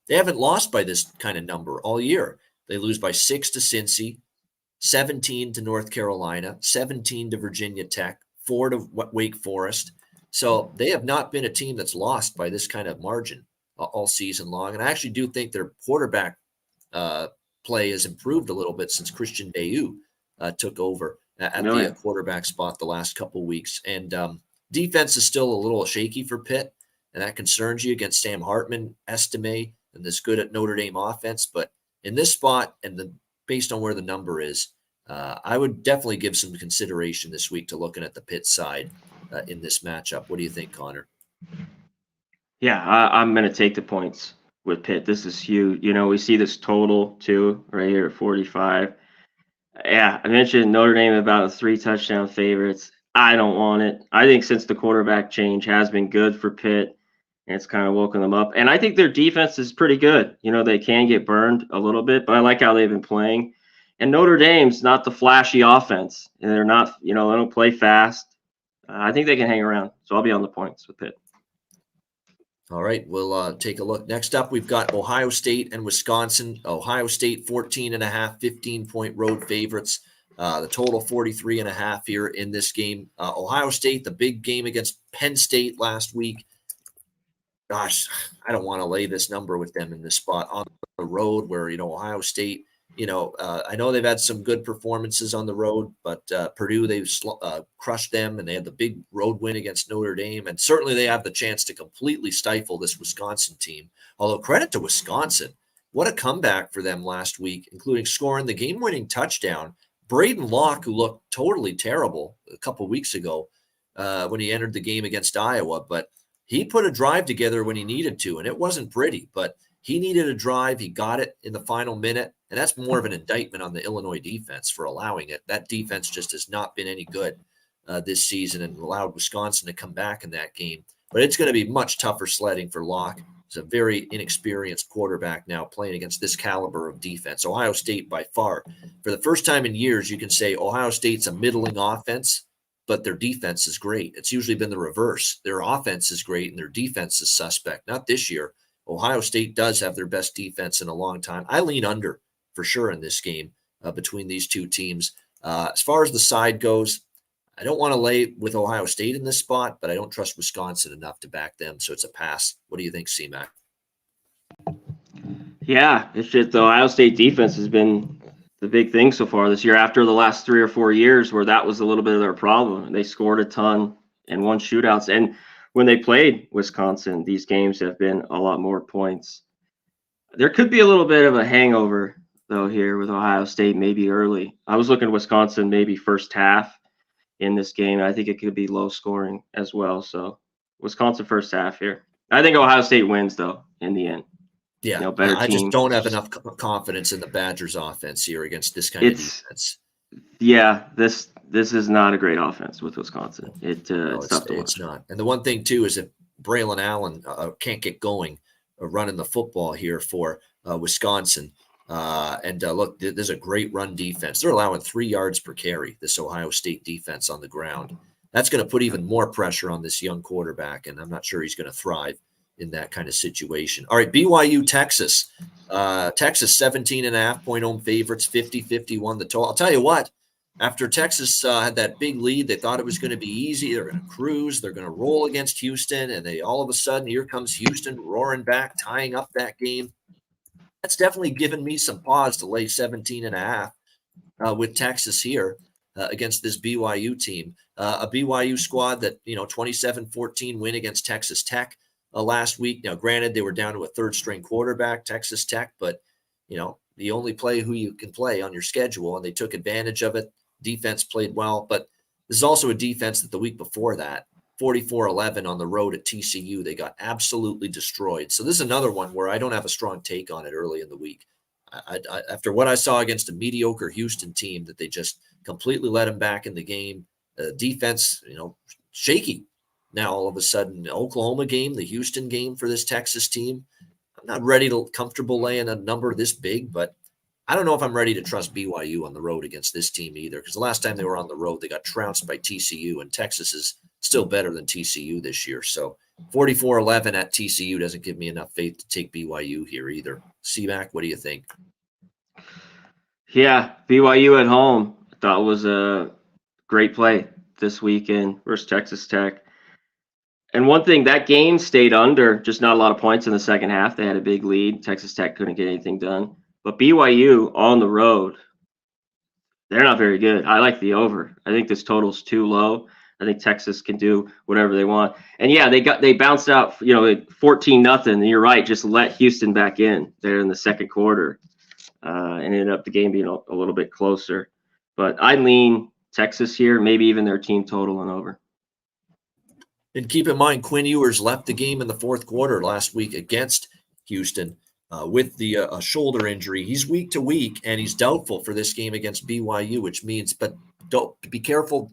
they haven't lost by this kind of number all year. They lose by 6 to Cincy, 17 to North Carolina, 17 to Virginia Tech, 4 to Wake Forest. So they have not been a team that's lost by this kind of margin all season long. And I actually do think their quarterback play has improved a little bit since Christian Bayou took over at the quarterback spot the last couple weeks. And defense is still a little shaky for Pitt, and that concerns you against Sam Hartman, Estime, and this good at Notre Dame offense. But in this spot, and based on where the number is, I would definitely give some consideration this week to looking at the Pitt side in this matchup. What do you think, Connor?
Yeah, I'm going to take the points with Pitt. This is huge. We see this total, too, right here at 45. Yeah, I mentioned Notre Dame about a 3 touchdown favorites. I don't want it. I think since the quarterback change has been good for Pitt, and it's kind of woken them up. And I think their defense is pretty good. They can get burned a little bit, but I like how they've been playing. And Notre Dame's not the flashy offense. And they're not, they don't play fast. I think they can hang around. So I'll be on the points with Pitt.
All right, we'll take a look. Next up, we've got Ohio State and Wisconsin. Ohio State 14.5, 15-point road favorites. The total 43.5 here in this game. Ohio State, the big game against Penn State last week. Gosh, I don't want to lay this number with them in this spot on the road where, Ohio State, I know they've had some good performances on the road, but Purdue, they've crushed them, and they had the big road win against Notre Dame. And certainly they have the chance to completely stifle this Wisconsin team. Although credit to Wisconsin, what a comeback for them last week, including scoring the game-winning touchdown. Braden Locke, who looked totally terrible a couple weeks ago when he entered the game against Iowa, but he put a drive together when he needed to, and it wasn't pretty, but he needed a drive. He got it in the final minute, and that's more of an indictment on the Illinois defense for allowing it. That defense just has not been any good this season and allowed Wisconsin to come back in that game. But it's going to be much tougher sledding for Locke. He's a very inexperienced quarterback now playing against this caliber of defense. Ohio State, by far, for the first time in years, you can say Ohio State's a middling offense, but their defense is great. It's usually been the reverse. Their offense is great and their defense is suspect. Not this year. Ohio State does have their best defense in a long time. I lean under for sure in this game between these two teams. As far as the side goes, I don't want to lay with Ohio State in this spot, but I don't trust Wisconsin enough to back them, so it's a pass. What do you think, C-Mac?
Yeah, it's just the Ohio State defense has been the big thing so far this year after the last 3 or 4 years where that was a little bit of their problem. They scored a ton and won shootouts. And when they played Wisconsin, these games have been a lot more points. There could be a little bit of a hangover, though, here with Ohio State, maybe early. I was looking at Wisconsin maybe first half in this game. I think it could be low scoring as well. So Wisconsin first half here. I think Ohio State wins, though, in the end.
Yeah,
Better
I
team.
just don't have enough confidence in the Badgers offense here against this kind of defense.
Yeah, this is not a great offense with Wisconsin. It's tough to watch.
It's not. And the one thing, too, is if Braylon Allen can't get going running the football here for Wisconsin. Look, there's a great run defense. They're allowing 3 yards per carry, this Ohio State defense on the ground. That's going to put even more pressure on this young quarterback, and I'm not sure he's going to thrive in that kind of situation. All right, BYU, Texas. Texas 17.5-point home favorites, 50-51 the total. I'll tell you what, after Texas had that big lead, they thought it was going to be easy. They're going to cruise. They're going to roll against Houston, and all of a sudden, here comes Houston roaring back, tying up that game. That's definitely given me some pause to lay 17.5 with Texas here against this BYU team. A BYU squad that, 27-14 win against Texas Tech last week. Now, granted, they were down to a third-string quarterback, Texas Tech, but, you only play who you can play on your schedule, and they took advantage of it. Defense played well, but this is also a defense that the week before that, 44-11 on the road at TCU, they got absolutely destroyed. So this is another one where I don't have a strong take on it early in the week. After what I saw against a mediocre Houston team that they just completely let them back in the game, defense, shaky. Now all of a sudden, the Oklahoma game, the Houston game for this Texas team, I'm not ready to comfortable laying a number this big, but I don't know if I'm ready to trust BYU on the road against this team either, because the last time they were on the road, they got trounced by TCU, and Texas is still better than TCU this year. So 44-11 at TCU doesn't give me enough faith to take BYU here either. C-Mac, what do you think?
Yeah, BYU at home, I thought was a great play this weekend versus Texas Tech. And one thing, that game stayed under, just not a lot of points in the second half. They had a big lead. Texas Tech couldn't get anything done. But BYU on the road, they're not very good. I like the over. I think this total's too low. I think Texas can do whatever they want. And yeah, they bounced out, 14-0. And you're right, just let Houston back in there in the second quarter, and ended up the game being a little bit closer. But I lean Texas here, maybe even their team total and over.
And keep in mind, Quinn Ewers left the game in the fourth quarter last week against Houston with the shoulder injury. He's week to week, and he's doubtful for this game against BYU, which means, but don't be careful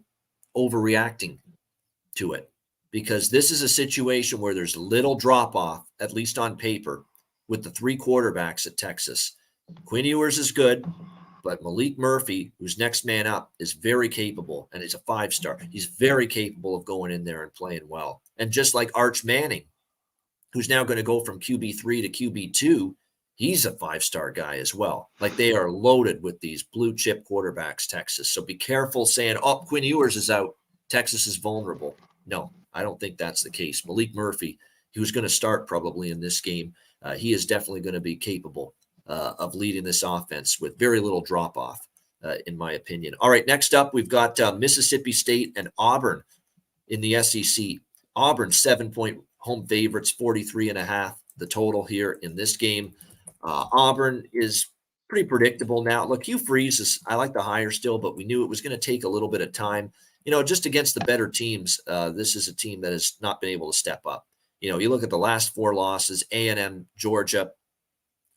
overreacting to it, because this is a situation where there's little drop-off, at least on paper, with the three quarterbacks at Texas. Quinn Ewers is good, but Malik Murphy, who's next man up, is very capable, and he's a five-star. He's very capable of going in there and playing well. And just like Arch Manning, who's now going to go from QB3 to QB2, he's a five-star guy as well. Like, they are loaded with these blue-chip quarterbacks, Texas. So be careful saying, oh, Quinn Ewers is out, Texas is vulnerable. No, I don't think that's the case. Malik Murphy, who's going to start probably in this game, he is definitely going to be capable of leading this offense with very little drop-off, in my opinion. All right, next up, we've got Mississippi State and Auburn in the SEC. Auburn, 7-point home favorites, 43.5, the total here in this game. Auburn is pretty predictable now. Look, Hugh Freeze I like the higher still, but we knew it was going to take a little bit of time. Just against the better teams, this is a team that has not been able to step up. You look at the last four losses, A&M, Georgia,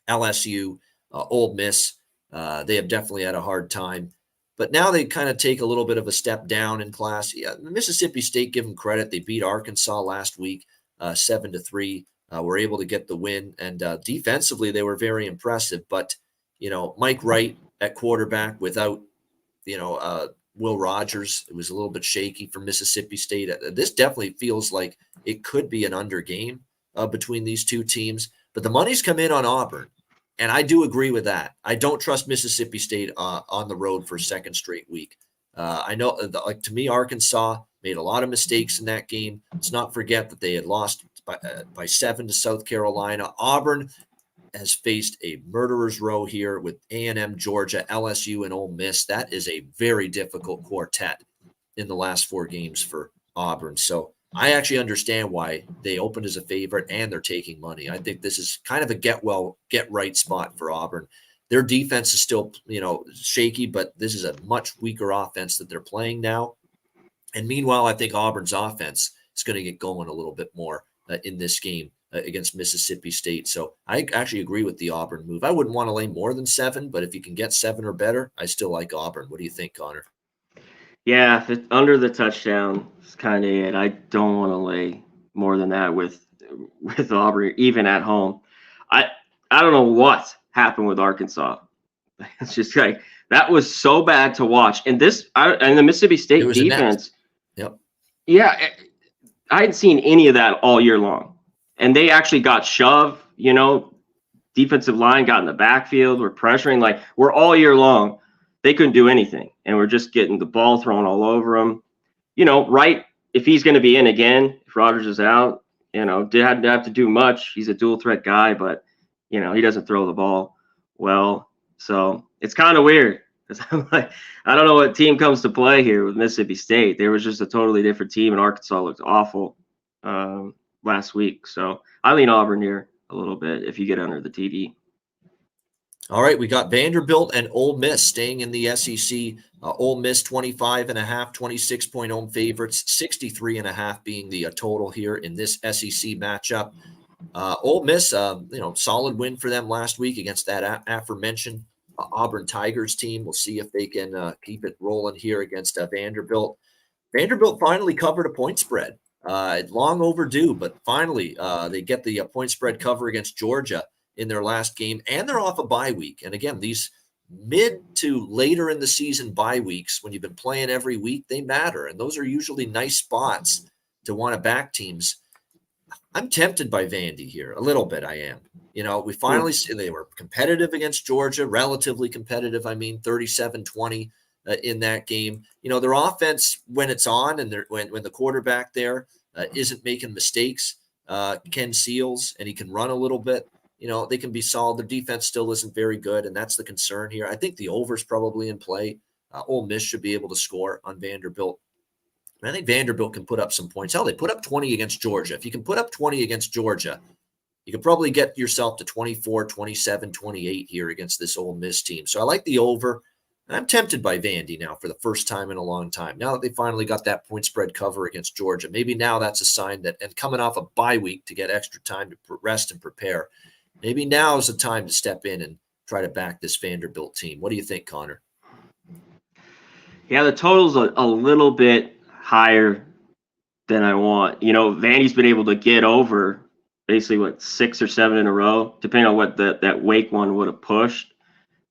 LSU, Ole Miss, they have definitely had a hard time. But now they kind of take a little bit of a step down in class. Yeah, Mississippi State, give them credit. They beat Arkansas last week, 7-3. Were able to get the win. And defensively, they were very impressive. But, Mike Wright at quarterback without, Will Rogers, it was a little bit shaky for Mississippi State. This definitely feels like it could be an under game between these two teams. But the money's come in on Auburn. And I do agree with that. I don't trust Mississippi State on the road for a second straight week. I know, to me, Arkansas made a lot of mistakes in that game. Let's not forget that they had lost by 7 to South Carolina. Auburn has faced a murderer's row here with A&M, Georgia, LSU, and Ole Miss. That is a very difficult quartet in the last four games for Auburn. So I actually understand why they opened as a favorite and they're taking money. I think this is kind of a get right spot for Auburn. Their defense is still, shaky, but this is a much weaker offense that they're playing now. And meanwhile, I think Auburn's offense is going to get going a little bit more in this game against Mississippi State. So I actually agree with the Auburn move. I wouldn't want to lay more than 7, but if you can get 7 or better, I still like Auburn. What do you think, Conor?
Yeah, if it's under the touchdown, it's kind of it. I don't want to lay more than that with Auburn, even at home. I don't know what happened with Arkansas. It's just like, that was so bad to watch. And the Mississippi State defense.
Yep.
Yeah, I hadn't seen any of that all year long. And they actually got shoved, defensive line got in the backfield. We're pressuring, we're all year long. They couldn't do anything. And we're just getting the ball thrown all over them. Right, if he's going to be in again, if Rodgers is out, didn't have to do much. He's a dual threat guy, but he doesn't throw the ball well. So it's kind of weird because I'm like, I don't know what team comes to play here with Mississippi State. There was just a totally different team, and Arkansas looked awful last week. So I lean Auburn here a little bit if you get under the TD.
All right, we got Vanderbilt and Ole Miss staying in the SEC. Ole Miss 25.5, 26-point home favorites, 63.5 being the total here in this SEC matchup. Ole Miss, solid win for them last week against that aforementioned Auburn Tigers team. We'll see if they can keep it rolling here against Vanderbilt. Vanderbilt finally covered a point spread. Long overdue, but finally they get the point spread cover against Georgia in their last game, and they're off a bye week. And again, these mid to later in the season bye weeks, when you've been playing every week, they matter. And those are usually nice spots to want to back teams. I'm tempted by Vandy here a little bit. I am. We finally see they were competitive against Georgia, relatively competitive. 37-20 in that game. Their offense, when it's on and when the quarterback there isn't making mistakes, Ken Seals, and he can run a little bit, they can be solid. Their defense still isn't very good, and that's the concern here. I think the over's probably in play. Ole Miss should be able to score on Vanderbilt. I think Vanderbilt can put up some points. Hell, they put up 20 against Georgia. If you can put up 20 against Georgia, you can probably get yourself to 24, 27, 28 here against this Ole Miss team. So I like the over. I'm tempted by Vandy now for the first time in a long time. Now that they finally got that point spread cover against Georgia, maybe now that's a sign that, and coming off a bye week to get extra time to rest and prepare, maybe now is the time to step in and try to back this Vanderbilt team. What do you think, Conor?
Yeah, the total's a little bit higher than I want. Vandy's been able to get over basically 6 or 7 in a row, depending on what that Wake one would have pushed.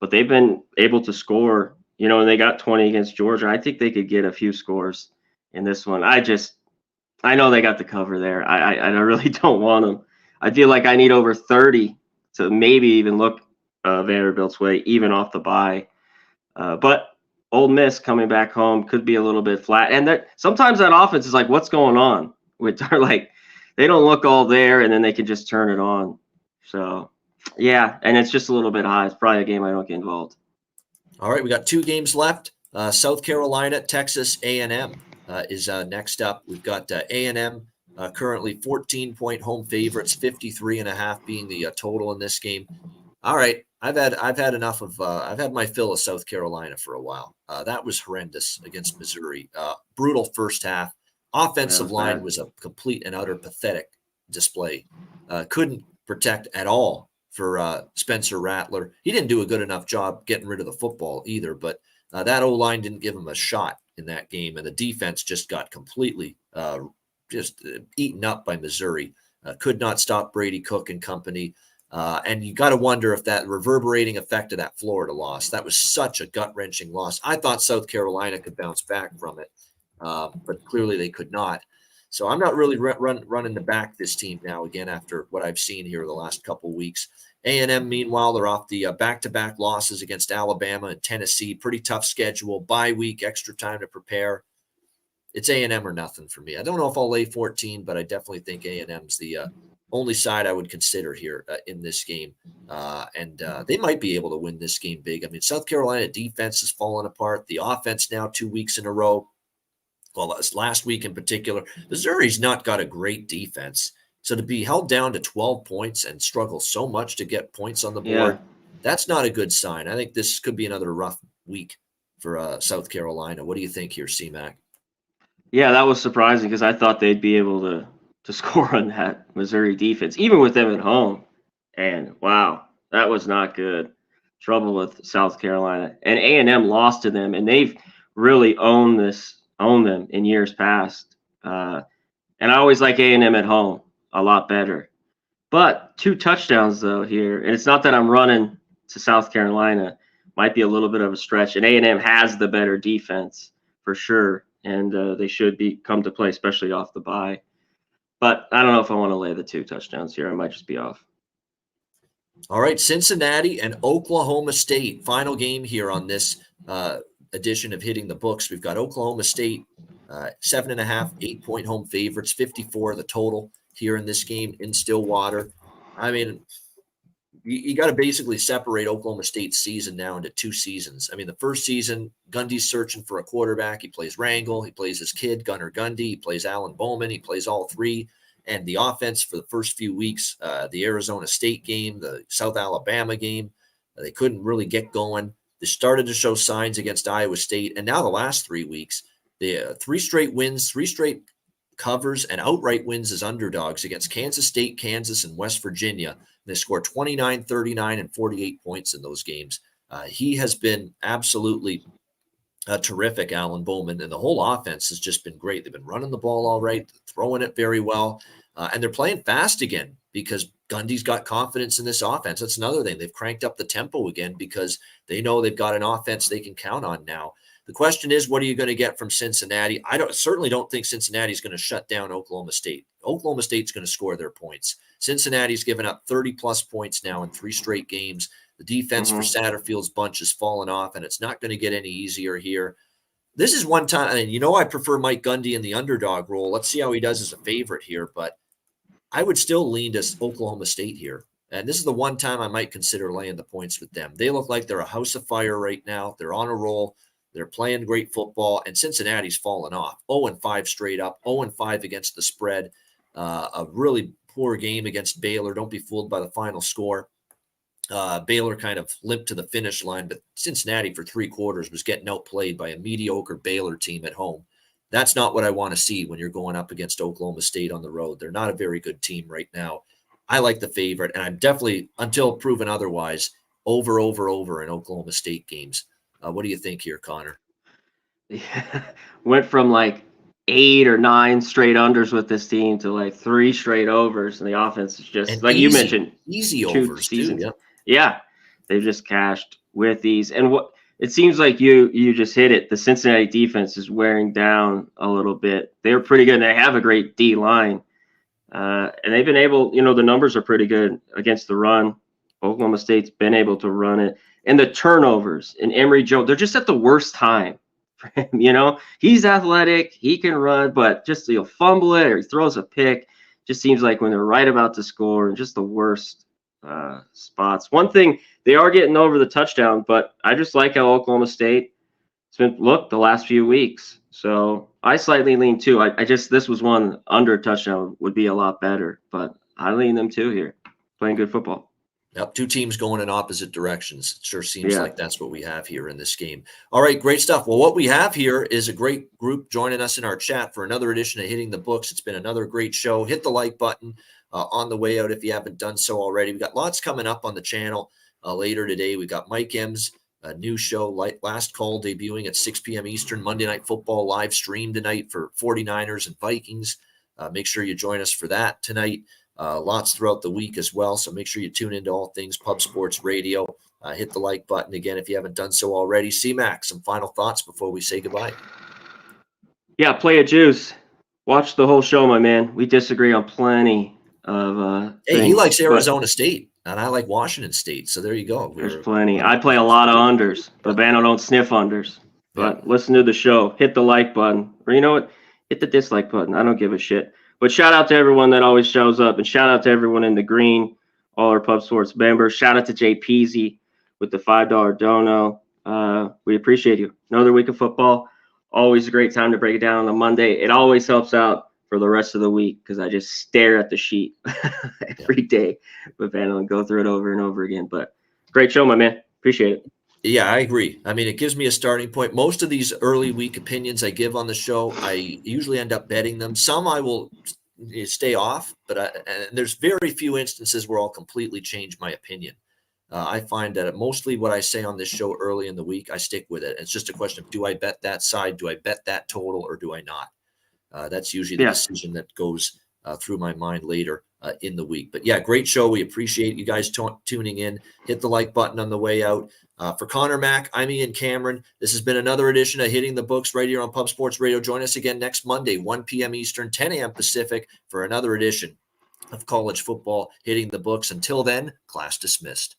But they've been able to score, and they got 20 against Georgia. I think they could get a few scores in this one. I know they got the cover there. I really don't want them. I feel like I need over 30 to maybe even look Vanderbilt's way, even off the bye. But Ole Miss coming back home could be a little bit flat. And sometimes that offense is like, what's going on? They don't look all there, and then they can just turn it on. So, yeah, and it's just a little bit high. It's probably a game I don't get involved.
All right, we got 2 games left. South Carolina, Texas A&M is next up. We've got A&M currently 14-point home favorites, 53.5 being the total in this game. All right, I've had enough of. I've had my fill of South Carolina for a while. That was horrendous against Missouri. Brutal first half. Offensive line was a complete and utter pathetic display. Couldn't protect at all for Spencer Rattler. He didn't do a good enough job getting rid of the football either. But that O-line didn't give him a shot in that game, and the defense just got completely eaten up by Missouri. Could not stop Brady Cook and company. And you got to wonder if that reverberating effect of that Florida loss, that was such a gut-wrenching loss. I thought South Carolina could bounce back from it, but clearly they could not. So I'm not really running to back this team now again after what I've seen here the last couple of weeks. A&M, meanwhile, they're off the back-to-back losses against Alabama and Tennessee. Pretty tough schedule, bye week, extra time to prepare. It's A&M or nothing for me. I don't know if I'll lay 14, but I definitely think A&M's the only side I would consider here in this game. And they might be able to win this game big. I mean, South Carolina defense is falling apart. The offense now 2 weeks in a row. Well, last week in particular, Missouri's not got a great defense. So to be held down to 12 points and struggle so much to get points on the board, that's not a good sign. I think this could be another rough week for South Carolina. What do you think here, C-Mac?
Yeah, that was surprising because I thought they'd be able to score on that Missouri defense, even with them at home. And wow, that was not good. Trouble with South Carolina. And A&M lost to them, and they've really owned them in years past. And I always like A&M at home a lot better. But 2 touchdowns, though, here. And it's not that I'm running to South Carolina. Might be a little bit of a stretch. And A&M has the better defense for sure. And they should come to play, especially off the bye. But I don't know if I want to lay the 2 touchdowns here. I might just be off.
All right, Cincinnati and Oklahoma State. Final game here on this edition of Hitting the Books. We've got Oklahoma State, 7.5, 8-point home favorites, 54 the total here in this game in Stillwater. I mean, you got to basically separate Oklahoma State's season now into two seasons. I mean, the first season, Gundy's searching for a quarterback. He plays Rangel. He plays his kid, Gunnar Gundy. He plays Alan Bowman. He plays all three. And the offense for the first few weeks, the Arizona State game, the South Alabama game, they couldn't really get going. They started to show signs against Iowa State. And now the last 3 weeks, the 3 straight wins, 3 straight covers, and outright wins as underdogs against Kansas State, Kansas, and West Virginia. They scored 29, 39, and 48 points in those games. He has been absolutely terrific, Alan Bowman, and the whole offense has just been great. They've been running the ball all right, throwing it very well, and they're playing fast again because Gundy's got confidence in this offense. That's another thing. They've cranked up the tempo again because they know they've got an offense they can count on now. The question is, what are you going to get from Cincinnati? I certainly don't think Cincinnati's going to shut down Oklahoma State. Oklahoma State's going to score their points. Cincinnati's given up 30-plus points now in 3 straight games. The defense for Satterfield's bunch has fallen off, and it's not going to get any easier here. This is one time, and I prefer Mike Gundy in the underdog role. Let's see how he does as a favorite here, but I would still lean to Oklahoma State here. And this is the one time I might consider laying the points with them. They look like they're a house of fire right now. They're on a roll. They're playing great football, and Cincinnati's fallen off. 0-5 straight up, 0-5 against the spread. A really poor game against Baylor. Don't be fooled by the final score. Baylor kind of limped to the finish line, but Cincinnati for 3 quarters was getting outplayed by a mediocre Baylor team at home. That's not what I want to see when you're going up against Oklahoma State on the road. They're not a very good team right now. I like the favorite, and I'm definitely, until proven otherwise, over in Oklahoma State games. What do you think here, Connor?
Yeah. Went from like 8 or 9 straight unders with this team to like 3 straight overs, and the offense is just
and
like
easy,
you mentioned,
easy overs too.
Yeah, they've just cashed with these, and what it seems like you just hit it. The Cincinnati defense is wearing down a little bit. They're pretty good. And they have a great D line, and they've been able. The numbers are pretty good against the run. Oklahoma State's been able to run it. And the turnovers and Emory Jones, they're just at the worst time for him. He's athletic, he can run, but just he'll fumble it or he throws a pick. Just seems like when they're right about to score, just the worst spots. One thing, they are getting over the touchdown, but I just like how Oklahoma State has been looked the last few weeks. So I slightly lean too. This was one under touchdown would be a lot better, but I lean them too here. Playing good football.
Yep, 2 teams going in opposite directions. It sure seems like that's what we have here in this game. All right, great stuff. Well, what we have here is a great group joining us in our chat for another edition of Hitting the Books. It's been another great show. Hit the like button on the way out if you haven't done so already. We've got lots coming up on the channel later today. We've got Mike M's new show, Last Call, debuting at 6 p.m. Eastern, Monday Night Football live stream tonight for 49ers and Vikings. Make sure you join us for that tonight. Lots throughout the week as well. So make sure you tune into all things Pub Sports Radio. Hit the like button again if you haven't done so already. C-Mac, some final thoughts before we say goodbye.
Yeah, play a juice. Watch the whole show, my man. We disagree on plenty of
Hey, he likes Arizona State, and I like Washington State. So there you go.
There's plenty. I play a lot of unders, but Bano don't sniff unders. But listen to the show. Hit the like button. Or you know what? Hit the dislike button. I don't give a shit. But shout out to everyone that always shows up, and shout out to everyone in the green, all our Pub Sports members. Shout out to Jay Peasy with the $5 dono. We appreciate you. Another week of football. Always a great time to break it down on a Monday. It always helps out for the rest of the week because I just stare at the sheet every day with Van and go through it over and over again. But great show, my man. Appreciate it.
Yeah, I agree. I mean, it gives me a starting point. Most of these early week opinions I give on the show, I usually end up betting them. Some I will stay off, but and there's very few instances where I'll completely change my opinion. I find that mostly what I say on this show early in the week, I stick with it. It's just a question of, do I bet that side? Do I bet that total or do I not? That's usually the decision that goes through my mind later in the week. But yeah, great show. We appreciate you guys tuning in. Hit the like button on the way out. For Connor Mack, I'm Ian Cameron. This has been another edition of Hitting the Books right here on Pub Sports Radio. Join us again next Monday, 1 p.m. Eastern, 10 a.m. Pacific, for another edition of college football Hitting the Books. Until then, class dismissed.